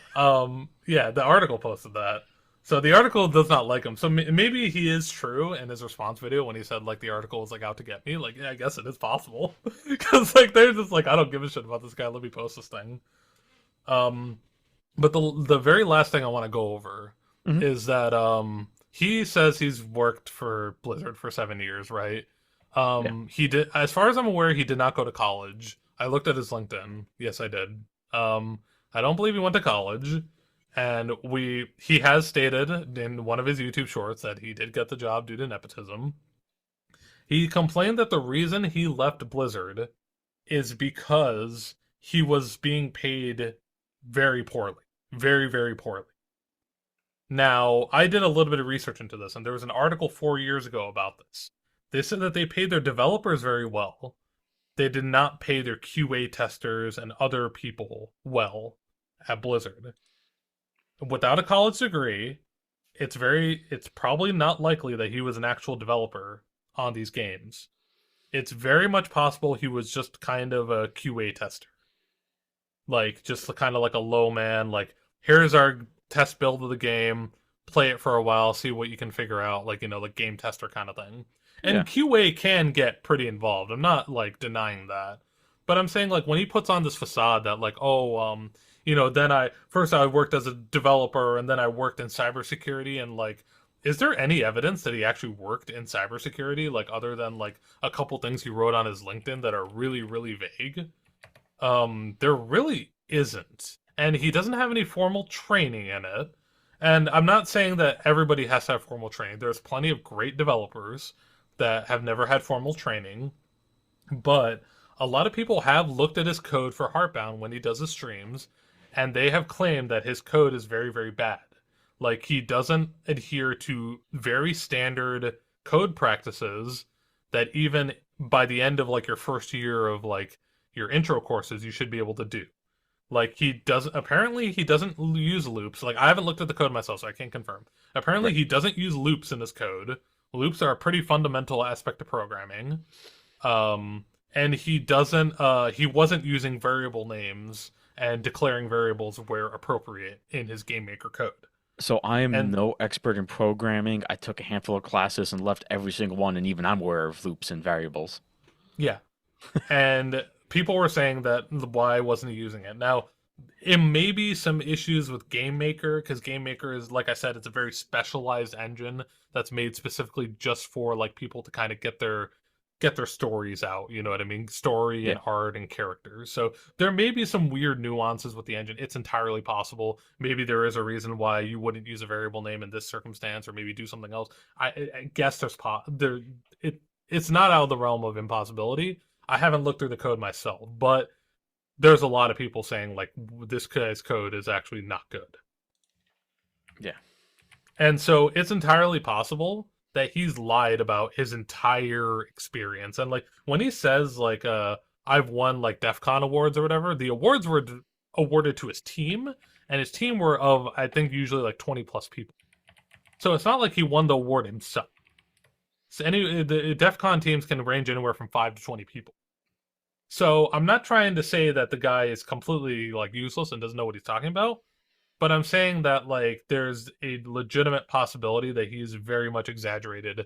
yeah, the article posted that. So the article does not like him. So maybe he is true in his response video when he said like the article was like out to get me. Like, yeah, I guess it is possible, because like they're just like, I don't give a shit about this guy. Let me post this thing. But the very last thing I want to go over is that he says he's worked for Blizzard for 7 years, right? He did, as far as I'm aware, he did not go to college. I looked at his LinkedIn. Yes, I did. I don't believe he went to college. And he has stated in one of his YouTube shorts that he did get the job due to nepotism. He complained that the reason he left Blizzard is because he was being paid very poorly. Very, very poorly. Now, I did a little bit of research into this, and there was an article 4 years ago about this. They said that they paid their developers very well. They did not pay their QA testers and other people well at Blizzard. Without a college degree, it's probably not likely that he was an actual developer on these games. It's very much possible he was just kind of a QA tester. Like, just kind of like a low man, like, here's our test build of the game, play it for a while, see what you can figure out, like, you know, like game tester kind of thing. And QA can get pretty involved. I'm not, like, denying that. But I'm saying, like, when he puts on this facade that, like, oh, you know, then I worked as a developer, and then I worked in cybersecurity, and like, is there any evidence that he actually worked in cybersecurity, like other than like a couple things he wrote on his LinkedIn that are really, really vague? There really isn't, and he doesn't have any formal training in it. And I'm not saying that everybody has to have formal training. There's plenty of great developers that have never had formal training, but a lot of people have looked at his code for Heartbound when he does his streams, and they have claimed that his code is very, very bad. Like, he doesn't adhere to very standard code practices that even by the end of, like, your first year of, like, your intro courses, you should be able to do. Like, apparently he doesn't use loops. Like, I haven't looked at the code myself, so I can't confirm. Apparently he doesn't use loops in his code. Loops are a pretty fundamental aspect of programming. And he wasn't using variable names and declaring variables where appropriate in his GameMaker code. So I am no expert in programming. I took a handful of classes and left every single one, and even I'm aware of loops and variables. Yeah. And people were saying that why wasn't he using it? Now, it may be some issues with GameMaker because GameMaker is, like I said, it's a very specialized engine that's made specifically just for like people to kind of get their stories out. You know what I mean? Story Yeah. and art and characters. So there may be some weird nuances with the engine. It's entirely possible. Maybe there is a reason why you wouldn't use a variable name in this circumstance, or maybe do something else. I guess it's not out of the realm of impossibility. I haven't looked through the code myself, but there's a lot of people saying like this guy's code is actually not good. Yeah. And so it's entirely possible that he's lied about his entire experience. And like when he says like I've won like DEF CON awards or whatever, the awards were awarded to his team, and his team were of I think usually like 20 plus people. So it's not like he won the award himself. So the DEF CON teams can range anywhere from 5 to 20 people. So I'm not trying to say that the guy is completely like useless and doesn't know what he's talking about, but I'm saying that like there's a legitimate possibility that he's very much exaggerated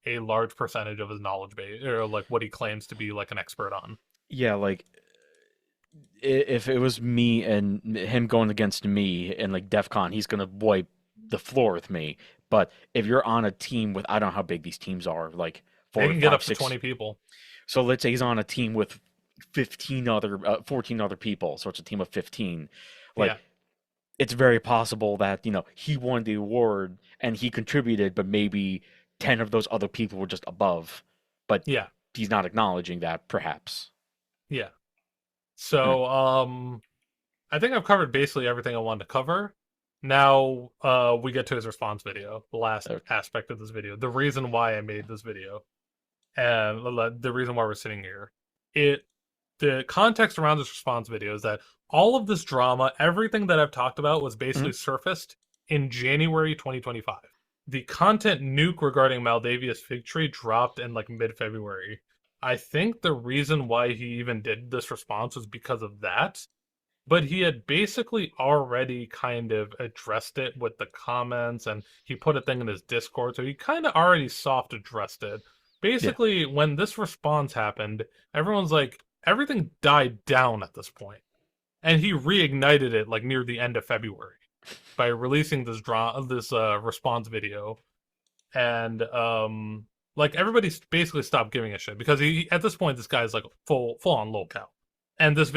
a large percentage of his knowledge base, or like what he claims to be like an expert on. Yeah, like if it was me and him going against me in like DEF CON, he's gonna wipe the floor with me. But if you're on a team with, I don't know how big these teams are, like They four, can get five, up to six. 20 people. So let's say he's on a team with 14 other people, so it's a team of 15. Like Yeah, it's very possible that, he won the award and he contributed, but maybe 10 of those other people were just above. But yeah, he's not acknowledging that, perhaps. yeah. Hmm. So I think I've covered basically everything I wanted to cover. Now we get to his response video, the last Okay. aspect of this video, the reason why I made this video, and the reason why we're sitting here. It The context around this response video is that all of this drama, everything that I've talked about, was Mhm. basically surfaced in January 2025. The content nuke regarding Maldavius Figtree dropped in like mid-February. I think the reason why he even did this response was because of that, but he had basically already kind of addressed it with the comments, and he put a thing in his Discord, so he kind of already soft addressed it. Yeah. Basically, when this response happened, everyone's like, everything died down at this point, and he reignited it like near the end of February by releasing this response video, and like everybody basically stopped giving a shit because he at this point this guy's like full on Lolcow, and this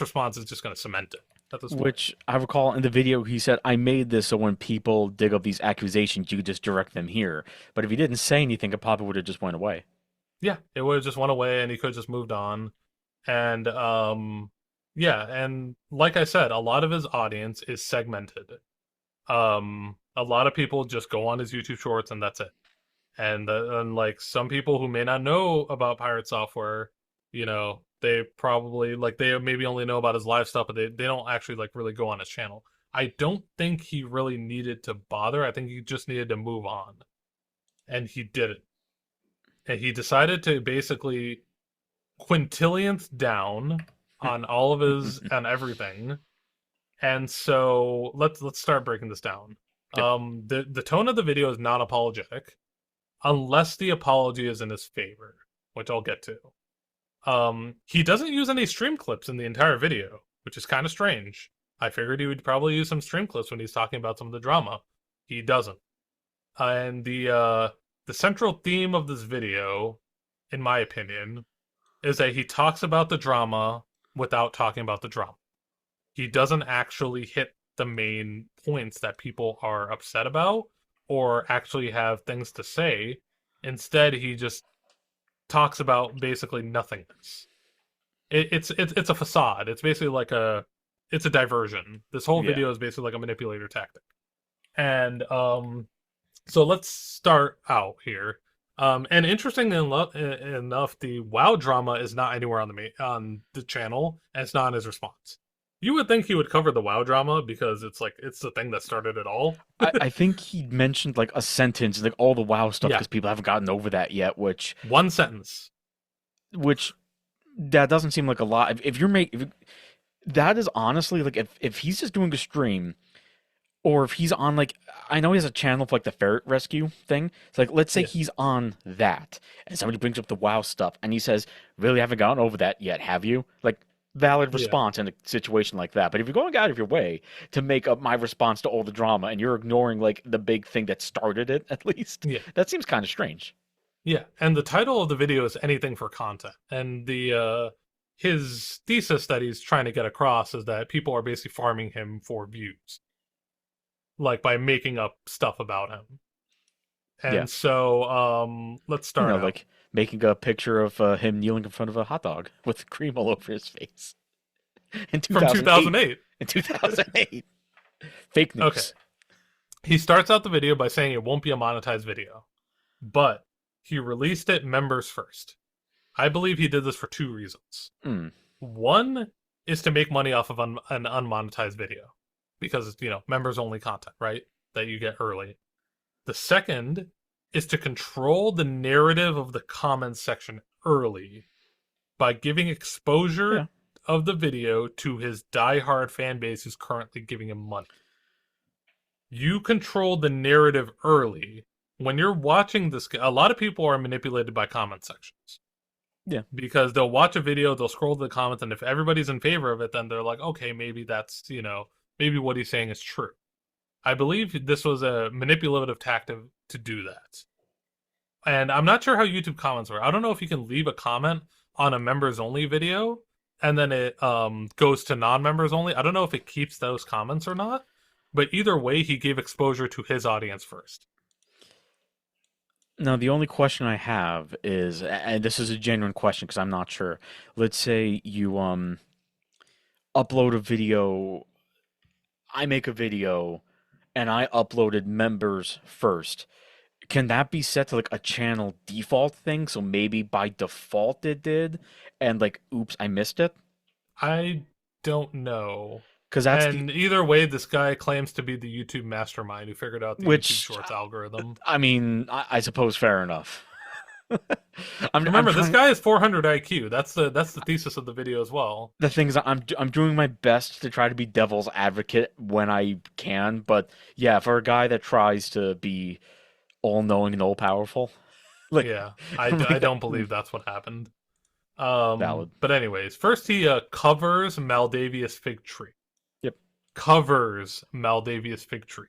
response is just going to cement it at this point. Which I recall in the video, he said, I made this so when people dig up these accusations, you could just direct them here. But if he didn't say anything, it probably would have just went away. Yeah, it would have just went away, and he could have just moved on. And yeah, and like I said, a lot of his audience is segmented. A lot of people just go on his YouTube Shorts and that's it. And like some people who may not know about Pirate Software, they probably like they maybe only know about his live stuff, but they don't actually like really go on his channel. I don't think he really needed to bother. I think he just needed to move on, and he did it. And he decided to basically quintillionth down on all of his on everything. And so let's start breaking this down. Yep. The tone of the video is non apologetic, unless the apology is in his favor, which I'll get to. He doesn't use any stream clips in the entire video, which is kind of strange. I figured he would probably use some stream clips when he's talking about some of the drama. He doesn't. And the central theme of this video, in my opinion, is that he talks about the drama without talking about the drama. He doesn't actually hit the main points that people are upset about or actually have things to say. Instead, he just talks about basically nothingness. It's a facade. It's basically like it's a diversion. This whole Yeah. video is basically like a manipulator tactic. And so let's start out here. And interesting enough, the WoW drama is not anywhere on the channel, and it's not in his response. You would think he would cover the WoW drama because it's the thing that started it all. I think he mentioned like a sentence, like all the WoW stuff, Yeah, because people haven't gotten over that yet, one sentence. which that doesn't seem like a lot. That is honestly like if he's just doing a stream, or if he's on like I know he has a channel for like the ferret rescue thing. It's like let's say Yeah, he's on that, and somebody brings up the WoW stuff, and he says, "Really haven't gotten over that yet, have you?" Like valid Yeah. response in a situation like that. But if you're going out of your way to make up my response to all the drama and you're ignoring like the big thing that started it, at least, Yeah. that seems kind of strange. Yeah. And the title of the video is Anything for Content. And the his thesis that he's trying to get across is that people are basically farming him for views, like by making up stuff about him. Yeah. And so let's You start know, out. like making a picture of him kneeling in front of a hot dog with cream all over his face in From 2008. 2008. In 2008. Fake Okay. news. He starts out the video by saying it won't be a monetized video, but he released it members first. I believe he did this for two reasons. Mm. One is to make money off of an unmonetized video because it's, members only content, right? That you get early. The second is to control the narrative of the comments section early by giving exposure Yeah. of the video to his diehard fan base who's currently giving him money. You control the narrative early. When you're watching this, a lot of people are manipulated by comment sections. Yeah. Because they'll watch a video, they'll scroll to the comments, and if everybody's in favor of it, then they're like, okay, maybe that's, maybe what he's saying is true. I believe this was a manipulative tactic to do that. And I'm not sure how YouTube comments work. I don't know if you can leave a comment on a members only video and then it goes to non-members only. I don't know if it keeps those comments or not. But either way, he gave exposure to his audience first. Now, the only question I have is, and this is a genuine question because I'm not sure. Let's say you upload a video, I make a video, and I uploaded members first. Can that be set to like a channel default thing? So maybe by default it did, and like, oops, I missed it. I don't know. Because that's And either way, this guy claims to be the YouTube mastermind who figured out the YouTube which, Shorts algorithm. I mean, I suppose fair enough. Remember, this trying, guy is 400 IQ. That's the thesis of the video as well. the things I'm doing my best to try to be devil's advocate when I can, but yeah, for a guy that tries to be all knowing and all powerful, like Yeah, I don't believe that's what happened. valid. But anyways, first he covers Maldavius Figtree. Yep. Covers Maldavius Figtree.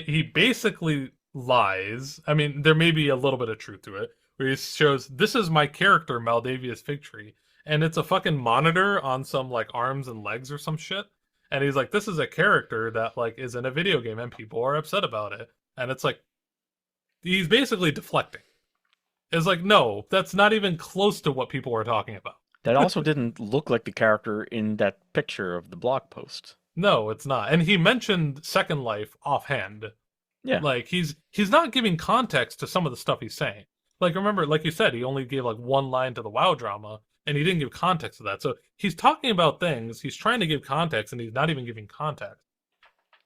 He basically lies. I mean, there may be a little bit of truth to it, where he shows this is my character, Maldavius Figtree, and it's a fucking monitor on some like arms and legs or some shit. And he's like, this is a character that like is in a video game and people are upset about it. And it's like he's basically deflecting. It's like, no, that's not even close to what people are talking about. That also didn't look like the character in that picture of the blog post. No, it's not. And he mentioned Second Life offhand. Yeah. Like he's not giving context to some of the stuff he's saying. Like remember, like you said, he only gave like one line to the WoW drama, and he didn't give context to that. So he's talking about things, he's trying to give context, and he's not even giving context.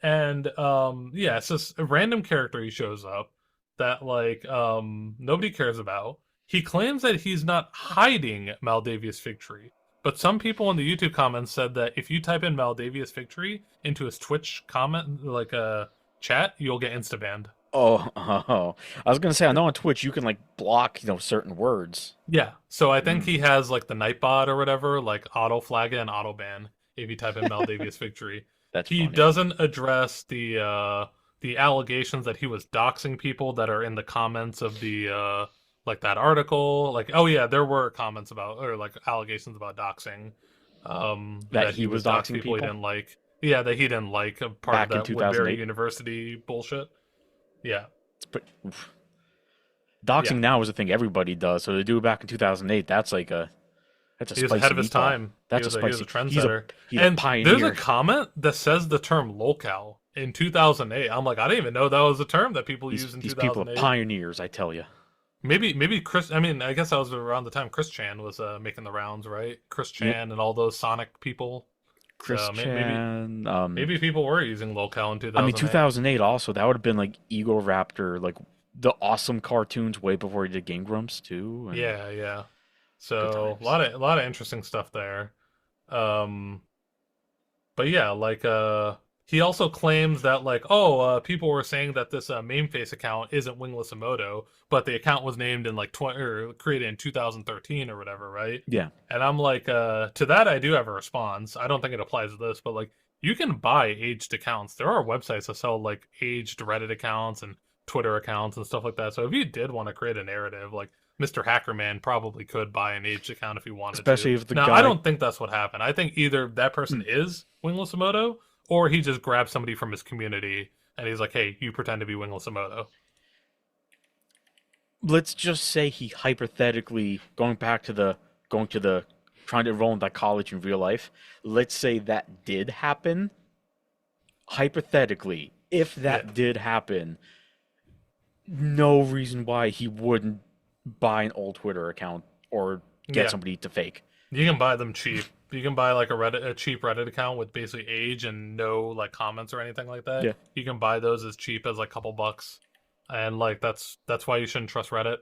And yeah, it's just a random character he shows up that like nobody cares about. He claims that he's not hiding Maldavius Figtree, but some people in the YouTube comments said that if you type in Maldavius Figtree into his Twitch comment, like a chat, you'll get insta banned. Oh, I was gonna say I know on Twitch you can like block certain words. Yeah, so I think he has like the Nightbot or whatever, like auto flag it and auto ban if you type in Maldavius Figtree. That's He funny. doesn't address the allegations that he was doxing people that are in the comments of the like that article. Like, oh yeah, there were comments about or like allegations about doxing. That he was doxing he people? didn't like. Yeah, that he didn't like a part Back in of that Woodbury 2008? University bullshit. Yeah. But doxing Yeah. now is a thing everybody does. So to do it back in 2008, that's like that's a He was spicy ahead of his meatball. time. That's he was a he was spicy. a trendsetter. He's And a pioneer. there's a comment that says the term lolcow in 2008. I'm like, I didn't even know that was a term that people use in These people are 2008. pioneers, I tell you. Maybe Chris. I mean, I guess that was around the time Chris Chan was making the rounds, right? Chris Chan Yep. and all those Sonic people. Chris So Chan. maybe people were using lolcow in 2008. I mean, 2008 also, that would have been like Ego Raptor, like the awesome cartoons way before he did Game Grumps too. And Yeah, yeah. good So times. a lot of interesting stuff there. But yeah, like he also claims that like, people were saying that this Mainface account isn't Wingless Emoto, but the account was named in like or created in 2013 or whatever, right? Yeah. And I'm like, to that I do have a response. I don't think it applies to this, but like, you can buy aged accounts. There are websites that sell like aged Reddit accounts and Twitter accounts and stuff like that. So if you did want to create a narrative, like Mr. Hackerman probably could buy an aged account if he wanted to. Especially if the Now, I guy. don't think that's what happened. I think either that person is Wingless Emoto, or he just grabbed somebody from his community and he's like, "Hey, you pretend to be Wingless Emoto." Let's just say he hypothetically going to the trying to enroll in that college in real life. Let's say that did happen. Hypothetically, if Yeah, that did happen, no reason why he wouldn't buy an old Twitter account or get yeah. somebody to fake. You can buy them cheap. You can buy like a cheap Reddit account with basically age and no like comments or anything like that. Yeah. You can buy those as cheap as like a couple bucks, and like that's why you shouldn't trust Reddit.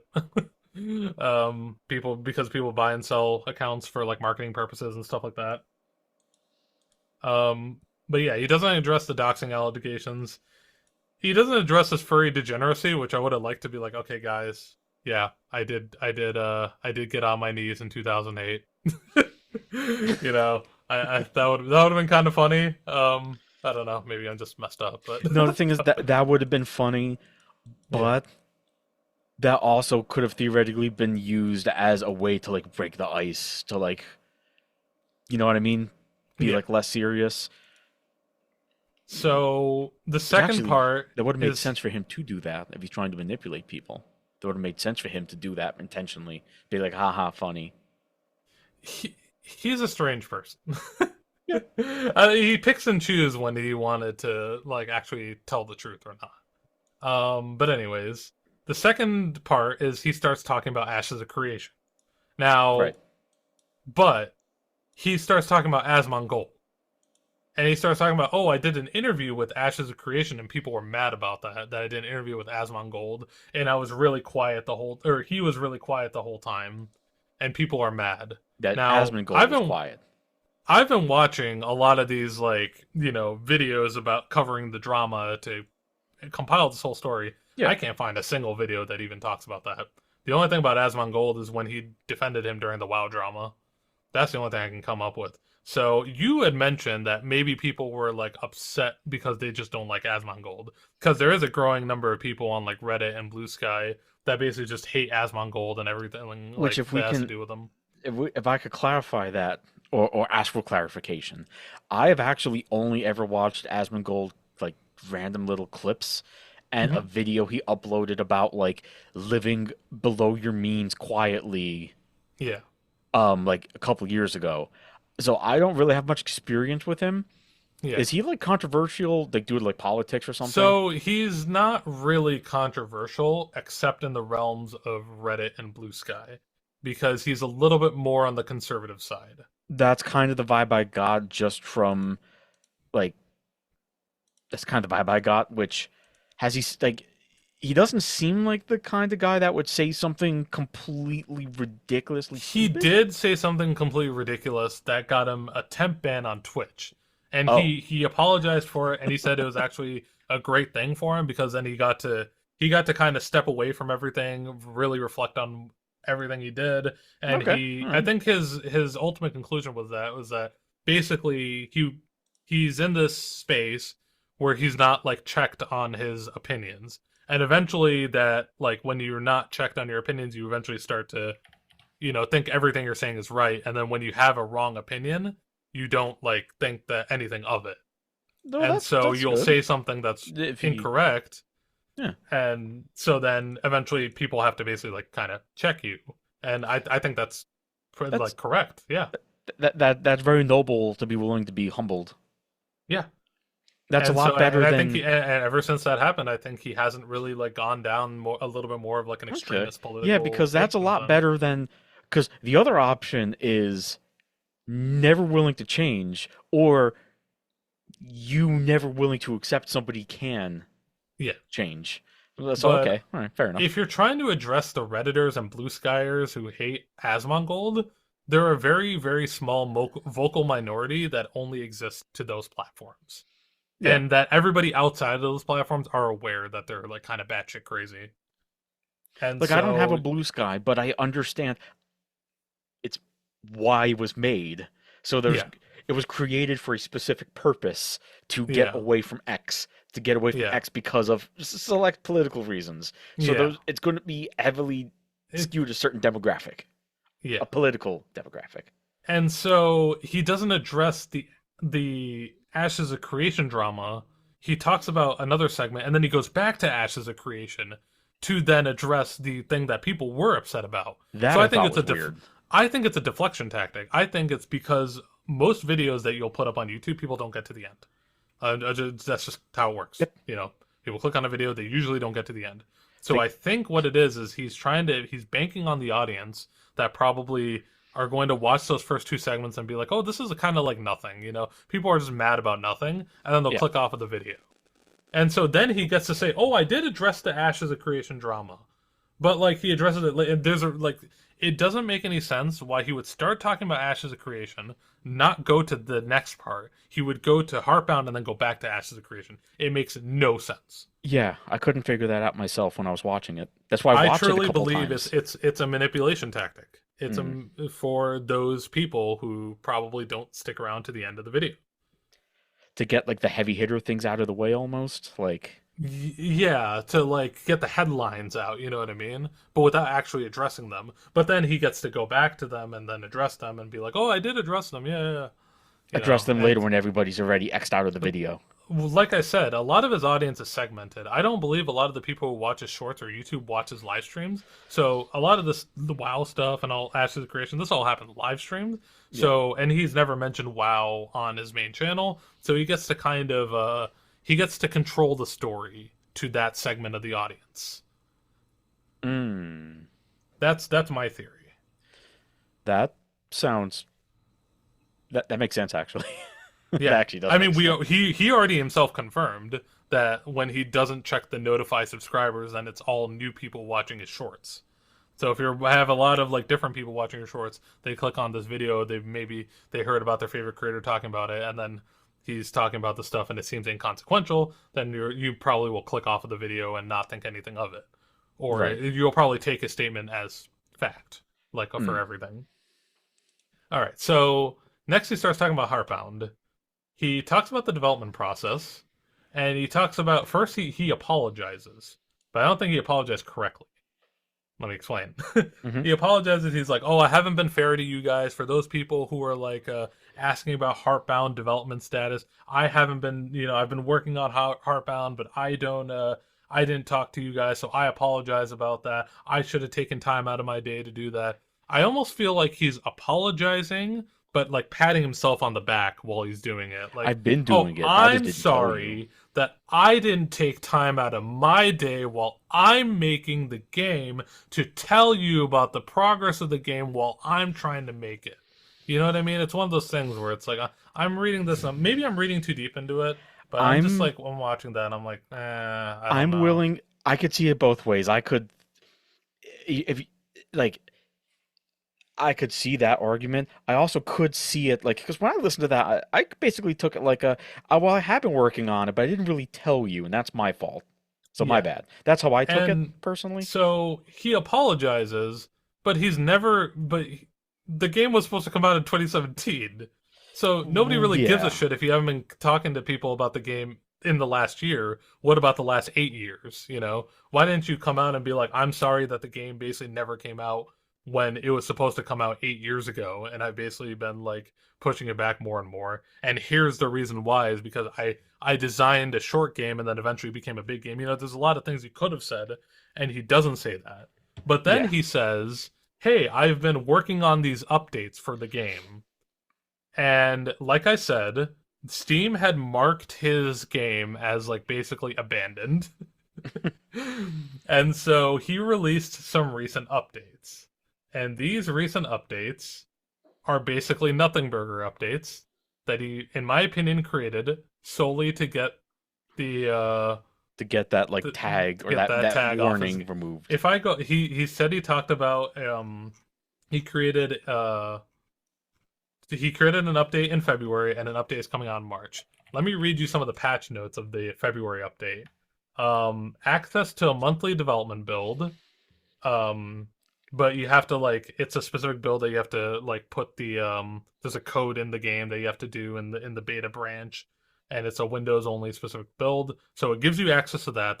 Because people buy and sell accounts for like marketing purposes and stuff like that. But yeah, he doesn't address the doxing allegations. He doesn't address his furry degeneracy, which I would have liked to be like, okay, guys, yeah, I did get on my knees in 2008. You know, I that would have been kind of funny. I don't know, maybe I'm just messed up, but No, the thing is that would have been funny, yeah, but that also could have theoretically been used as a way to like break the ice to like, you know what I mean? Be yeah. like less serious. So the second Actually, part that would have made is sense for him to do that if he's trying to manipulate people. That would have made sense for him to do that intentionally. Be like, haha, funny. he's a strange person. Yeah. He picks and chooses when he wanted to like actually tell the truth or not. But anyways, the second part is he starts talking about Ashes of Creation. Now, Right. but he starts talking about Asmongold. And he starts talking about, I did an interview with Ashes of Creation, and people were mad about that I did an interview with Asmongold, and I was really quiet or he was really quiet the whole time, and people are mad. That Now, Asmongold was quiet. I've been watching a lot of these like, videos about covering the drama to compile this whole story. Yeah. I can't find a single video that even talks about that. The only thing about Asmongold is when he defended him during the WoW drama. That's the only thing I can come up with. So you had mentioned that maybe people were like upset because they just don't like Asmongold. Because there is a growing number of people on like Reddit and Blue Sky that basically just hate Asmongold and everything like Which, if we that has to can, do with them. if I could clarify that or ask for clarification, I have actually only ever watched Asmongold like random little clips and a Hmm. video he uploaded about like living below your means quietly Yeah. like a couple years ago. So I don't really have much experience with him. Yeah. Is he like controversial, like doing like politics or something? So he's not really controversial except in the realms of Reddit and Blue Sky because he's a little bit more on the conservative side. That's kind of the vibe I got just from like that's kind of the vibe I got, which has like he doesn't seem like the kind of guy that would say something completely ridiculously He stupid. did say something completely ridiculous that got him a temp ban on Twitch. And Oh, he apologized for it and he said it was actually a great thing for him because then he got to kind of step away from everything, really reflect on everything he did. And okay. All I right. think his ultimate conclusion was that basically he's in this space where he's not like checked on his opinions. And eventually that like when you're not checked on your opinions, you eventually start to think everything you're saying is right, and then when you have a wrong opinion, you don't like think that anything of it. No, And so that's you'll good. say something that's If he, incorrect, yeah, and so then eventually people have to basically like kind of check you. And I think that's that's like correct. Yeah. that's very noble to be willing to be humbled. Yeah. That's a And so lot better and I think than and ever since that happened, I think he hasn't really like gone down a little bit more of like an okay. extremist Yeah, political because thing that's a since lot then. better than because the other option is never willing to change or you never willing to accept somebody can Yeah. change. So But okay, all right, fair enough. if you're trying to address the Redditors and Blue Skyers who hate Asmongold, they're a very, very small vocal minority that only exists to those platforms. Yeah. and that everybody outside of those platforms are aware that they're like kind of batshit crazy. And Like I don't have a so, blue sky, but I understand it's why it was made. So there's yeah, it was created for a specific purpose to get yeah, away from X, to get away from yeah, X because of select political reasons. So yeah. those it's going to be heavily It, skewed a certain demographic, yeah. a political demographic. And so he doesn't address the Ashes of Creation drama. He talks about another segment, and then he goes back to Ashes of Creation to then address the thing that people were upset about. So That I thought was weird. I think it's a deflection tactic. I think it's because most videos that you'll put up on YouTube, people don't get to the end. That's just how it works. Yep. You know, people click on a video, they usually don't get to the end. So Think I think what it is he's banking on the audience that probably are going to watch those first two segments and be like, oh, this is kind of like nothing. You know, people are just mad about nothing, and then they'll yeah. click off of the video. And so then he gets to say, oh, I did address the Ashes of Creation drama. But like he addresses it, there's a like it doesn't make any sense why he would start talking about Ashes of Creation, not go to the next part. He would go to Heartbound and then go back to Ashes of Creation. It makes no sense. Yeah, I couldn't figure that out myself when I was watching it. That's why I I watched it a truly couple believe times. it's a manipulation tactic. It's Mm. for those people who probably don't stick around to the end of the video. To get like the heavy hitter things out of the way almost. Like Yeah, to like get the headlines out, you know what I mean? But without actually addressing them. But then he gets to go back to them and then address them and be like, "Oh, I did address them." Yeah, yeah, yeah. You address know. them later when everybody's already X'd out of the video. Like I said, a lot of his audience is segmented. I don't believe a lot of the people who watch his shorts or YouTube watch his live streams. So a lot of this, the WoW stuff and all Ashes of Creation, this all happens live streamed. Yeah. So, and he's never mentioned WoW on his main channel. So he gets to kind of, he gets to control the story to that segment of the audience. Mm. That's my theory. That sounds that makes sense actually. That Yeah, actually does I make mean, sense. he already himself confirmed that when he doesn't check the notify subscribers, then it's all new people watching his shorts. So if you have a lot of like different people watching your shorts, they click on this video, they heard about their favorite creator talking about it, and then he's talking about the stuff and it seems inconsequential, then you probably will click off of the video and not think anything of it, or Right. you'll probably take his statement as fact, like for Mm. everything. All right, so next he starts talking about Heartbound. He talks about the development process, and he talks about first he apologizes, but I don't think he apologized correctly. Let me explain. Hmm. He apologizes. He's like, "Oh, I haven't been fair to you guys. For those people who are like asking about Heartbound development status, I haven't been. You know, I've been working on Heartbound, but I don't. I didn't talk to you guys, so I apologize about that. I should have taken time out of my day to do that. I almost feel like he's apologizing, but like patting himself on the back while he's doing it. Like, I've been oh, doing it. I just I'm didn't tell you. sorry that I didn't take time out of my day while I'm making the game to tell you about the progress of the game while I'm trying to make it. You know what I mean? It's one of those things where it's like I'm reading this. Maybe I'm reading too deep into it, but I'm just I'm like I'm watching that. And I'm like, I don't I'm know. willing. I could see it both ways. I could if like I could see that argument. I also could see it like because when I listened to that, I basically took it like well, I have been working on it, but I didn't really tell you, and that's my fault. So my Yeah, bad. That's how I took it and personally. so he apologizes, but he's never. The game was supposed to come out in 2017, so nobody really gives a Yeah. shit if you haven't been talking to people about the game in the last year. What about the last 8 years? You know, why didn't you come out and be like, "I'm sorry that the game basically never came out when it was supposed to come out 8 years ago," and I've basically been like pushing it back more and more. And here's the reason why is because I designed a short game and then eventually became a big game. You know, there's a lot of things he could have said, and he doesn't say that. But then Yeah. he says, "Hey, I've been working on these updates for the game." And like I said, Steam had marked his game as like basically abandoned. And so he released some recent updates. And these recent updates are basically Nothing Burger updates that he, in my opinion, created solely to get the To get that like the tag or get that that tag off his. warning removed. If I go, he said he talked about he created he created an update in February, and an update is coming out in March. Let me read you some of the patch notes of the February update. Access to a monthly development build. Um, but you have to like it's a specific build that you have to like put the there's a code in the game that you have to do in the beta branch, and it's a Windows only specific build. So it gives you access to that.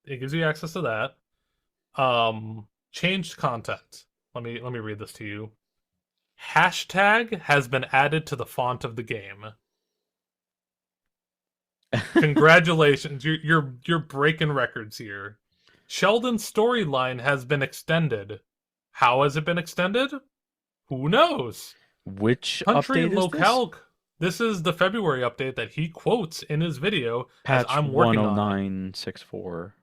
It gives you access to that. Changed content. Let me read this to you. Hashtag has been added to the font of the game. Congratulations, you're breaking records here. Sheldon's storyline has been extended. How has it been extended? Who knows? Which Country update is this? locale. This is the February update that he quotes in his video as Patch I'm working on it. 10964.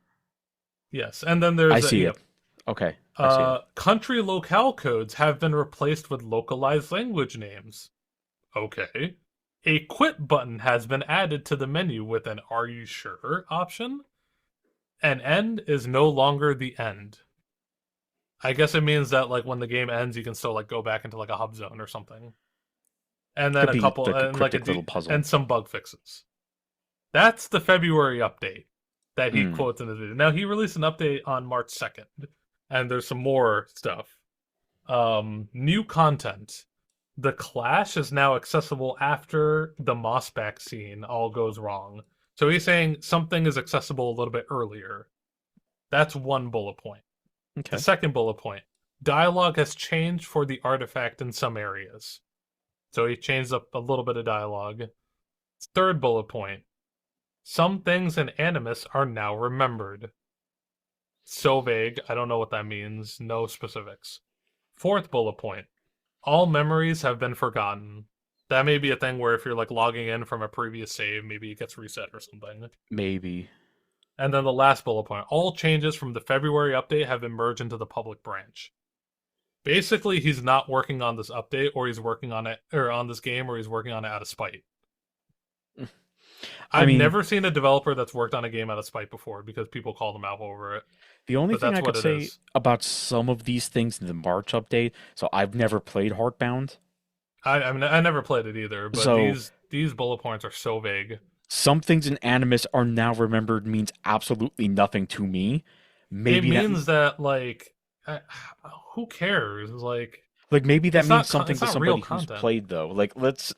Yes, and then there's I see it. Okay, I see it. Country locale codes have been replaced with localized language names. Okay. A quit button has been added to the menu with an "Are you sure?" option. An end is no longer the end. I guess it means that like when the game ends, you can still like go back into like a hub zone or something. And then Could a be couple like a and like cryptic little puzzle. and some bug fixes. That's the February update that he quotes in his video. Now he released an update on March 2nd, and there's some more stuff. New content. The Clash is now accessible after the Mossback scene all goes wrong. So he's saying something is accessible a little bit earlier. That's one bullet point. Okay. The second bullet point. Dialogue has changed for the artifact in some areas. So he changed up a little bit of dialogue. Third bullet point. Some things in Animus are now remembered. So vague, I don't know what that means. No specifics. Fourth bullet point. All memories have been forgotten. That may be a thing where if you're like logging in from a previous save, maybe it gets reset or something. Maybe. And then the last bullet point. All changes from the February update have been merged into the public branch. Basically, he's not working on this update, or he's working on it, or on this game, or he's working on it out of spite. I've never seen a developer that's worked on a game out of spite before because people call them out over it. The only thing I could say about some of these things in the March update, so I've never played Heartbound. I mean, I never played it either, but So, these bullet points are so vague. Some things in Animus are now remembered means absolutely nothing to me. Maybe it means that like, who cares? Like maybe that means something to somebody who's content. played though. Like let's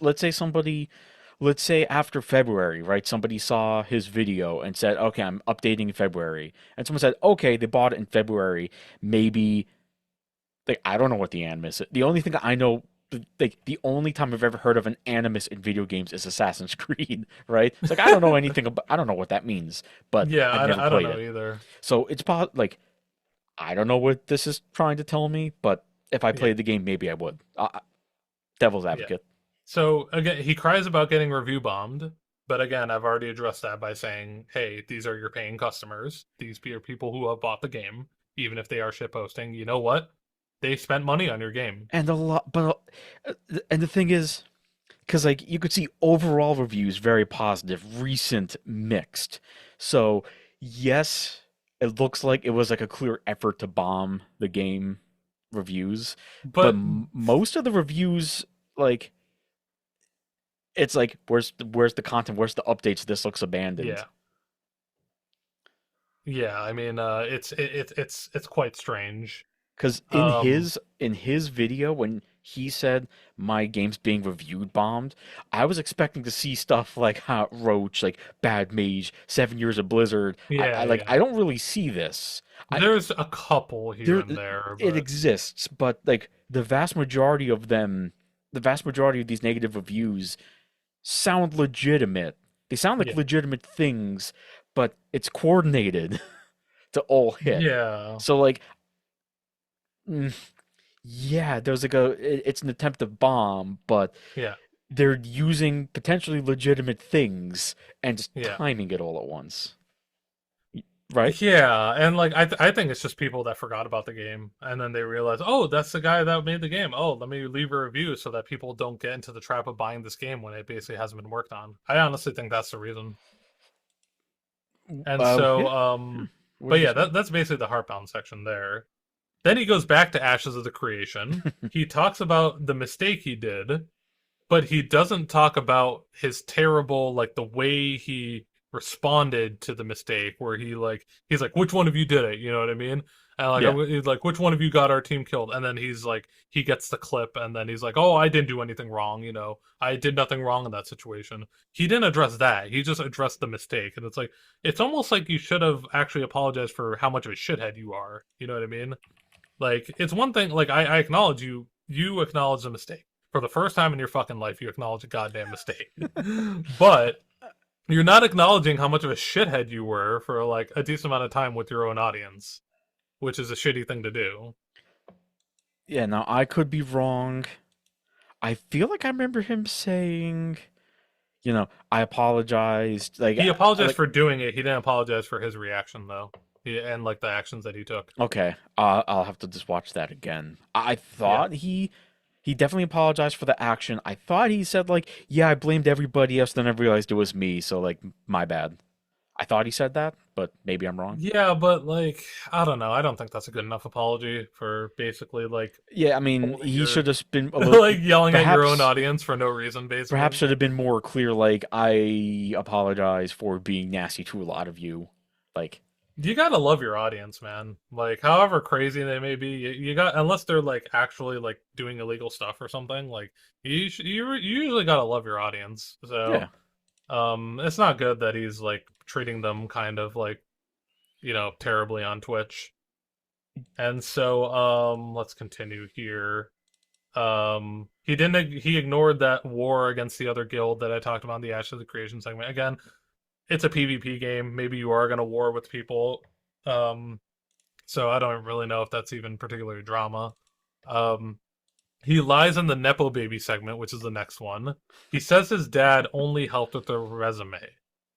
say after February, right? Somebody saw his video and said, "Okay, I'm updating in February," and someone said, "Okay, they bought it in February." Maybe, like I don't know what the Animus is. The only thing I know. Like the only time I've ever heard of an Animus in video games is Assassin's Creed, right? It's like I don't know anything about, I don't know what that means, but yeah, I've never I don't know played it either. So it's like I don't know what this is trying to tell me, but if I played the game, maybe I would. Devil's advocate. Yeah. So again, he cries about getting review bombed, but again, I've already addressed that by saying, "Hey, these are your paying customers. These are people who have bought the game, even if they are shitposting. You know what? They spent money on your game." And and the thing is, because like you could see overall reviews very positive, recent mixed. So yes, it looks like it was like a clear effort to bomb the game reviews, but most of the reviews like it's like where's the content, where's the updates? This looks abandoned. Yeah. I mean, it's quite strange. Because in his video when he said my game's being reviewed bombed, I was expecting to see stuff like Hot Roach, like Bad Mage, 7 Years of Blizzard. I don't really see this. There's a couple here and there. But... It exists, but like the vast majority of these negative reviews sound legitimate. They sound like legitimate things, but it's coordinated to all hit. Yeah. So like. Yeah, there's like it's an attempt to bomb, but they're using potentially legitimate things and just timing it all at once. Right? Yeah, and like I think it's just people that forgot about the game and then they realize, "Oh, that's the guy that made the game. Oh, let me leave a review so that people don't get into the trap of buying this game when it basically hasn't been worked on." I honestly think that's the reason. And so but yeah, that's basically the Heartbound section there. Then he goes back to Ashes of the Creation. He talks about the mistake he did, but he doesn't talk about his terrible, like, the way he responded to the mistake, where he's like, which one of you did it? You know what I mean? And like, Yeah. he's like, which one of you got our team killed? And then he's like, he gets the clip, and then he's like, oh, I didn't do anything wrong. I did nothing wrong in that situation. He didn't address that. He just addressed the mistake, and it's like, it's almost like you should have actually apologized for how much of a shithead you are. You know what I mean? Like, it's one thing, like, I acknowledge you acknowledge the mistake. For the first time in your fucking life, you acknowledge a goddamn mistake. But you're not acknowledging how much of a shithead you were for, like, a decent amount of time with your own audience, which is a shitty thing to do. Yeah, now I could be wrong. I feel like I remember him saying, I apologized. He apologized for doing it. He didn't apologize for his reaction, though. And, like, the actions that he took. Okay, I'll have to just watch that again. I Yeah. thought he definitely apologized for the action. I thought he said like, yeah, I blamed everybody else, then I realized it was me, so like my bad. I thought he said that, but maybe I'm wrong. Yeah, but, like, I don't know. I don't think that's a good enough apology for basically, like, Yeah, I mean, holding he your should have been a little, like yelling at your own perhaps audience for no reason, perhaps basically. should have been more clear. Like, I apologize for being nasty to a lot of you. Like, You gotta love your audience, man. Like, however crazy they may be, you got, unless they're like actually like doing illegal stuff or something. Like, you usually gotta love your audience. So, yeah, it's not good that he's like treating them kind of like, terribly on Twitch. And so, let's continue here. He ignored that war against the other guild that I talked about in the Ashes of Creation segment. Again, it's a PvP game. Maybe you are going to war with people. Um, so I don't really know if that's even particularly drama. Um, he lies in the Nepo baby segment, which is the next one. He says his dad only helped with the resume,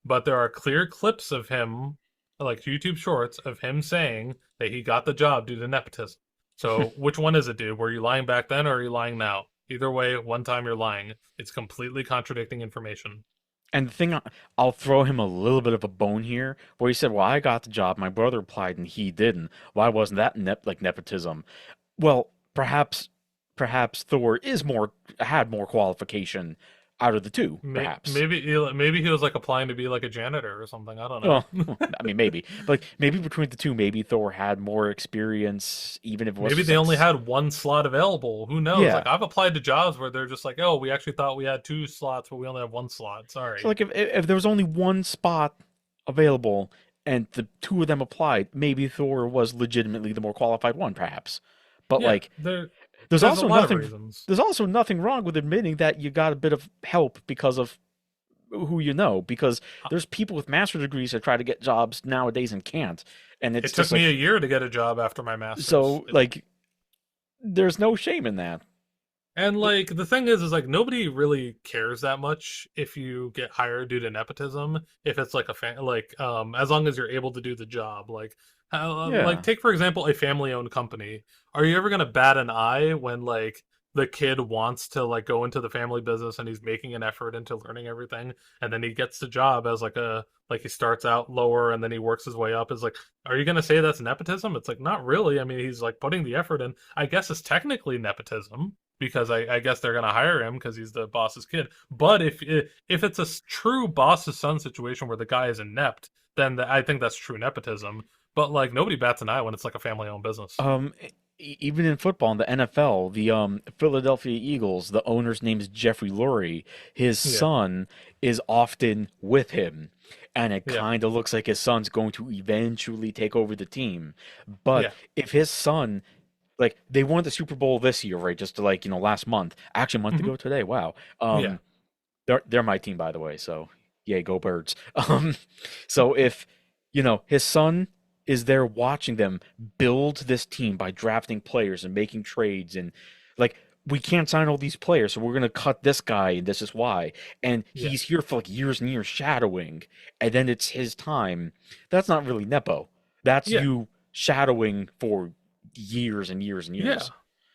but there are clear clips of him, like YouTube shorts, of him saying that he got the job due to nepotism. So which one is it, dude? Were you lying back then or are you lying now? Either way, one time you're lying. It's completely contradicting information. and the thing, I'll throw him a little bit of a bone here, where he said, "Well, I got the job, my brother applied, and he didn't. Why wasn't that nepotism?" Well, perhaps Thor is more had more qualification out of the two, perhaps. Maybe he was like applying to be like a janitor or something. I don't Well, know. I mean, maybe, but like, maybe between the two, maybe Thor had more experience, even if it was Maybe just they like, only had one slot available. Who knows? yeah. Like, I've applied to jobs where they're just like, "Oh, we actually thought we had two slots, but we only have one slot. So Sorry." like, if there was only one spot available and the two of them applied, maybe Thor was legitimately the more qualified one, perhaps. But Yeah, like, there there's there's a also lot of nothing, reasons. there's also nothing wrong with admitting that you got a bit of help because of who you know, because there's people with master degrees that try to get jobs nowadays and can't, and it's It took just me like, a year to get a job after my master's. so like, there's no shame in that. And like the thing is like nobody really cares that much if you get hired due to nepotism. If it's like as long as you're able to do the job. Like Yeah. take for example a family-owned company. Are you ever gonna bat an eye when like the kid wants to like go into the family business and he's making an effort into learning everything, and then he gets the job as like he starts out lower and then he works his way up? Is like, are you gonna say that's nepotism? It's like, not really. I mean, he's like putting the effort in. I guess it's technically nepotism because I guess they're gonna hire him because he's the boss's kid. But if it's a true boss's son situation where the guy is inept, then I think that's true nepotism. But like nobody bats an eye when it's like a family-owned business. Even in football, in the NFL, the Philadelphia Eagles, the owner's name is Jeffrey Lurie. His Yeah, son is often with him, and it yeah, kind of looks like his son's going to eventually take over the team. But yeah. if his son, like, they won the Super Bowl this year, right? Just like, last month, actually a month Hmm. ago today. Wow. Yeah. They're my team, by the way. So yay, go Birds. So if his son is there watching them build this team by drafting players and making trades, and like, we can't sign all these players, so we're gonna cut this guy, and this is why. And Yeah. he's here for like years and years shadowing, and then it's his time. That's not really nepo. That's Yeah. you shadowing for years and years and Yeah. years,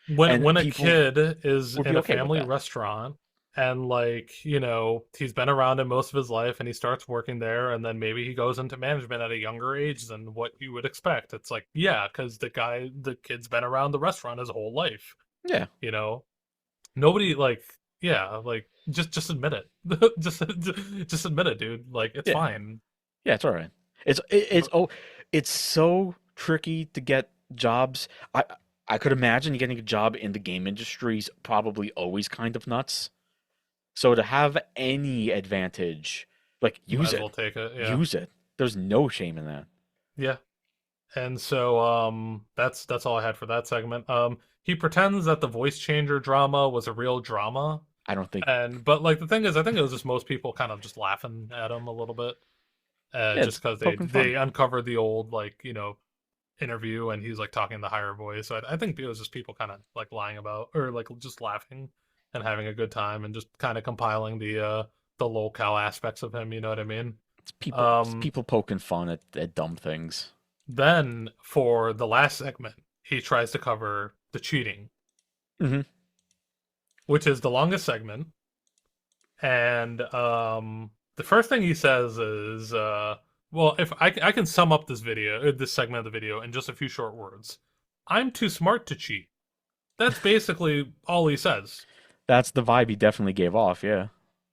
When and a people kid is would be in a okay with family that. restaurant and like, he's been around it most of his life and he starts working there and then maybe he goes into management at a younger age than what you would expect. It's like, yeah, because the kid's been around the restaurant his whole life, Yeah. you know. Nobody like yeah, like just admit it. Just admit it, dude. Like it's Yeah, fine. yeah, it's all right. It's it's so tricky to get jobs. I could imagine getting a job in the game industry is probably always kind of nuts. So to have any advantage, like You might use as it, well take it. Yeah. use it. There's no shame in that. Yeah. And so that's all I had for that segment. He pretends that the voice changer drama was a real drama. I don't think. And but like the thing is I think it was just most people kind of just laughing at him a little bit. Yeah, Just it's because poking fun. they uncovered the old like, interview and he's like talking in the higher voice. So I think it was just people kind of like lying about or like just laughing and having a good time and just kind of compiling the Lolcow aspects of him, you know what I mean? It's Um people poking fun at dumb things. Then for the last segment, he tries to cover the cheating, Hmm. which is the longest segment. And the first thing he says is, well, if I can sum up this segment of the video in just a few short words. I'm too smart to cheat. That's basically all he says. That's the vibe he definitely gave off. Yeah,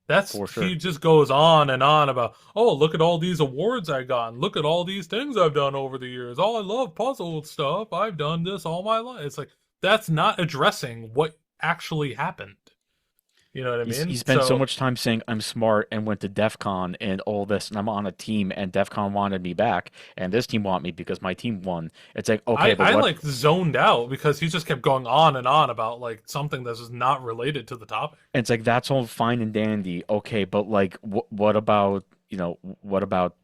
That's for sure. he just goes on and on about, oh, look at all these awards I got, and look at all these things I've done over the years. Oh, I love puzzle stuff. I've done this all my life. It's like that's not addressing what actually happened. You know what I He mean? spent so So much time saying I'm smart and went to DEF CON and all this, and I'm on a team, and DEF CON wanted me back, and this team want me because my team won. It's like, okay, but I what? like zoned out because he just kept going on and on about like something that's just not related to the topic. And it's like that's all fine and dandy. Okay, but like, what about what about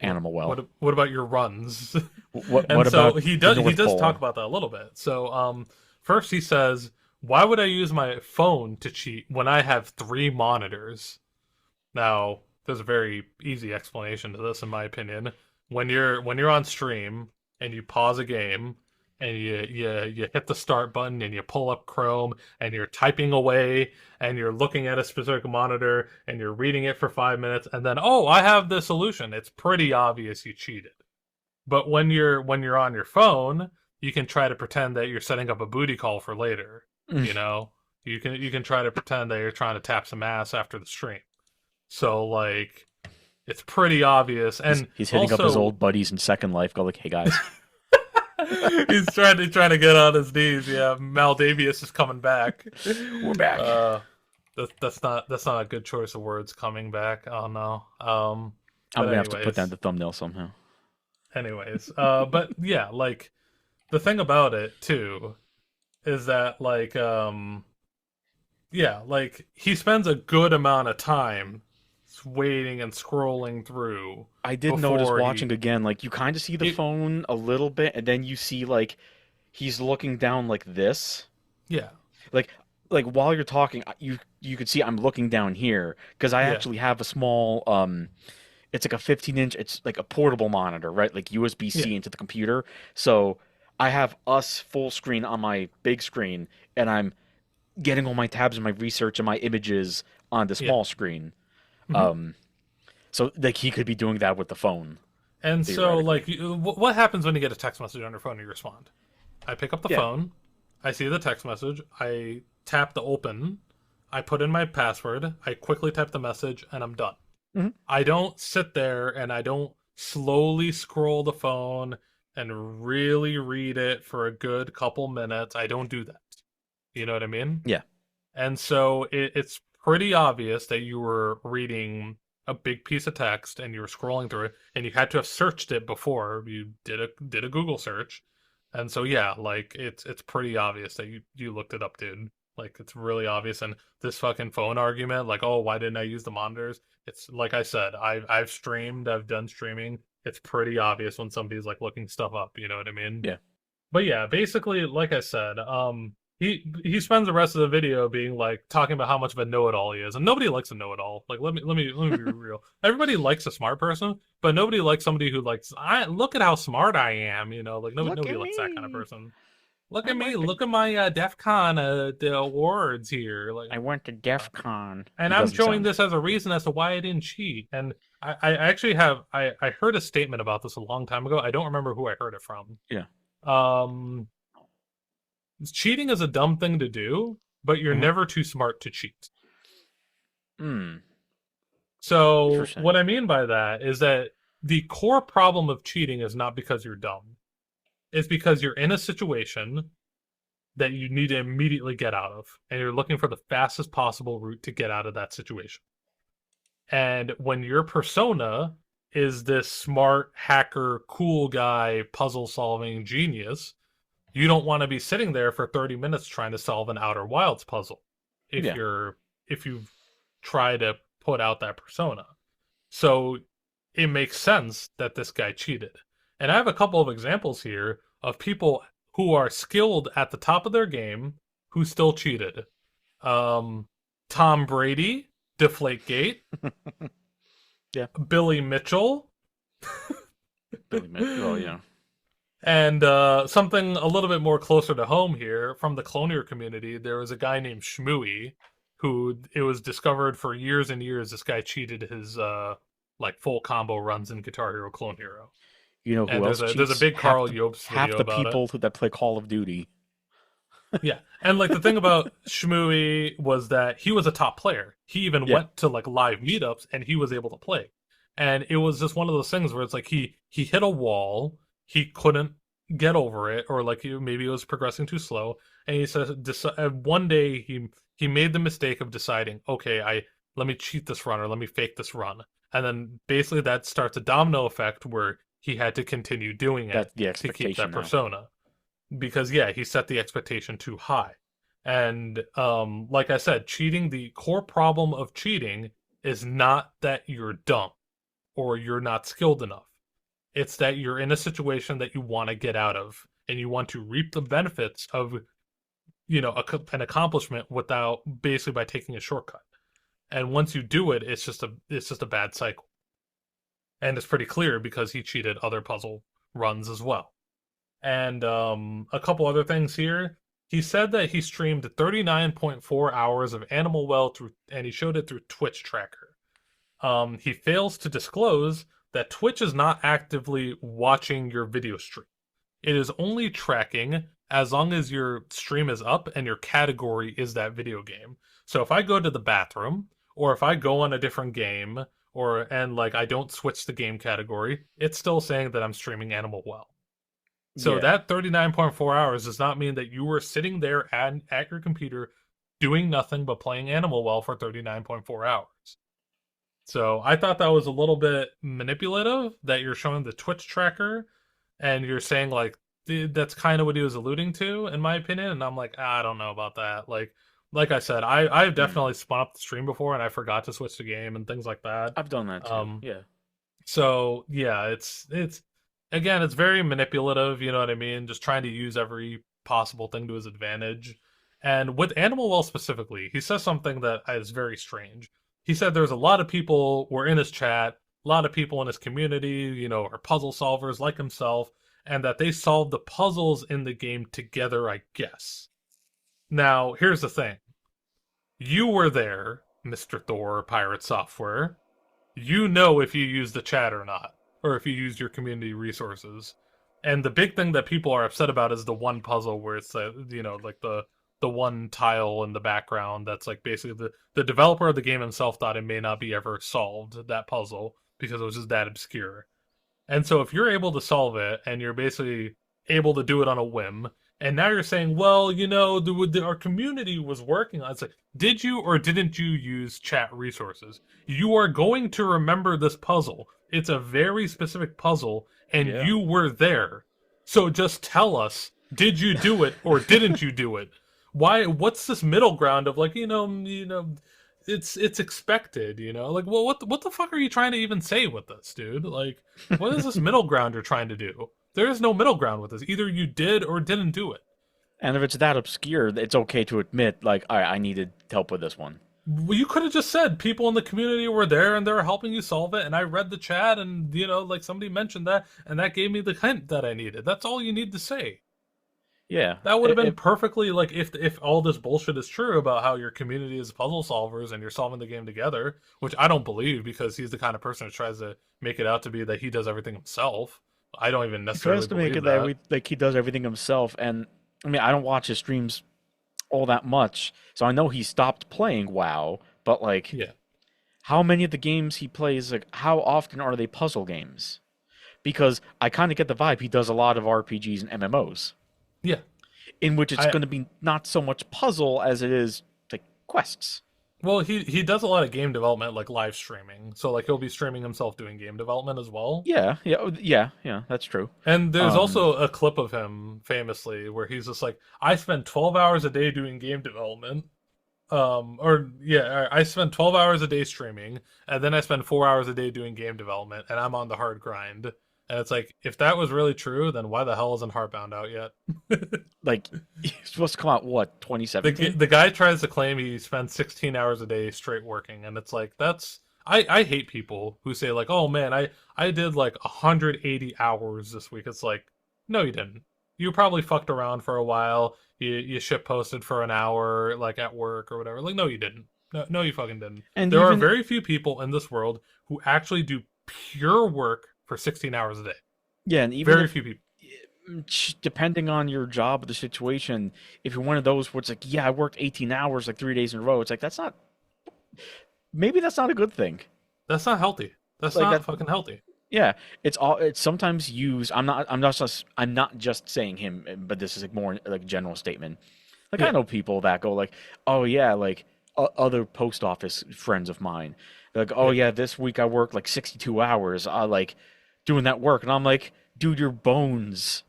Animal Well? What about your runs? What And so about the he North does talk Pole? about that a little bit. So first he says, "Why would I use my phone to cheat when I have three monitors?" Now, there's a very easy explanation to this in my opinion. When you're on stream and you pause a game and you hit the start button and you pull up Chrome and you're typing away and you're looking at a specific monitor and you're reading it for 5 minutes and then, oh, I have the solution. It's pretty obvious you cheated. But when you're on your phone, you can try to pretend that you're setting up a booty call for later. You know, you can try to pretend that you're trying to tap some ass after the stream. So like, it's pretty obvious. And He's hitting up his also, old buddies in Second Life. Go like, hey guys, he's trying to get on his knees. Yeah, Maldavius is coming back. we're back. That's not a good choice of words. Coming back. Oh no. I'm But gonna have to put that in anyways, the thumbnail somehow. but yeah, like the thing about it too is that like yeah, like he spends a good amount of time waiting and scrolling through I did notice before watching again, like you kind of see the he phone a little bit, and then you see like he's looking down like this, yeah, like while you're talking, you could see I'm looking down here because I yeah, actually have a small it's like a 15-inch, it's like a portable monitor, right? Like yeah, USB-C into the computer. So I have us full screen on my big screen, and I'm getting all my tabs and my research and my images on the yeah. small screen. Hmm. Um, so like he could be doing that with the phone And so theoretically. like what happens when you get a text message on your phone and you respond? I pick up the Yeah. phone, I see the text message, I tap the open, I put in my password, I quickly type the message, and I'm done. Mhm. I don't sit there and I don't slowly scroll the phone and really read it for a good couple minutes. I don't do that. You know what I mean? Yeah. And so it's pretty obvious that you were reading a big piece of text and you were scrolling through it and you had to have searched it before you did a Google search. And so yeah, like it's pretty obvious that you looked it up, dude. Like it's really obvious. And this fucking phone argument, like, oh, why didn't I use the monitors? It's like I said, I've streamed, I've done streaming. It's pretty obvious when somebody's like looking stuff up, you know what I mean? Yeah. But yeah, basically, like I said, he spends the rest of the video being like talking about how much of a know-it-all he is, and nobody likes a know-it-all. Like, let me be real. Everybody likes a smart person, but nobody likes somebody who likes, I look at how smart I am. You know, like Look nobody at likes that kind of me. person. Look I at me. went to Look at my DEF CON the awards here. Like, I went to DEF CON. and He I'm doesn't showing sound. this as a reason as to why I didn't cheat. And I actually have I heard a statement about this a long time ago. I don't remember who I heard it from. Yeah. Um, Cheating is a dumb thing to do, but you're Hmm. never too smart to cheat. Hmm. So Interesting. what I mean by that is that the core problem of cheating is not because you're dumb. It's because you're in a situation that you need to immediately get out of, and you're looking for the fastest possible route to get out of that situation. And when your persona is this smart hacker, cool guy, puzzle solving genius, you don't want to be sitting there for 30 minutes trying to solve an Outer Wilds puzzle if Yeah. you're if you try to put out that persona. So it makes sense that this guy cheated. And I have a couple of examples here of people who are skilled at the top of their game who still cheated. Um, Tom Brady, Deflategate, Yeah. Billy Mitchell, Billy Mitchell. Well, yeah. and something a little bit more closer to home here from the Clonier community. There was a guy named Shmooey who it was discovered for years and years this guy cheated his like full combo runs in Guitar Hero Clone Hero. You know who And else there's a cheats? big Carl Jobst Half video the about it. people that play Call of Duty. Yeah. And like the thing about Shmooey was that he was a top player. He even Yeah. went to like live meetups and he was able to play. And it was just one of those things where it's like he hit a wall, he couldn't get over it, or like maybe it was progressing too slow. And he says one day he made the mistake of deciding, okay, I let me cheat this run or let me fake this run. And then basically that starts a domino effect where he had to continue doing it That's the to keep expectation that now. persona because yeah, he set the expectation too high. And like I said, cheating, the core problem of cheating is not that you're dumb or you're not skilled enough. It's that you're in a situation that you want to get out of and you want to reap the benefits of, an accomplishment without basically by taking a shortcut. And once you do it, it's just a bad cycle. And it's pretty clear because he cheated other puzzle runs as well. And a couple other things here. He said that he streamed 39.4 hours of Animal Well through, and he showed it through Twitch Tracker. He fails to disclose that Twitch is not actively watching your video stream. It is only tracking as long as your stream is up and your category is that video game. So if I go to the bathroom, or if I go on a different game, and like I don't switch the game category, it's still saying that I'm streaming Animal Well. So Yeah. that 39.4 hours does not mean that you were sitting there at your computer doing nothing but playing Animal Well for 39.4 hours. So I thought that was a little bit manipulative that you're showing the Twitch tracker and you're saying like that's kind of what he was alluding to in my opinion, and I'm like, I don't know about that. Like I said, I've Hmm. definitely spun up the stream before and I forgot to switch the game and things like that. I've done that too. Um Yeah. so yeah, it's again, it's very manipulative, you know what I mean? Just trying to use every possible thing to his advantage. And with Animal Well specifically, he says something that is very strange. He said there's a lot of people were in his chat, a lot of people in his community, are puzzle solvers like himself, and that they solved the puzzles in the game together, I guess. Now, here's the thing. You were there, Mr. Thor, Pirate Software. You know if you use the chat or not, or if you use your community resources. And the big thing that people are upset about is the one puzzle where it's like the one tile in the background that's like basically the developer of the game himself thought it may not be ever solved, that puzzle, because it was just that obscure. And so if you're able to solve it and you're basically able to do it on a whim, and now you're saying, well, our community was working on it. It's like, did you or didn't you use chat resources? You are going to remember this puzzle. It's a very specific puzzle, and Yeah. you were there. So just tell us, did you do it or didn't you do it? What's this middle ground of like, it's expected, like, well, what the fuck are you trying to even say with this, dude? Like, what is this middle ground you're trying to do? There is no middle ground with this. Either you did or didn't do it. And if it's that obscure, it's okay to admit, like, all right, I needed help with this one. Well, you could have just said people in the community were there and they were helping you solve it, and I read the chat, and like somebody mentioned that, and that gave me the hint that I needed. That's all you need to say. Yeah. That would have been perfectly like if all this bullshit is true about how your community is puzzle solvers and you're solving the game together, which I don't believe because he's the kind of person who tries to make it out to be that he does everything himself. I don't even He tries necessarily to make believe it that that. like he does everything himself, and I mean, I don't watch his streams all that much, so I know he stopped playing WoW, but like, Yeah. how many of the games he plays, like how often are they puzzle games? Because I kind of get the vibe he does a lot of RPGs and MMOs, Yeah. in which it's I going to be not so much puzzle as it is like quests. Well, he does a lot of game development, like live streaming. So like he'll be streaming himself doing game development as well. Yeah, yeah, yeah. That's true. And there's Um, also a clip of him famously where he's just like, I spend 12 hours a day doing game development. Or yeah, I spend 12 hours a day streaming, and then I spend 4 hours a day doing game development, and I'm on the hard grind. And it's like, if that was really true, then why the hell isn't Heartbound out yet? like he's supposed to come out what, The 2017? the guy tries to claim he spends 16 hours a day straight working, and it's like that's I hate people who say like, oh man, I did like 180 hours this week. It's like, no, you didn't. You probably fucked around for a while. You shit posted for an hour like at work or whatever. Like, no, you didn't. No, you fucking didn't. And There are even very few people in this world who actually do pure work for 16 hours a day. yeah, and even Very if few people. depending on your job or the situation, if you're one of those where it's like, yeah, I worked 18 hours like 3 days in a row, it's like that's not maybe that's not a good thing. That's not healthy. That's Like not that fucking healthy. Yeah, it's sometimes used. I'm not just saying him, but this is like more like a general statement. Like I Yeah. know people that go like, oh yeah, like other post office friends of mine, they're like, oh Yeah. yeah, this week I worked like 62 hours, like doing that work, and I'm like, dude, your bones,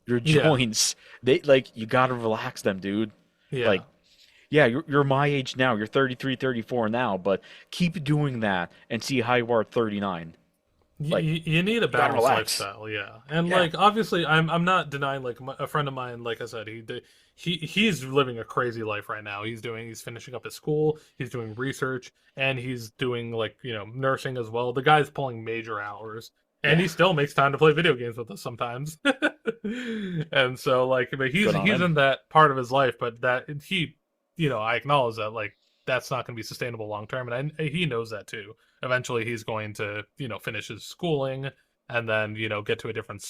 your Yeah. joints, they like you gotta relax them, dude. Yeah. Like, yeah, you're my age now, you're 33, 34 now, but keep doing that and see how you are at 39. Like, You need a you gotta balanced relax. lifestyle, yeah. And Yeah. like obviously, I'm not denying like a friend of mine, like I said, he's living a crazy life right now. He's finishing up his school, he's doing research, and he's doing like nursing as well. The guy's pulling major hours, and Yeah. he still makes time to play video games with us sometimes. And so like, but Good on he's him. in that part of his life, but that he, I acknowledge that like that's not going to be sustainable long term, and he knows that too. Eventually he's going to finish his schooling and then get to a different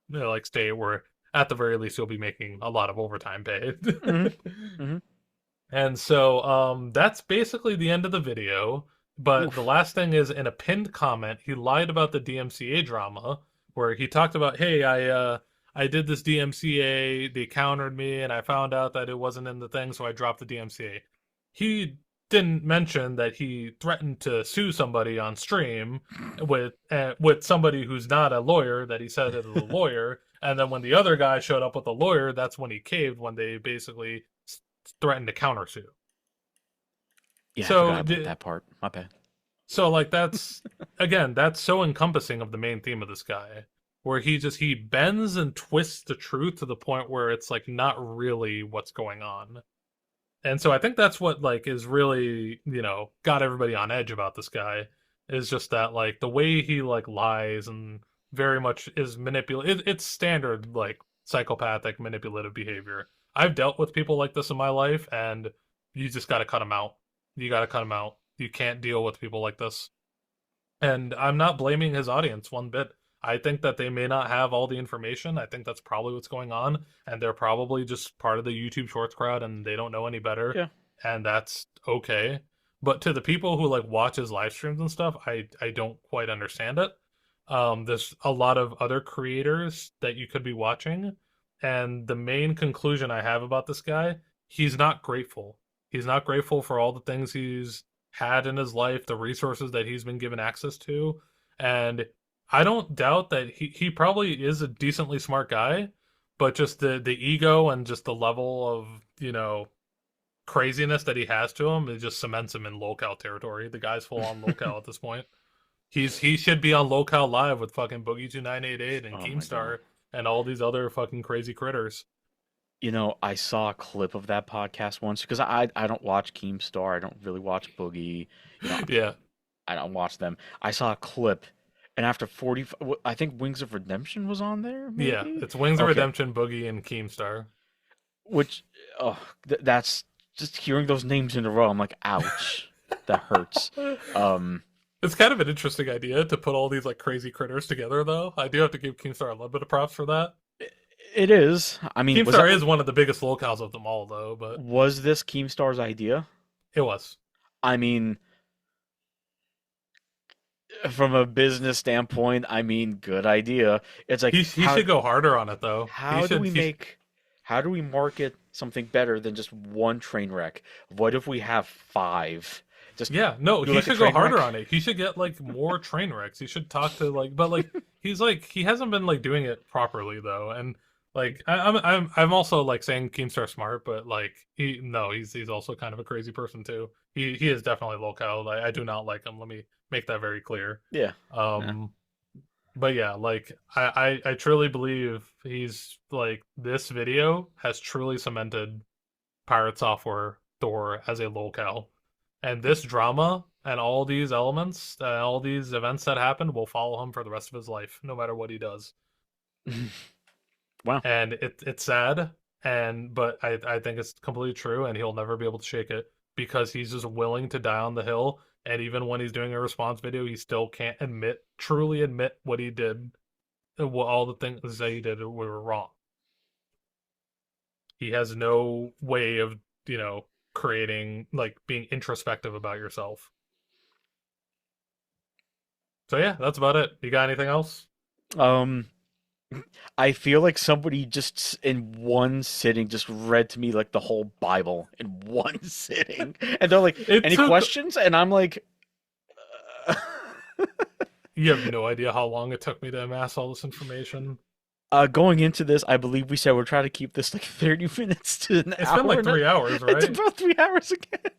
like state where at the very least he'll be making a lot of overtime pay. Hmm. Hmm. And so that's basically the end of the video, but the Oof. last thing is in a pinned comment he lied about the DMCA drama where he talked about, hey, I did this DMCA, they countered me, and I found out that it wasn't in the thing, so I dropped the DMCA. He didn't mention that he threatened to sue somebody on stream with somebody who's not a lawyer that he said is a lawyer, and then when the other guy showed up with a lawyer, that's when he caved when they basically threatened to countersue. Yeah, I forgot So about that part. My bad. so like that's again that's so encompassing of the main theme of this guy where he bends and twists the truth to the point where it's like not really what's going on. And so I think that's what like is really, got everybody on edge about this guy is just that like the way he like lies and very much is manipulative. It's standard like psychopathic manipulative behavior. I've dealt with people like this in my life, and you just got to cut them out. You got to cut them out. You can't deal with people like this. And I'm not blaming his audience one bit. I think that they may not have all the information. I think that's probably what's going on. And they're probably just part of the YouTube Shorts crowd and they don't know any better. Yeah. And that's okay. But to the people who like watch his live streams and stuff, I don't quite understand it. There's a lot of other creators that you could be watching. And the main conclusion I have about this guy, he's not grateful. He's not grateful for all the things he's had in his life, the resources that he's been given access to. And I don't doubt that he probably is a decently smart guy, but just the ego and just the level of, craziness that he has to him, it just cements him in Lolcow territory. The guy's full on Lolcow at this point. He should be on Lolcow Live with fucking Boogie2988 and Oh my god. Keemstar and all these other fucking crazy critters. I saw a clip of that podcast once because I don't watch Keemstar. I don't really watch Boogie. You know, Yeah. I don't watch them. I saw a clip, and after 40, I think Wings of Redemption was on there, Yeah. maybe? It's Wings of Okay. Redemption, Boogie, and Keemstar. Which, oh, that's just hearing those names in a row. I'm like, ouch, that hurts. Um, It's kind of an interesting idea to put all these like crazy critters together, though. I do have to give Keemstar a little bit of props for that. it is. I mean, Keemstar is one of the biggest locales of them all, though, but was this Keemstar's idea? it was. I mean, from a business standpoint, I mean, good idea. It's like He should go harder on it though. He how do should. we He, make how do we market something better than just one train wreck? What if we have five? Just yeah, no, do he like a should go train harder wreck. on it. He should get like more train wrecks. He should talk to but like he hasn't been like doing it properly though. And like I'm also like saying Keemstar smart, but like he's also kind of a crazy person too. He is definitely Lolcow. Like I do not like him. Let me make that very clear. Yeah. Yeah. Um, but yeah, like I truly believe he's like this video has truly cemented Pirate Software Thor as a lolcow. And this drama and all these elements and all these events that happen will follow him for the rest of his life, no matter what he does. Wow. And it's sad, and but I think it's completely true, and he'll never be able to shake it because he's just willing to die on the hill. And even when he's doing a response video, he still can't truly admit what he did, all the things that he did were wrong. He has no way of, creating, like, being introspective about yourself. So yeah, that's about it. You got anything else? Um, I feel like somebody just in one sitting just read to me like the whole Bible in one sitting, and they're like, It "Any took. questions?" And I'm like, You have no idea how long it took me to amass all this information. going into this, I believe we said we're trying to keep this like 30 minutes to an It's been hour, like and three hours, it's right? about 3 hours again.